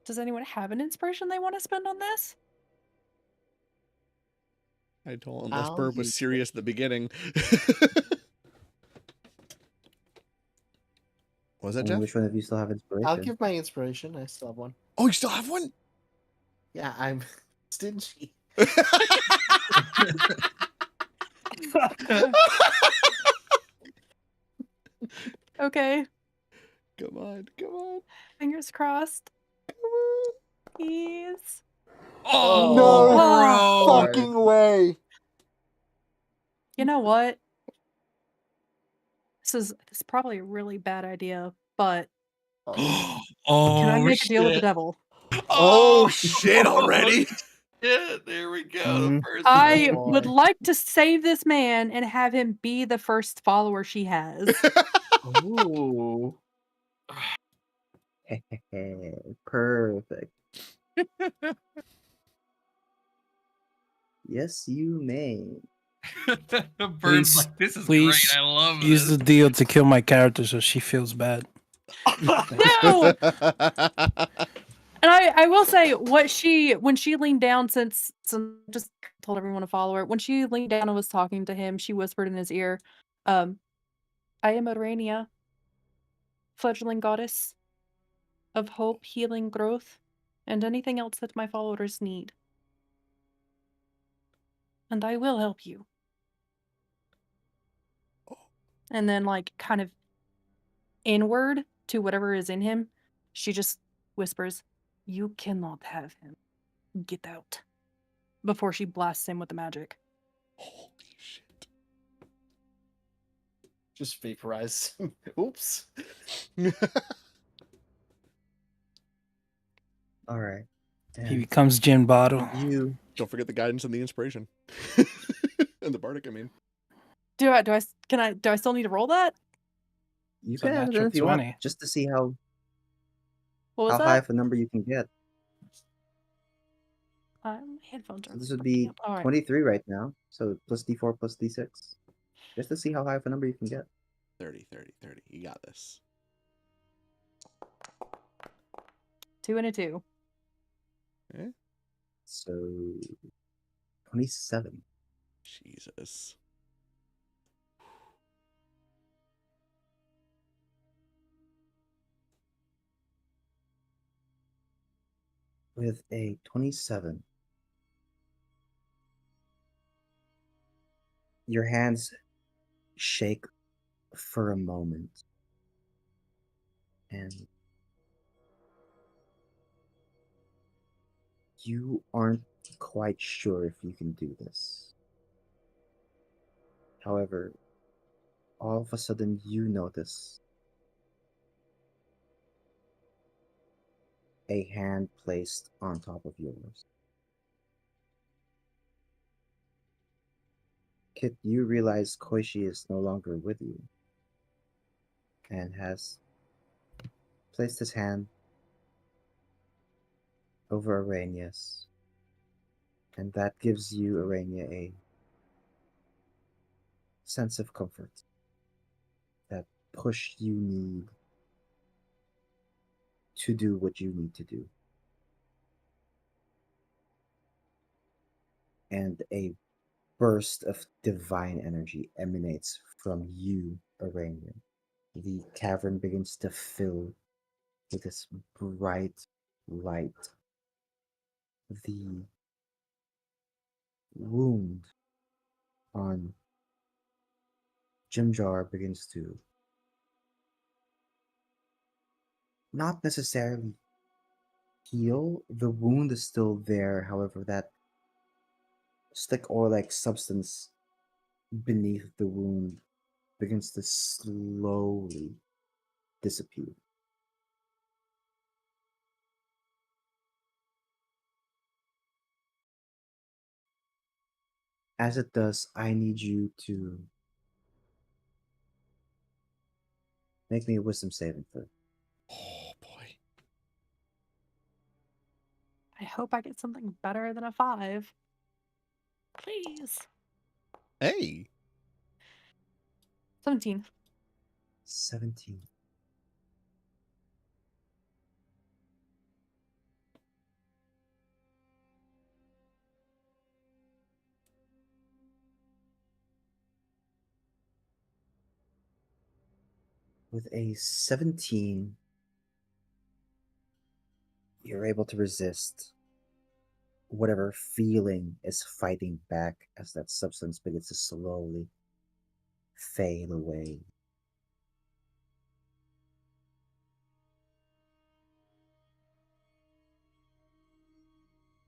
Does anyone have an inspiration they want to spend on this? I don't, unless I'll Bird was use it. serious at the beginning. What was that, Jeff? Which one of you still have inspiration? I'll give my inspiration. I still have one. Oh, you still have one? Yeah, I'm stingy. Okay. Come on, come on. Fingers crossed. Please. Oh, No bro. fucking way. You know what? This is probably a really bad idea, but Oh, can I Oh make a deal with the shit! devil? Oh shit already. Yeah, there we go. The Mhm. first I one. would boy. like to save this man and have him be the first follower she has. Ooh. Perfect. Yes, you may. Bird's Please, like, this is please great. I love use this. the deal to kill my character so she feels bad. No! And I will say what when she leaned down since just told everyone to follow her. When she leaned down and was talking to him, she whispered in his ear, I am Arania, fledgling goddess of hope, healing, growth, and anything else that my followers need. And I will help you. And then like kind of inward to whatever is in him, she just whispers, "You cannot have him. Get out." Before she blasts him with the magic. Holy shit. Just vaporize. Oops. All right. He And becomes gin bottle. you Don't forget the guidance and the inspiration. And the bardic, I mean. Do I still need to roll that? you It's a can add it in natural if you want, 20. just to see how What was high that? of a number you can get. My headphones So are this would fucking be up. All right. 23 right now. So plus D4 plus D6. Just to see how high of a number you can get. 30, 30, 30. You got this. 2 and a 2. Eh? So 27. Jesus. With a 27, your hands shake for a moment. And you aren't quite sure if you can do this. However, all of a sudden you notice a hand placed on top of yours. Kit, you realize Koishi is no longer with you and has placed his hand over Arrhenius, and that gives you, Arrhenia, a sense of comfort, that push you need to do what you need to do. And a burst of divine energy emanates from you, Arrhenia. The cavern begins to fill with this bright light. The wound on Jimjar begins to not necessarily heal. The wound is still there, however, that stick oil like substance beneath the wound begins to slowly disappear. As it does, I need you to make me a wisdom saving throw. Oh boy. I hope I get something better than a 5. Please. Hey. 17. 17. With a 17, you're able to resist whatever feeling is fighting back as that substance begins to slowly fade away.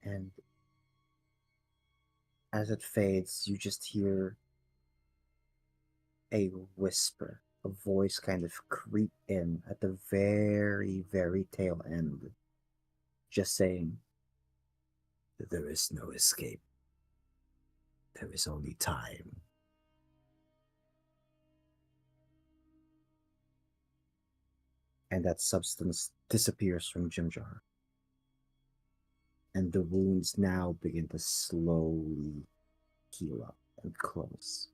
And as it fades, you just hear a whisper, a voice kind of creep in at the very, very tail end, just saying, "There is no escape. There is only time." And that substance disappears from Jimjar. And the wounds now begin to slowly heal up and close.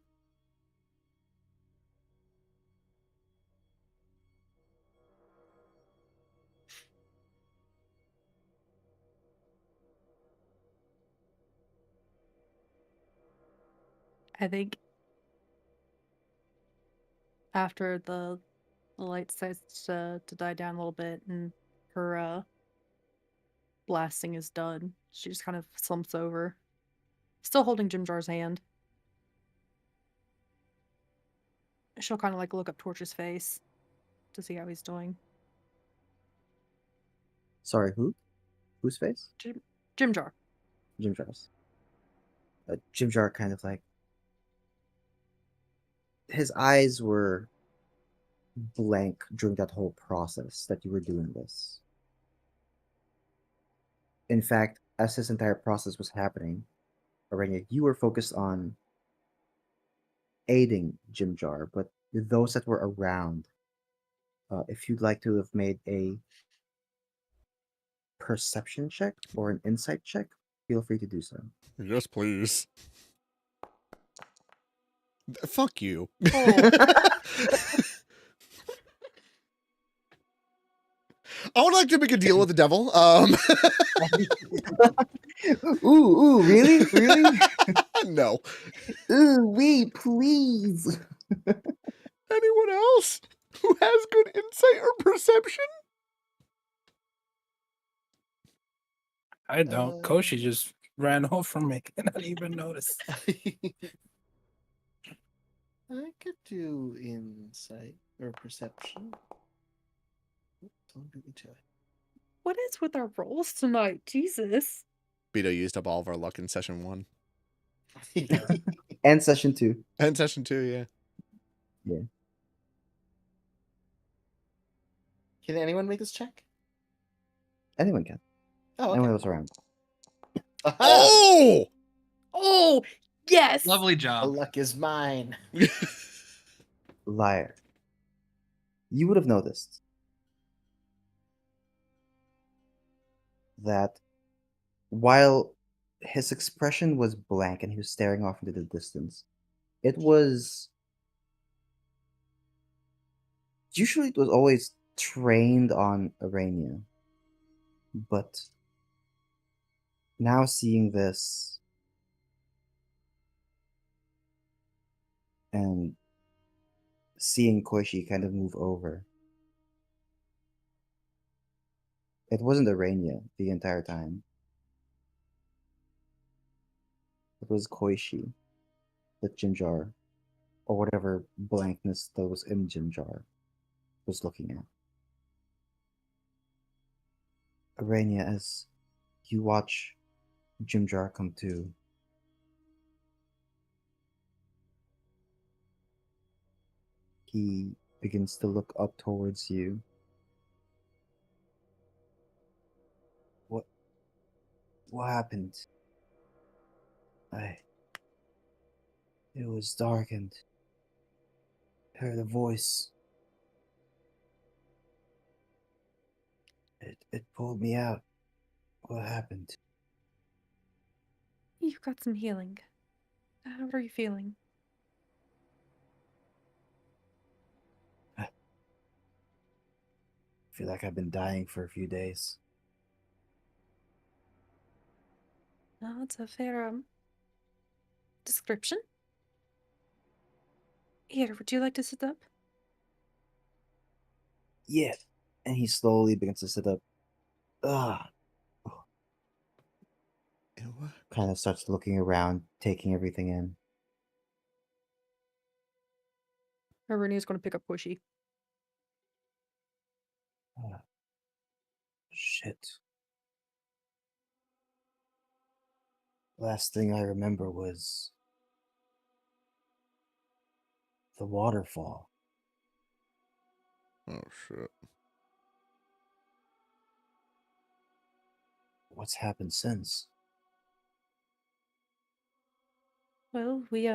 I think after the light starts to die down a little bit and her blasting is done, she just kind of slumps over, still holding Jimjar's hand. She'll kind of like look up Torch's face to see how he's doing. Sorry, who? Whose face? Jimjar. Jimjar's. Jimjar kind of like. His eyes were blank during that whole process that you were doing this. In fact, as this entire process was happening, Arena, you were focused on aiding Jimjar, but those that were around, if you'd like to have made a perception check or an insight check, feel free to do so. Yes, please. Fuck you. Oh. I would like to make a deal with the devil. Ooh, really? Really? No. Ooh, wait, please. Anyone else who has good insight or perception? I don't. Koshi just ran off from me and I didn't even notice. I could do insight or perception. Don't beat me to it. What is with our rolls tonight? Jesus. Beto used up all of our luck in session 1. And session 2. And session 2, yeah. Yeah. Can anyone make this check? Anyone can. Oh, okay. Anyone else around. Aha! Oh! Oh, yes. Lovely The job. luck is mine. Liar. You would have noticed that while his expression was blank and he was staring off into the distance, it was usually it was always trained on Arania. But now seeing this and seeing Koishi kind of move over, it wasn't Arania the entire time. It was Koishi that Jimjar, or whatever blankness that was in Jimjar, was looking at. Arania, as you watch Jimjar come to, he begins to look up towards you. What happened? It was dark and heard a voice. It pulled me out. What happened? You got some healing. How are you feeling? I feel like I've been dying for a few days. No, that's a fair description. Here, would you like to sit up? Yeah. And he slowly begins to sit up. Kind of starts looking around, taking everything in. Arunia's going to pick up Koishi. Shit. Last thing I remember was The waterfall. Oh shit. What's happened since? Well, we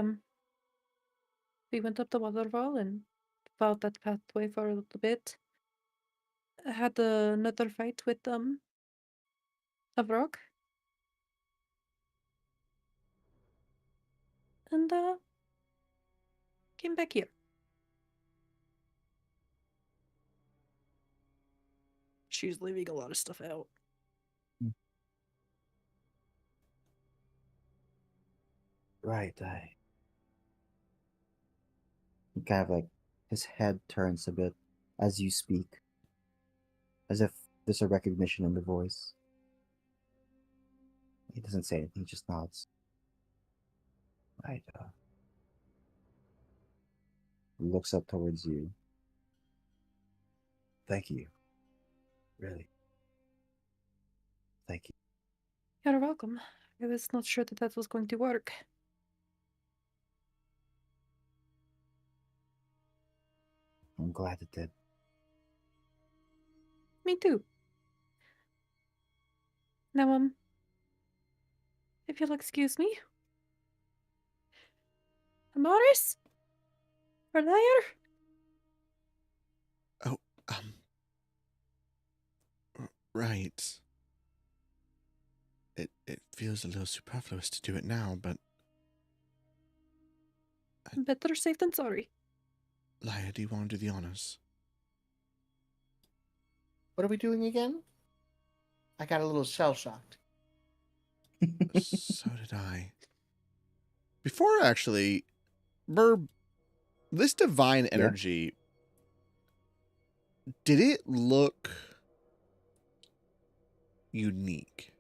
went up the waterfall and followed that pathway for a little bit. I had another fight with a frog. And came back here. She's leaving a lot of stuff out. Right, kind of like his head turns a bit as you speak, as if there's a recognition in the voice. He doesn't say anything, he just nods. Right, looks up towards you. Thank you. Really. Thank you. You're welcome. I was not sure that was going to work. I'm glad it did. Me too. Now, if you'll excuse me. Morris? Or liar? Oh, um, right. It feels a little superfluous to do it now, but Better safe than sorry. Laya, do you want to do the honors? What are we doing again? I got a little shell shocked. So did I. Before actually, Burb, this divine energy, did it look unique?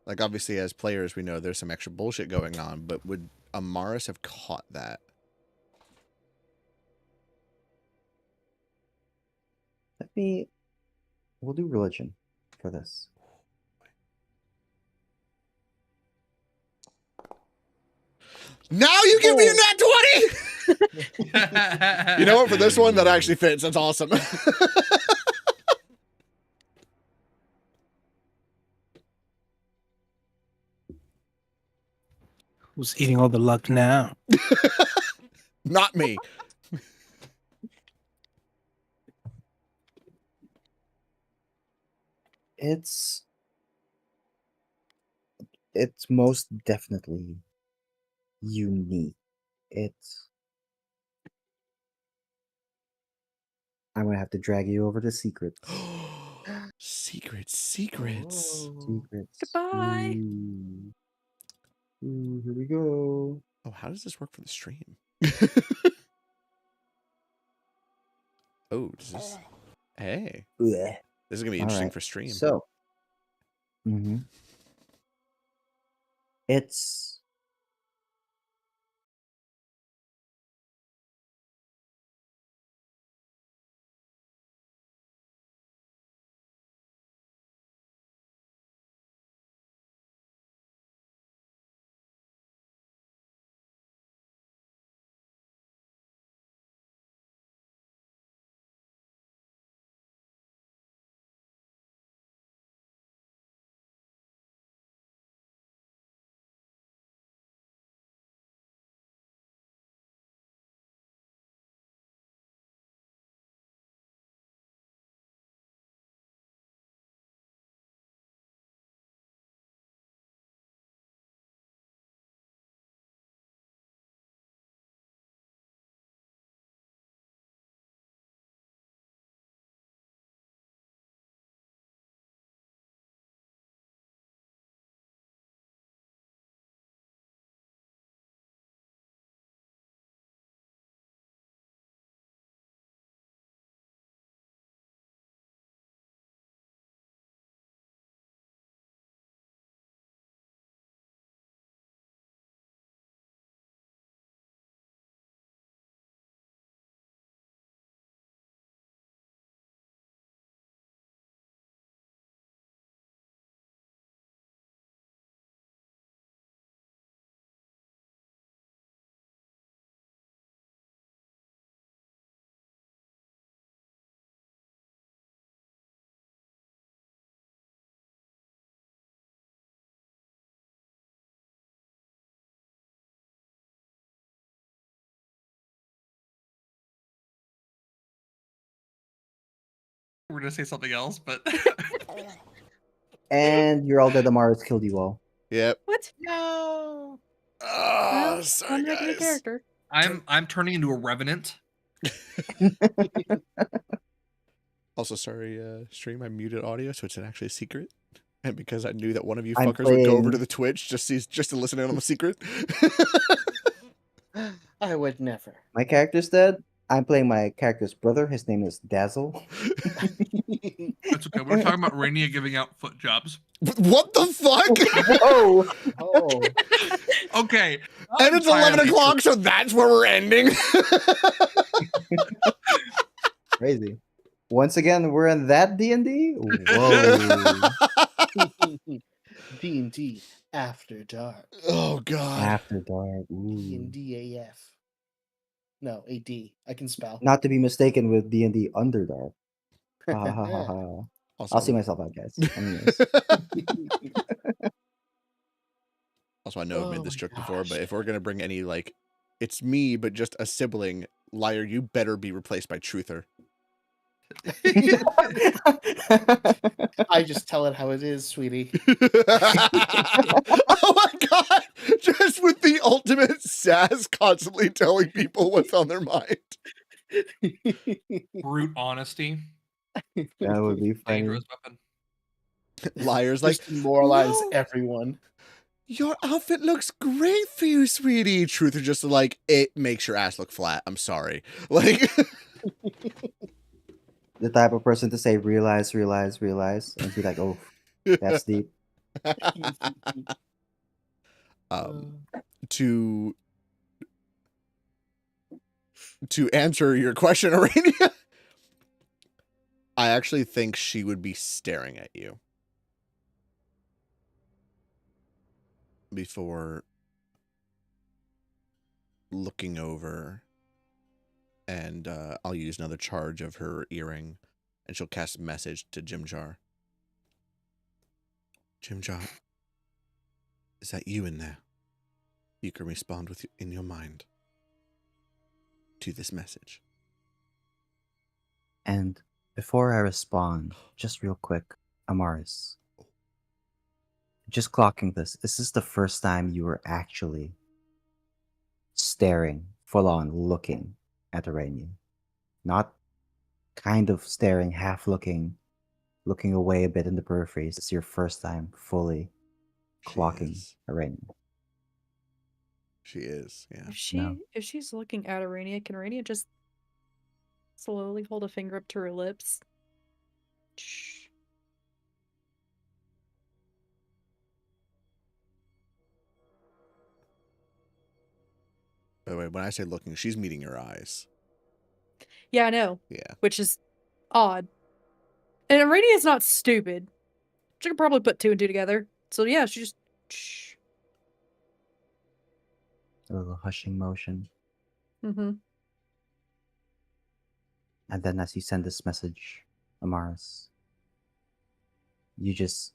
Like, obviously, as players, we know there's some extra bullshit going on, but would Amaris have caught that? We'll do religion for this. Now you give me a nat 20! You know what? For this one, that actually fits. That's awesome. Who's eating all the luck now? Not me. It's most definitely unique. I'm gonna have to drag you over to secrets. Secrets. Oh. Secrets. Goodbye. Ooh, here we go. Oh, how does this work for the stream? Oh, does this... Hey. Blech. This is going to be All interesting right. for stream. So, it's were gonna say something else, but And you're all dead. Amaris killed you all. Yep. What? no. Oh, Well, sorry, one regular guys. character. I'm turning into a revenant. Also, sorry, stream. I muted audio, so it's actually a secret. And because I knew that one of you I'm fuckers would go over to playing- the Twitch just to listen in on the secret. I would never. My character's dead. I'm playing my character's brother. His name is Dazzle. That's okay. We're talking about Rainier giving out foot jobs. What the fuck? Whoa! Oh, Okay. And it's 11 entirely o'clock, so that's where we're ending. Crazy. Once again, we're in that D&D? Whoa. D&D After Dark. Oh, God. After dark. Ooh. D&D AF. No, AD. I can spell. Not to be mistaken with D&D Underdark. Ha ha ha ha. Also, I'll see myself out, guys. Anyways. Also, I know I've Oh made this my joke before, gosh. but if we're going to bring any, like, it's me, but just a sibling, Liar, you better be replaced by Truther. I just tell it how it is, sweetie. Oh my God! Just with the ultimate sass, constantly telling people what's on their mind. Brute honesty. That would be funny. Dangerous weapon. Liar's like, Just demoralize "No, everyone. your outfit looks great for you, sweetie." Truther just like, it makes your ass look flat. I'm sorry. Like, The type of person to say realize, and be like, oh, that's deep. to answer your question, Arania, I actually think she would be staring at you before looking over, and I'll use another charge of her earring, and she'll cast a message to Jimjar. Jimjar, is that you in there? You can respond with in your mind to this message. And before I respond, just real quick, Amaris. Just clocking this. This is the first time you were actually staring, full on looking at Arania. Not kind of staring, half looking away a bit in the peripheries. It's your first time fully clocking Arania. She is, yeah. If she's looking at Arania, can Arania just slowly hold a finger up to her lips? Shh. By the way, when I say looking, she's meeting your eyes. Yeah, I know. Yeah. Which is odd. And Arania's not stupid. She could probably put two and two together. So yeah, she just shh. A little hushing motion. Mm-hmm. And then as you send this message, Amaris, you just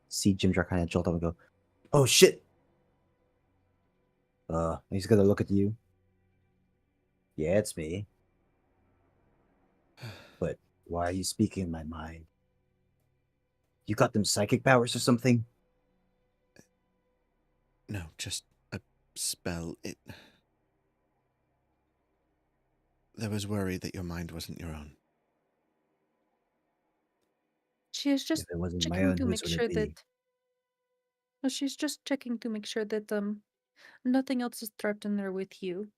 see Jimjar kind of jolt up and go, oh shit! He's gonna look at you. Yeah, it's me. But why are you speaking in my mind? You got them psychic powers or something? No, just a spell. There was worry that your mind wasn't your own. She is just If it wasn't my checking own, to make whose would sure it be? that. Well, she's just checking to make sure that nothing else is trapped in there with you.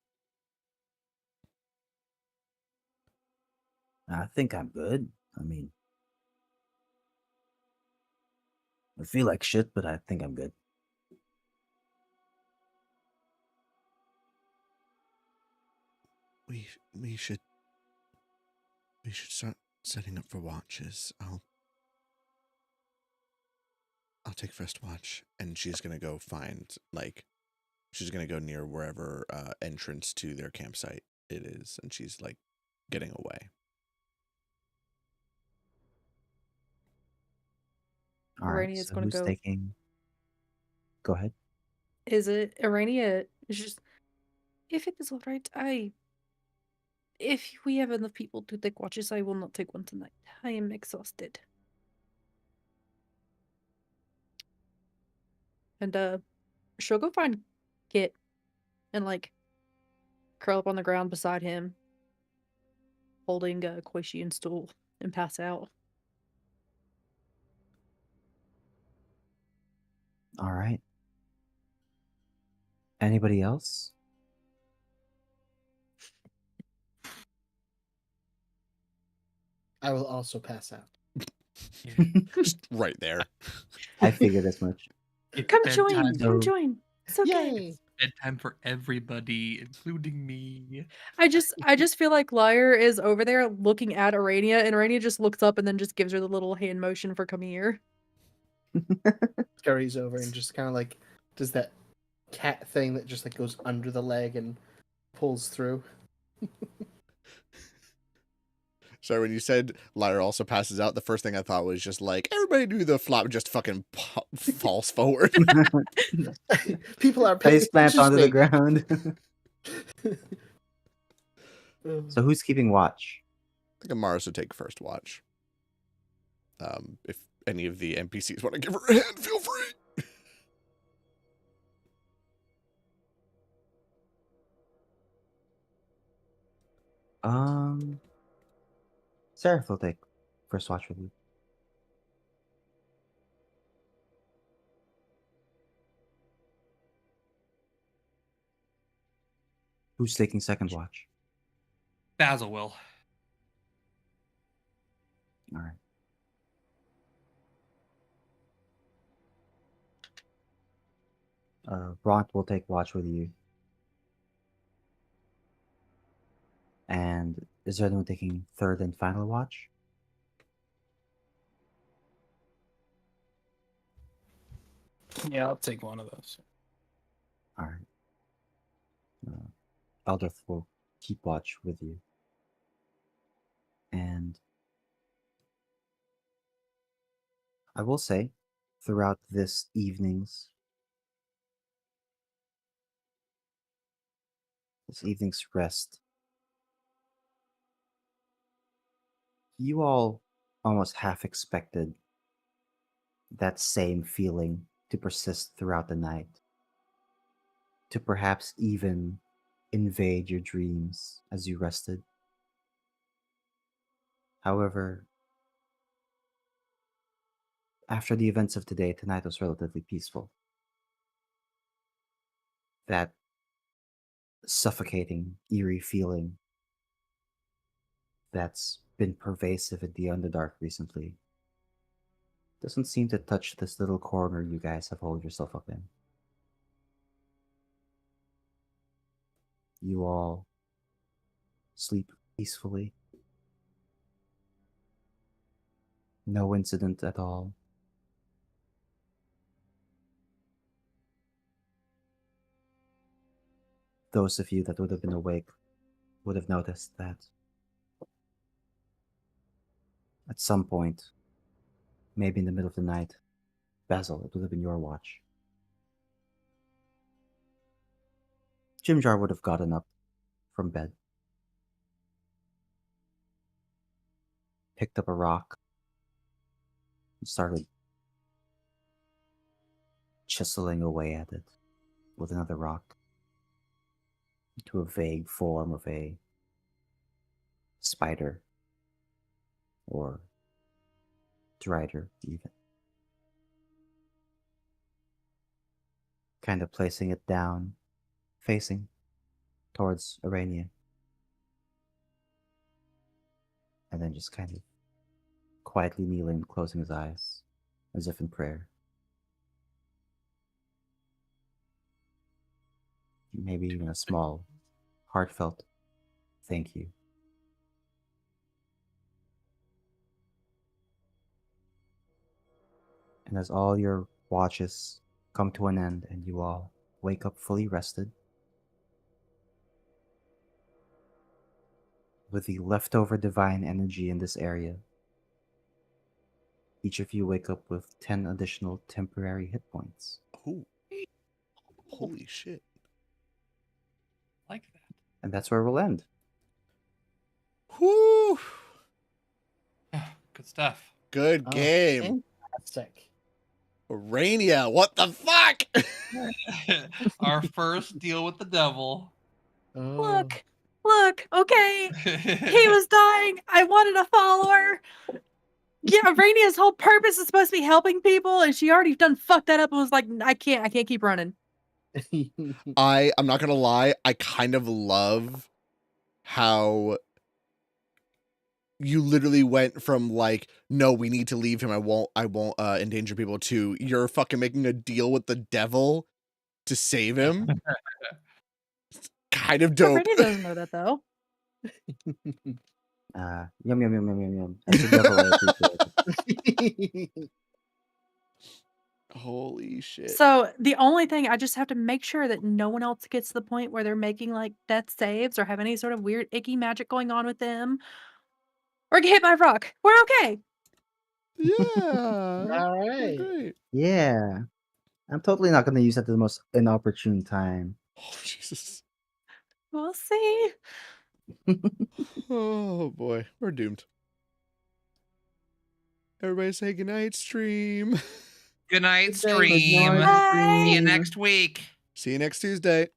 I think I'm good. I mean, I feel like shit, but I think I'm good. We should start setting up for watches. I'll take first watch, and she's gonna go find, like, she's gonna go near wherever entrance to their campsite it is, and she's like getting away. All right, Arania's so gonna who's go. taking? Go ahead. Is it Arania? Is just if it is all right, If we have enough people to take watches, I will not take one tonight. I am exhausted. And she'll go find Kit and like curl up on the ground beside him, holding a Koishi stool, and pass out. All right. Anybody else? I will also pass out. Just right there. I figured as much. It's Come bedtime. join! Come So- join! It's okay. Yay! Bedtime for everybody, including me. I just feel like Lyre is over there looking at Arania, and Arania just looks up and then just gives her the little hand motion for come here. Scurries over and just kind of like does that cat thing that just like goes under the leg and pulls through. Sorry, when you said Lyra also passes out, the first thing I thought was just like, everybody do the flop, just fucking falls forward. People are paying Face plant attention onto to the me. ground. So who's keeping watch? I think Amaris would take first watch. If any of the NPCs want to give her a hand, feel free. Seraph will take first watch with you. Who's taking second watch? Basil will. All right. Ront will take watch with you. And is there anyone taking third and final watch? Yeah, I'll take one of those. All right. Eldrith will keep watch with you. And I will say, throughout this evening's rest, you all almost half expected that same feeling to persist throughout the night, to perhaps even invade your dreams as you rested. However, after the events of today, tonight was relatively peaceful. That suffocating, eerie feeling that's been pervasive in the Underdark recently doesn't seem to touch this little corner you guys have holed yourself up in. You all sleep peacefully. No incident at all. Those of you that would have been awake would have noticed that at some point, maybe in the middle of the night, Basil, it would have been your watch. Jimjar would have gotten up from bed, picked up a rock, and started chiseling away at it with another rock into a vague form of a spider or drider, even. Kind of placing it down, facing towards Arania. And then just kind of quietly kneeling, closing his eyes, as if in prayer. Maybe even a small, heartfelt thank you. And as all your watches come to an end and you all wake up fully rested, with the leftover divine energy in this area, each of you wake up with 10 additional temporary hit points. Ooh. Holy shit. Like that. And that's where we'll end. Whew. Good stuff. Good Oh, game. Fantastic. Rainia, what the fuck? Our first deal with the devil. Oh. Look, okay. He was dying. I wanted a follower. Yeah, Rainia's whole purpose is supposed to be helping people, and she already done fucked that up and was like, I can't keep running. I'm not gonna lie, I kind of love how you literally went from like, no, we need to leave him, I won't endanger people, to you're fucking making a deal with the devil to save him. Kind of dope. Rainia doesn't know that though. Yum yum yum yum yum yum. As a devil, I appreciate it. Holy shit. So the only thing I just have to make sure that no one else gets to the point where they're making like death saves or have any sort of weird icky magic going on with them, or get hit by a rock. We're okay. Yeah. All We're right. great. Yeah. I'm totally not going to use that at the most inopportune time. Oh, Jesus. We'll see. Oh, boy. We're doomed. Everybody say goodnight, stream. Good night, Good day, good stream. night, See you stream. next week. See you next Tuesday.